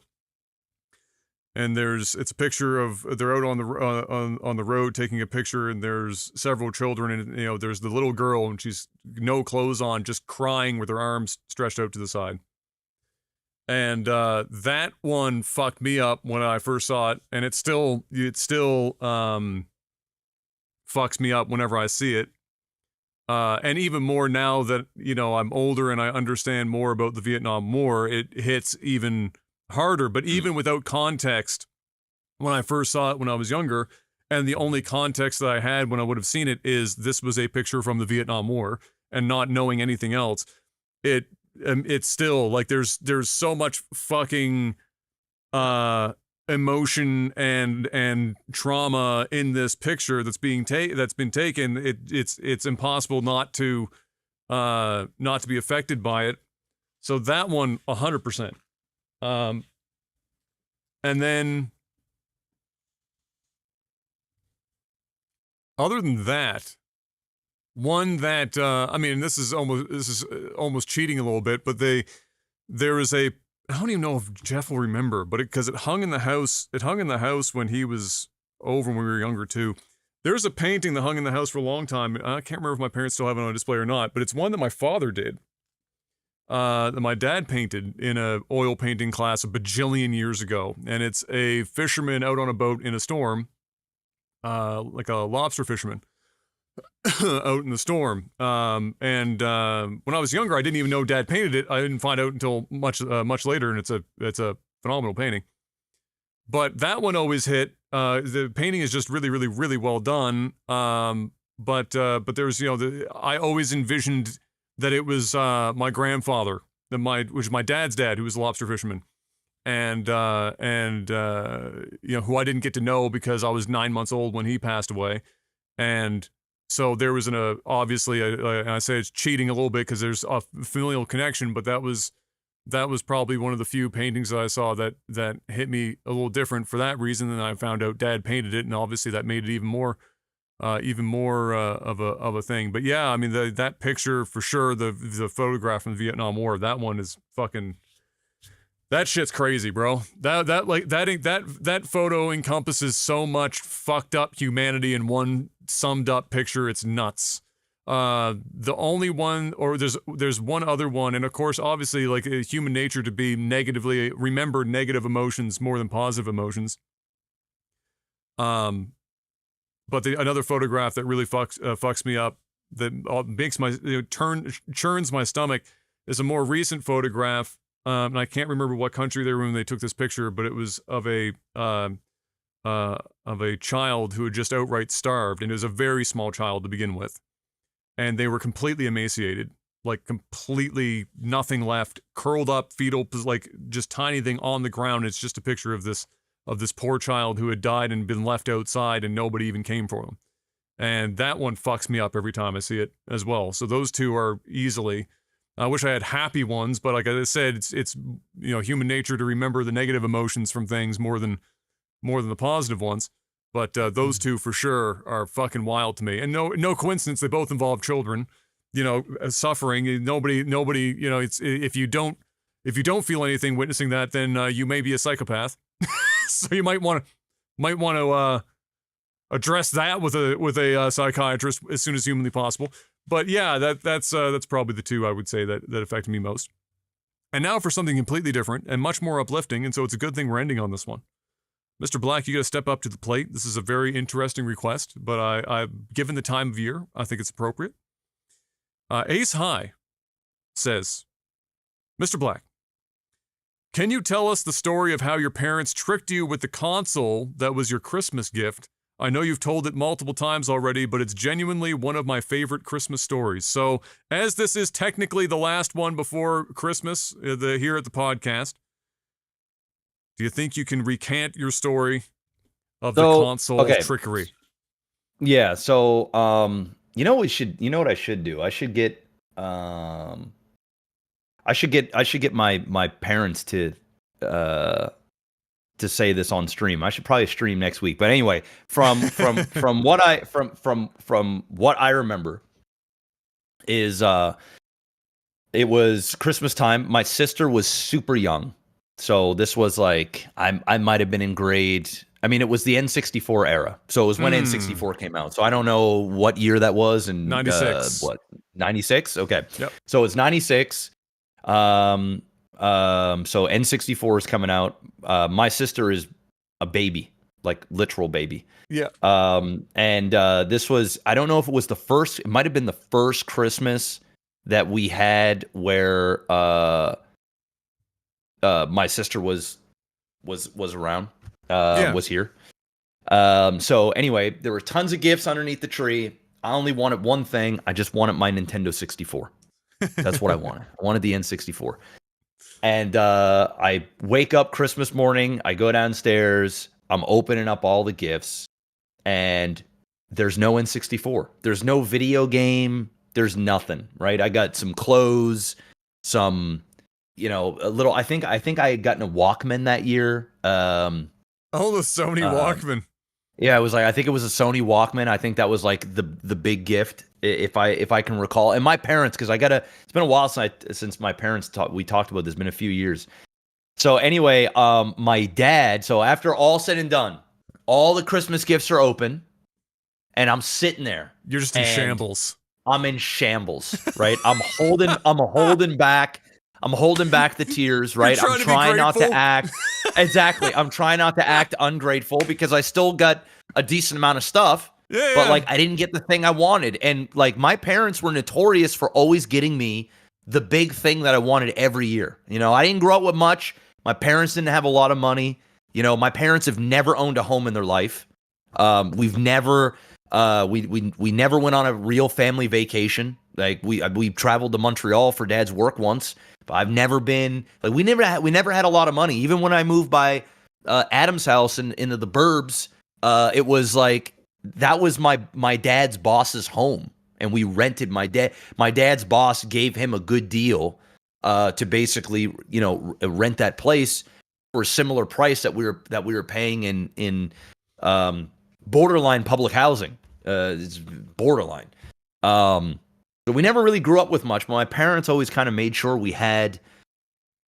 and it's a picture of they're out on the road taking a picture, and there's several children, and you know there's the little girl, and she's no clothes on, just crying with her arms stretched out to the side. And that one fucked me up when I first saw it, and it still fucks me up whenever I see it. And even more now that, I'm older and I understand more about the Vietnam War, it hits even harder. But even without context, when I first saw it when I was younger, and the only context that I had when I would have seen it is this was a picture from the Vietnam War, and not knowing anything else, it's still like there's so much fucking emotion and trauma in this picture that's been taken. It's impossible not to be affected by it. So that one 100%. And then other than that, one that this is almost cheating a little bit, but there is a, I don't even know if Jeff will remember, but because it hung in the house. It hung in the house when he was over, when we were younger too. There's a painting that hung in the house for a long time. I can't remember if my parents still have it on display or not, but it's one that my father did. That my dad painted in a oil painting class a bajillion years ago, and it's a fisherman out on a boat in a storm, like a lobster fisherman. Out in the storm. When I was younger, I didn't even know Dad painted it. I didn't find out until much later, and it's a phenomenal painting. But that one always hit. The painting is just really, really, really well done. But there's, I always envisioned that it was my grandfather, which is my dad's dad, who was a lobster fisherman, and who I didn't get to know because I was 9 months old when he passed away, and so there was obviously, I say it's cheating a little bit because there's a familial connection, but that was probably one of the few paintings that I saw that hit me a little different for that reason. And I found out Dad painted it, and obviously that made it even more of a thing. But yeah, I mean that picture for sure, the photograph from the Vietnam War, that one is fucking. That shit's crazy, bro. That photo encompasses so much fucked up humanity in one summed up picture. It's nuts. The only one, or there's one other one, and of course, obviously, like human nature to be remember negative emotions more than positive emotions. But another photograph that really fucks me up, that makes my churns my stomach, is a more recent photograph. And I can't remember what country they were in when they took this picture, but it was of a child who had just outright starved, and it was a very small child to begin with, and they were completely emaciated, like completely nothing left, curled up, fetal, like just tiny thing on the ground. It's just a picture of this poor child who had died and been left outside, and nobody even came for him. And that one fucks me up every time I see it as well. So those two are easily. I wish I had happy ones, but like I said, it's human nature to remember the negative emotions from things more than the positive ones. But those two for sure are fucking wild to me, and no coincidence they both involve children, suffering. Nobody, it's if you don't feel anything witnessing that, then you may be a psychopath. So you might want to address that with a psychiatrist as soon as humanly possible. But yeah, that's probably the two I would say that affected me most. And now for something completely different and much more uplifting, and so it's a good thing we're ending on this one. Mr. Black, you got to step up to the plate. This is a very interesting request, but I given the time of year, I think it's appropriate. Ace High says, Mr. Black, can you tell us the story of how your parents tricked you with the console that was your Christmas gift? I know you've told it multiple times already, but it's genuinely one of my favorite Christmas stories. So, as this is technically the last one before Christmas here at the podcast, do you think you can recant your story of the console trickery? Yeah. So, you know what I should do? I should get my parents to say this on stream. I should probably stream next week. But anyway, from what I remember is it was Christmas time. My sister was super young. So this was like I might have been in grade. I mean, it was the N64 era. So it was when N64 came out. So I don't know what year that was. And 96. 96? Okay. Yep. So it's 96. So N64 is coming out. My sister is a baby. like literal baby. Yeah. And this was, I don't know if it was it might have been the first Christmas that we had where my sister was around, was here. So anyway, there were tons of gifts underneath the tree. I only wanted one thing. I just wanted my Nintendo 64. That's what I wanted. I wanted the N64. And I wake up Christmas morning. I go downstairs. I'm opening up all the gifts. And there's no N64. There's no video game. There's nothing, right? I got some clothes, some, a little. I think I had gotten a Walkman that year. The Sony Walkman. Yeah, it was like, I think it was a Sony Walkman. I think that was like the big gift, if I can recall. And my parents, because it's been a while since my parents we talked about this. It's been a few years. So anyway, my dad. So after all said and done, all the Christmas gifts are open, and I'm sitting there. You're just in shambles. I'm in shambles, right? I'm holding back the tears, right? I'm trying not to act. Exactly. I'm trying not to act ungrateful because I still got a decent amount of stuff. Yeah. But like, I didn't get the thing I wanted. And like, my parents were notorious for always getting me the big thing that I wanted every year. I didn't grow up with much. My parents didn't have a lot of money. My parents have never owned a home in their life. We've never, we never went on a real family vacation. Like we traveled to Montreal for Dad's work once, but I've never been like, we never had a lot of money. Even when I moved by Adam's house into the burbs, it was like, that was my dad's boss's home, and we rented. My dad's boss gave him a good deal to basically, rent that place for a similar price that we were paying in borderline public housing. It's borderline. So we never really grew up with much, but my parents always kind of made sure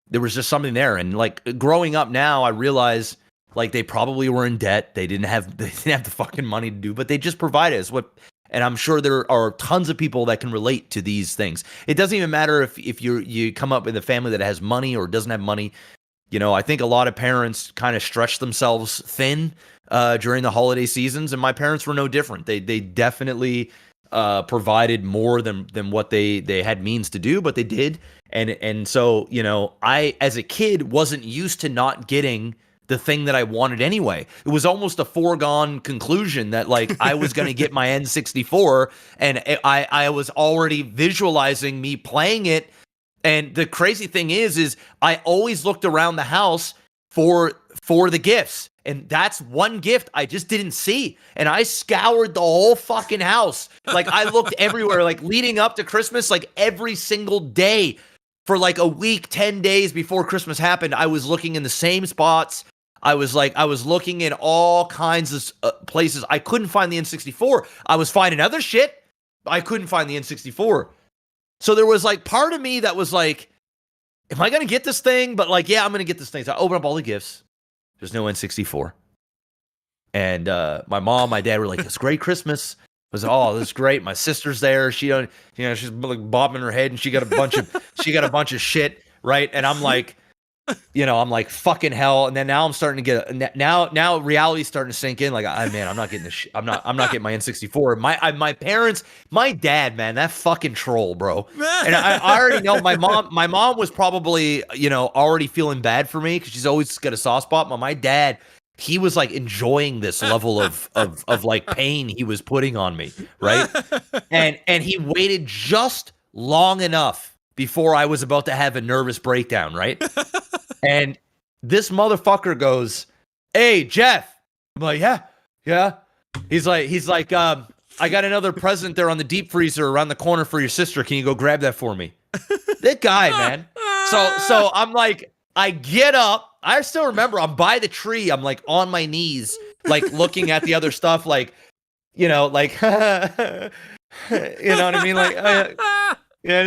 there was just something there. And like, growing up now, I realize like they probably were in debt. They didn't have the fucking money to do, but they just provided us and I'm sure there are tons of people that can relate to these things. It doesn't even matter if you come up with a family that has money or doesn't have money. I think a lot of parents kind of stretch themselves thin during the holiday seasons, and my parents were no different. They definitely provided more than what they had means to do, but they did. And so, I, as a kid, wasn't used to not getting the thing that I wanted anyway. It was almost a foregone conclusion that like I was going to get my N64, and I was already visualizing me playing it. And the crazy thing is I always looked around the house for the gifts. And that's one gift I just didn't see. And I scoured the whole fucking house. Like, I looked everywhere, like leading up to Christmas, like every single day for like a week, 10 days before Christmas happened. I was looking in the same spots. I was looking in all kinds of places. I couldn't find the N64. I was finding other shit. I couldn't find the N64. So there was like part of me that was like, am I going to get this thing? But like, yeah, I'm going to get this thing. So I open up all the gifts. There's no N64. And my mom, my dad were like, it's great Christmas. I was, oh, this is great. My sister's there. She's like bobbing her head, and she got a bunch of shit, right? And I'm like, I'm like, fucking hell. And then now I'm starting to get now reality's starting to sink in. Like, man, I'm not getting this. I'm not getting my N64. My parents, my dad, man, that fucking troll, bro. And I already know my mom was probably, already feeling bad for me because she's always got a soft spot. But my dad, he was like enjoying this level of like pain he was putting on me, right? And he waited just long enough before I was about to have a nervous breakdown, right? And this motherfucker goes, "Hey, Jeff." I'm like, yeah. He's like, I got another present there on the deep freezer around the corner for your sister. Can you go grab that for me? That guy, man. So I'm like, I get up. I still remember I'm by the tree. I'm like on my knees, like looking at the other stuff, like, like, you know what I mean? Like, you know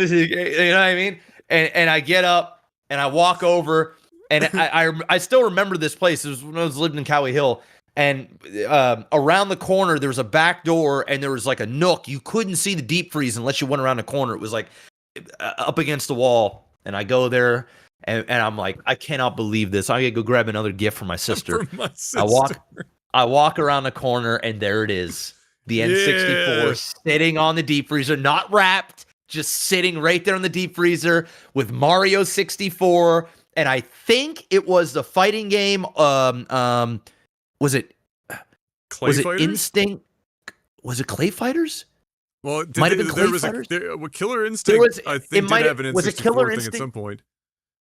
what I mean? And I get up and I walk over, and I still remember this place. It was when I was living in Cowie Hill, and around the corner there was a back door, and there was like a nook. You couldn't see the deep freeze unless you went around the corner. It was like up against the wall, and I go there, and I'm like, I cannot believe this. I gotta go grab another gift for my sister. For my sister. I walk around the corner, and there it is. The N64 sitting on the deep freezer, not wrapped, just sitting right there in the deep freezer with Mario 64. And I think it was the fighting game. Was it Clay Fighters? Instinct? Was it Clay Fighters? Well, might have been Clay Fighters. Killer Instinct, I think, did have an N64 thing at some point.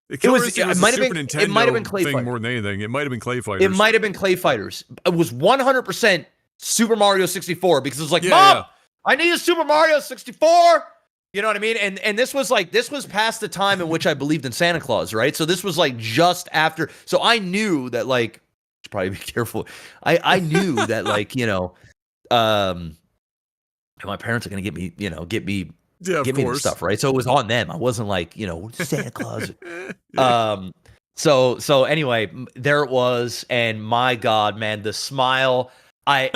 It might have been Nintendo. It might have been Clay thing Fighters more than anything. It might have been Clay Fighters. It might have been Clay Fighters. It was 100% Super Mario 64 because it was like, Mom, I need a Super Mario 64. You know what I mean? And this was past the time in which I believed in Santa Claus, right? So this was like just after. So I knew that, like, should probably be careful. I knew that, like, you know, my parents are gonna get me the stuff, right? So it was on them. I wasn't like, you know, Santa Claus. So anyway, there it was, and my God, man, the smile. I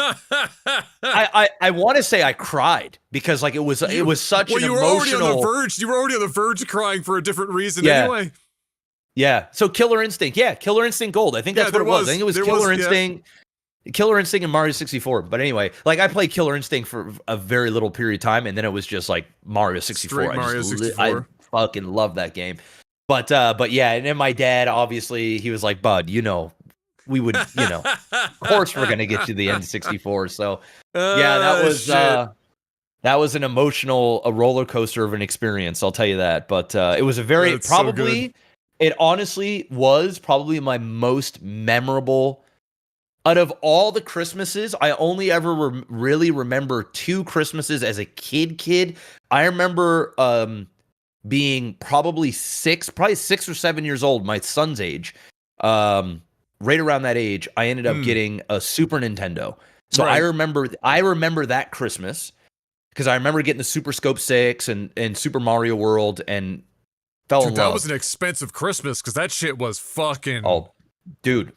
want to say I cried because, like, it was such an emotional. Already on the verge. You were already on the verge of crying for a different reason, anyway. Yeah. So Killer Instinct, Killer Instinct Gold. I think that's what it was. I think it was Killer Instinct. Killer Instinct and Mario 64. But anyway, like, I played Killer Instinct for a very little period of time, and then it was just like Mario 64. Mario 64. I fucking love that game. But yeah, and then my dad, obviously, he was like, Bud, you know, we would, you know, of course we're gonna get you the N64. So yeah, that was an emotional, a roller coaster of an experience, I'll tell you that. But it was a very it honestly was probably my most memorable. Out of all the Christmases, I only ever really remember 2 Christmases as a kid. I remember being probably 6 or 7 years old, my son's age. Right around that age, I ended up getting a Super Nintendo. So I remember that Christmas because I remember getting the Super Scope 6 and Super Mario World and fell in love. That was an expensive Christmas because that shit was fucking. Oh, dude.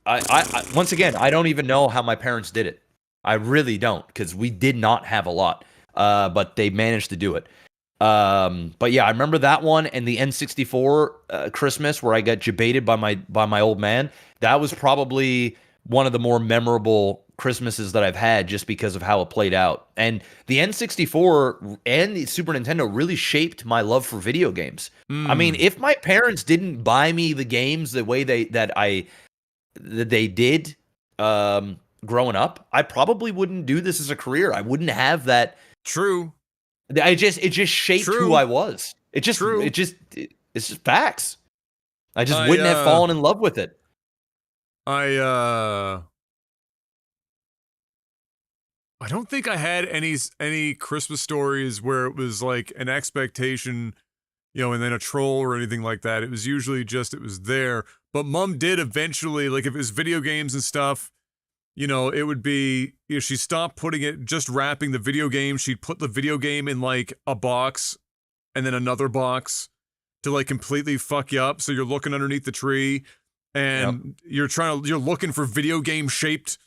I once again, I don't even know how my parents did it. I really don't, because we did not have a lot, but they managed to do it. But yeah, I remember that one and the N64 Christmas where I got debated by my old man. That was probably one of the more memorable Christmases that I've had just because of how it played out. And the N64 and the Super Nintendo really shaped my love for video games. I mean, if my parents didn't buy me the games the way that they did growing up, I probably wouldn't do this as a career. I wouldn't have that. True. It just shaped who I was. It's just facts. I just wouldn't have fallen in love with it. I don't think I had any Christmas stories where it was like an expectation, you know, and then a troll or anything like that. It was usually just, it was there. But Mom did eventually, like, if it was video games and stuff, you know, it would be, you know, she stopped putting it, just wrapping the video game. She'd put the video game in, like, a box and then another box to, like, completely fuck you up. So you're looking underneath the tree and you're looking for video game shaped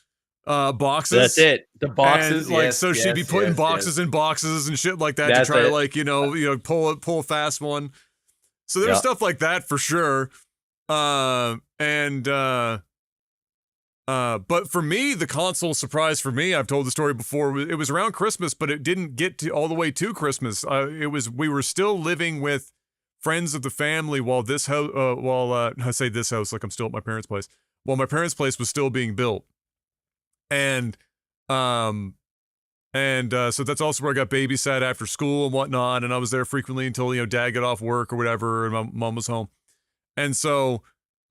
boxes. That's it. The boxes. And, like, she'd be putting boxes in boxes and shit like that to try to, like, you know, pull a fast one. So there was stuff like that for sure. But for me, the console surprise for me, I've told the story before, it was around Christmas, but it didn't get to all the way to Christmas. We were still living with friends of the family while this house, I say this house like I'm still at my parents' place, while my parents' place was still being built. And so that's also where I got babysat after school and whatnot. And I was there frequently until, you know, Dad got off work or whatever, and my mom was home. And so,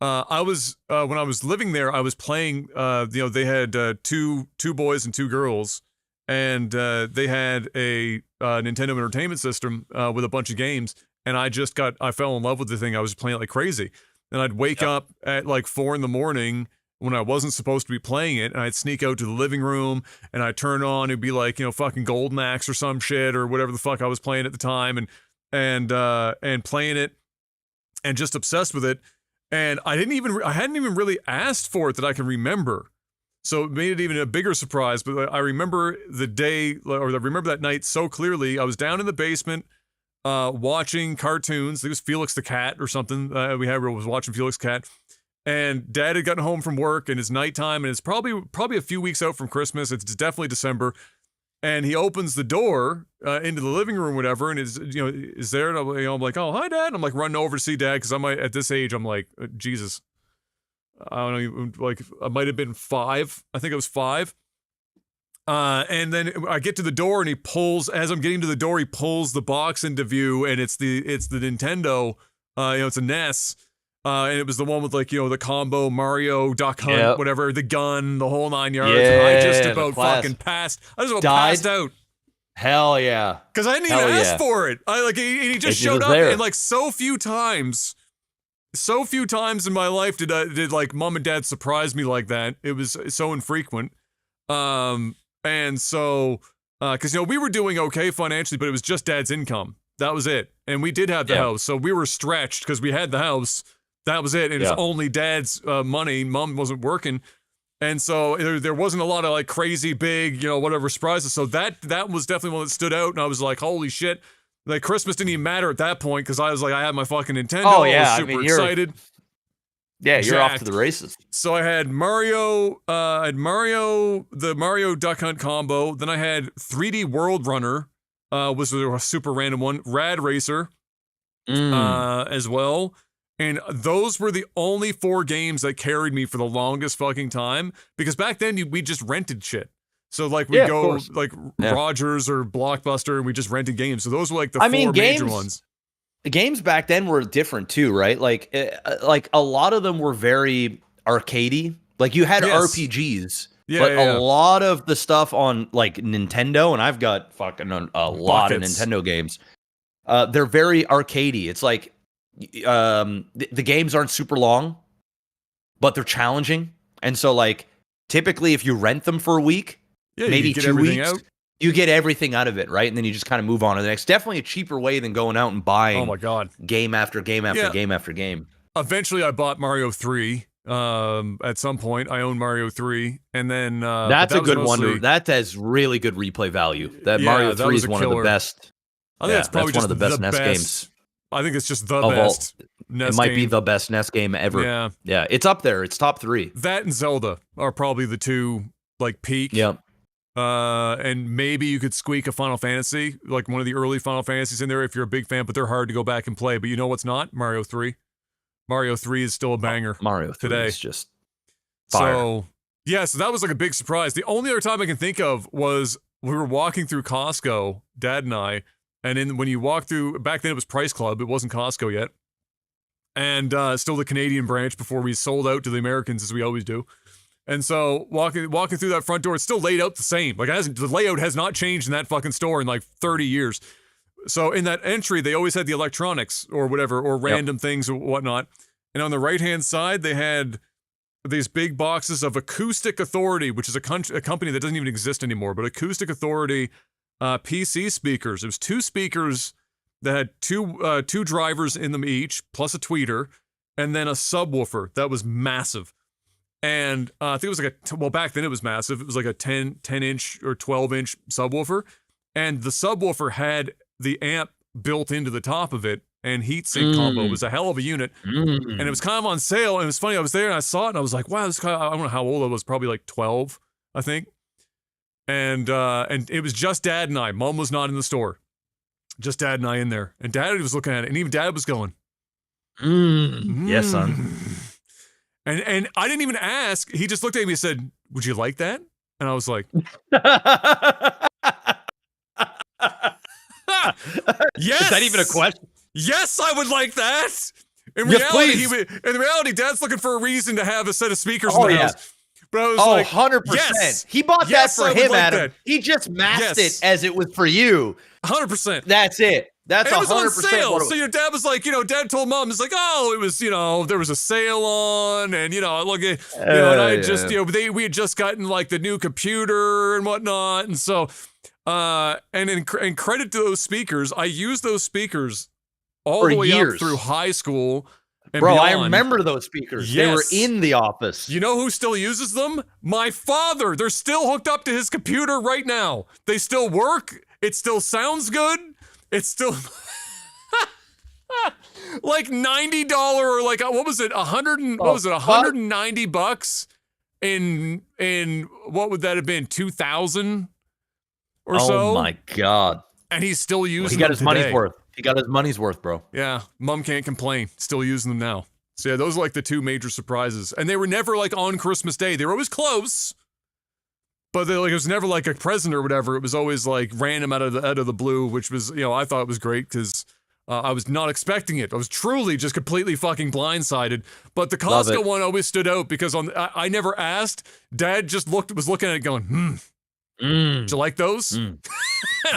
I was, when I was living there, I was playing, you know, they had, two boys and 2 girls, and, they had a, Nintendo Entertainment System, with a bunch of games, and I fell in love with the thing. I was playing it like crazy. And I'd wake up at like 4 a.m. when I wasn't supposed to be playing it, and I'd sneak out to the living room, and I'd turn on, it'd be like, you know, fucking Golden Axe or some shit, or whatever the fuck I was playing at the time, and playing it, and just obsessed with it. And I hadn't even really asked for it that I can remember. So it made it even a bigger surprise. But I remember the day, or I remember that night so clearly. I was down in the basement watching cartoons. It was Felix the Cat or something. We was watching Felix the Cat. And Dad had gotten home from work, and it's nighttime, and it's probably a few weeks out from Christmas. It's definitely December. And he opens the door into the living room, whatever, and is there. And I'm like, oh, hi, Dad. And I'm like running over to see Dad because at this age, I'm like, Jesus, I don't know, like I might have been 5. I think I was 5. And then I get to the door, and as I'm getting to the door, he pulls the box into view, and it's the Nintendo. It's a NES. And it was the one with the combo Mario, Duck Hunt, whatever, the gun, the whole 9 yards. Yeah, and I just about fucking passed. I just about passed out. Hell yeah. Because I didn't even ask for it. He just showed up, and so few times in my life did mom and dad surprise me like that. It was so infrequent. And so, because we were doing okay financially, but it was just Dad's income. That was it. And we did have the house, so we were stretched because we had the house. That was it, and it's only Dad's money. Mom wasn't working, and so there wasn't a lot of crazy big, whatever surprises. So that was definitely one that stood out, and I was like, holy shit! Christmas didn't even matter at that point because I was I had my fucking Nintendo. Oh yeah, I was super excited. You're off to the races. So I had Mario, the Mario Duck Hunt combo. Then I had 3D World Runner, was a super random one. Rad Racer, as well. And those were the only 4 games that carried me for the longest fucking time. Because back then we just rented shit. So we'd go Rogers or Blockbuster, and we just rented games. So those were the 4 major ones. Games back then were different too, right? A lot of them were very arcadey. You had RPGs, a lot of the stuff on Nintendo, and I've got fucking a lot of Nintendo games. They're very arcadey. It's the games aren't super long, but they're challenging. And so typically if you rent them for a week, maybe 2 weeks, you get everything out of it, right? And then you just kind of move on to the next. Definitely a cheaper way than going out and buying game after game after game after game. Eventually I bought Mario 3. At some point I owned Mario 3, and then that's a good one. That has really good replay value. Mario 3 is one of the best. I think that's probably one of the best NES games. I think it's just the best NES It might game. be the best NES game ever. Yeah, it's up there. It's top 3. That and Zelda are probably the 2 peak. Yeah. And maybe you could squeak a Final Fantasy, one of the early Final Fantasies in there if you're a big fan, but they're hard to go back and play. But you know what's not? Mario 3. Mario 3 is still a banger. Mario 3 today is just fire. So that was a big surprise. The only other time I can think of was we were walking through Costco, Dad and I, and when you walk through, back then it was Price Club, it wasn't Costco yet, and still the Canadian branch before we sold out to the Americans as we always do. And so walking through that front door, it's still laid out the same. The layout has not changed in that fucking store in 30 years. So in that entry, they always had the electronics or whatever, or random things or whatnot. And on the right-hand side, they had these big boxes of Acoustic Authority, which is a company that doesn't even exist anymore, but Acoustic Authority PC speakers. It was 2 speakers that had two drivers in them each, plus a tweeter, and then a subwoofer that was massive. And I think it was back then it was massive. It was a 10-inch or 12-inch subwoofer. And the subwoofer had the amp built into the top of it, and heatsink combo. It was a hell of a unit. And it was kind of on sale. And it was funny, I was there and I saw it and I was like, wow, this guy, I don't know how old I was, probably 12, I think. And it was just Dad and I. Mom was not in the store. Just Dad and I in there. And Dad was looking at it, and even Dad was going, yes, son. And I didn't even ask. He just looked at me and said, would you like that? And I was like, yes. Is that even a question? Yes, I would like that. In reality, Dad's looking for a reason to have a set of speakers in the house. But I was 100%. Yes, he bought that for him, Adam. That. He just masked it as it was for you. 100%. That's it. That's 100%. It was on sale. So your dad was like, Dad told Mom, it's it was, there was a sale on, and look, and I just, we had just gotten the new computer and whatnot, and so, and credit to those speakers, I used those speakers all the way up through high school. And bro, beyond. I remember those speakers. Yes. They were in the office. You know who still uses them? My father. They're still hooked up to his computer right now. They still work. It still sounds good. It's still... like $90 or like what was it? $190 in what would that have been? 2000 or so. Oh my god! And he's still using. He got his today. money's worth. He got his money's worth, bro. Yeah, mom can't complain. Still using them now. So yeah, those are like the two major surprises, and they were never like on Christmas Day. They were always close, but it was never like a present or whatever. It was always like random out of the blue, which was I thought it was great because I was not expecting it. I was truly just completely fucking blindsided. But the Costco one always stood out because I never asked. Dad just was looking at it going, Did you like those?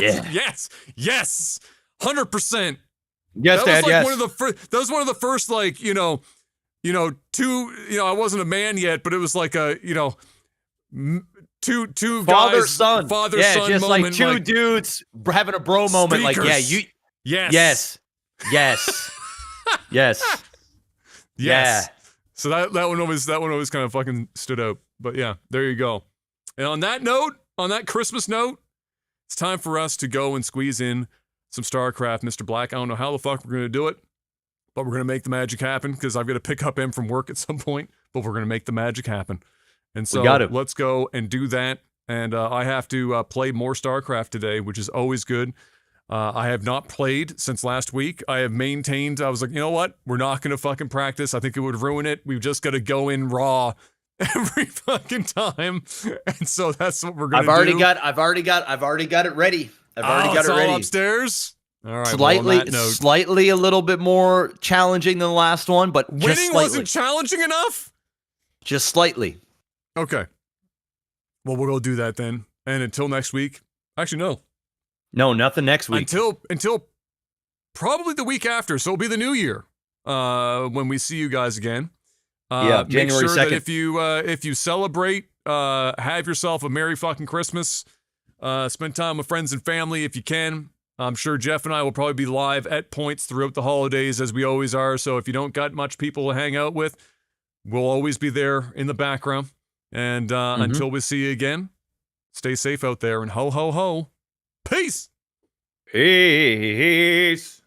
Yeah. Yes. 100%. Yes, Dad. Yes. That was one of the first, like, two. I wasn't a man yet, but it was like a, two father guys, son just moment, like two dudes having a bro moment. Speakers. Like, yeah, yes. Yeah. So that one always kind of fucking stood out. But yeah, there you go. And on that Christmas note, it's time for us to go and squeeze in some StarCraft, Mr. Black. I don't know how the fuck we're going to do it, but we're going to make the magic happen because I've got to pick up him from work at some point, but we're going to make the magic happen. And so let's go and do that. And I have to play more StarCraft today, which is always good. I have not played since last week. I have maintained, I was like, you know what? We're not going to fucking practice. I think it would ruin it. We've just got to go in raw every fucking time. And so that's what we're going to do. I've already got it ready. It's all upstairs. All right. Slightly a little bit more challenging than the last one, but winning wasn't challenging enough. Just slightly. Okay. Well, we'll go do that then. And until next week. Actually, no, nothing next week. Until probably the week after. So it'll be the new year when we see you guys again. January 2nd. Make sure that if you celebrate, have yourself a Merry fucking Christmas. Spend time with friends and family if you can. I'm sure Jeff and I will probably be live at points throughout the holidays as we always are. So if you don't got much people to hang out with, we'll always be there in the background. And until we see you again, stay safe out there and ho, ho, ho. Peace. Peace.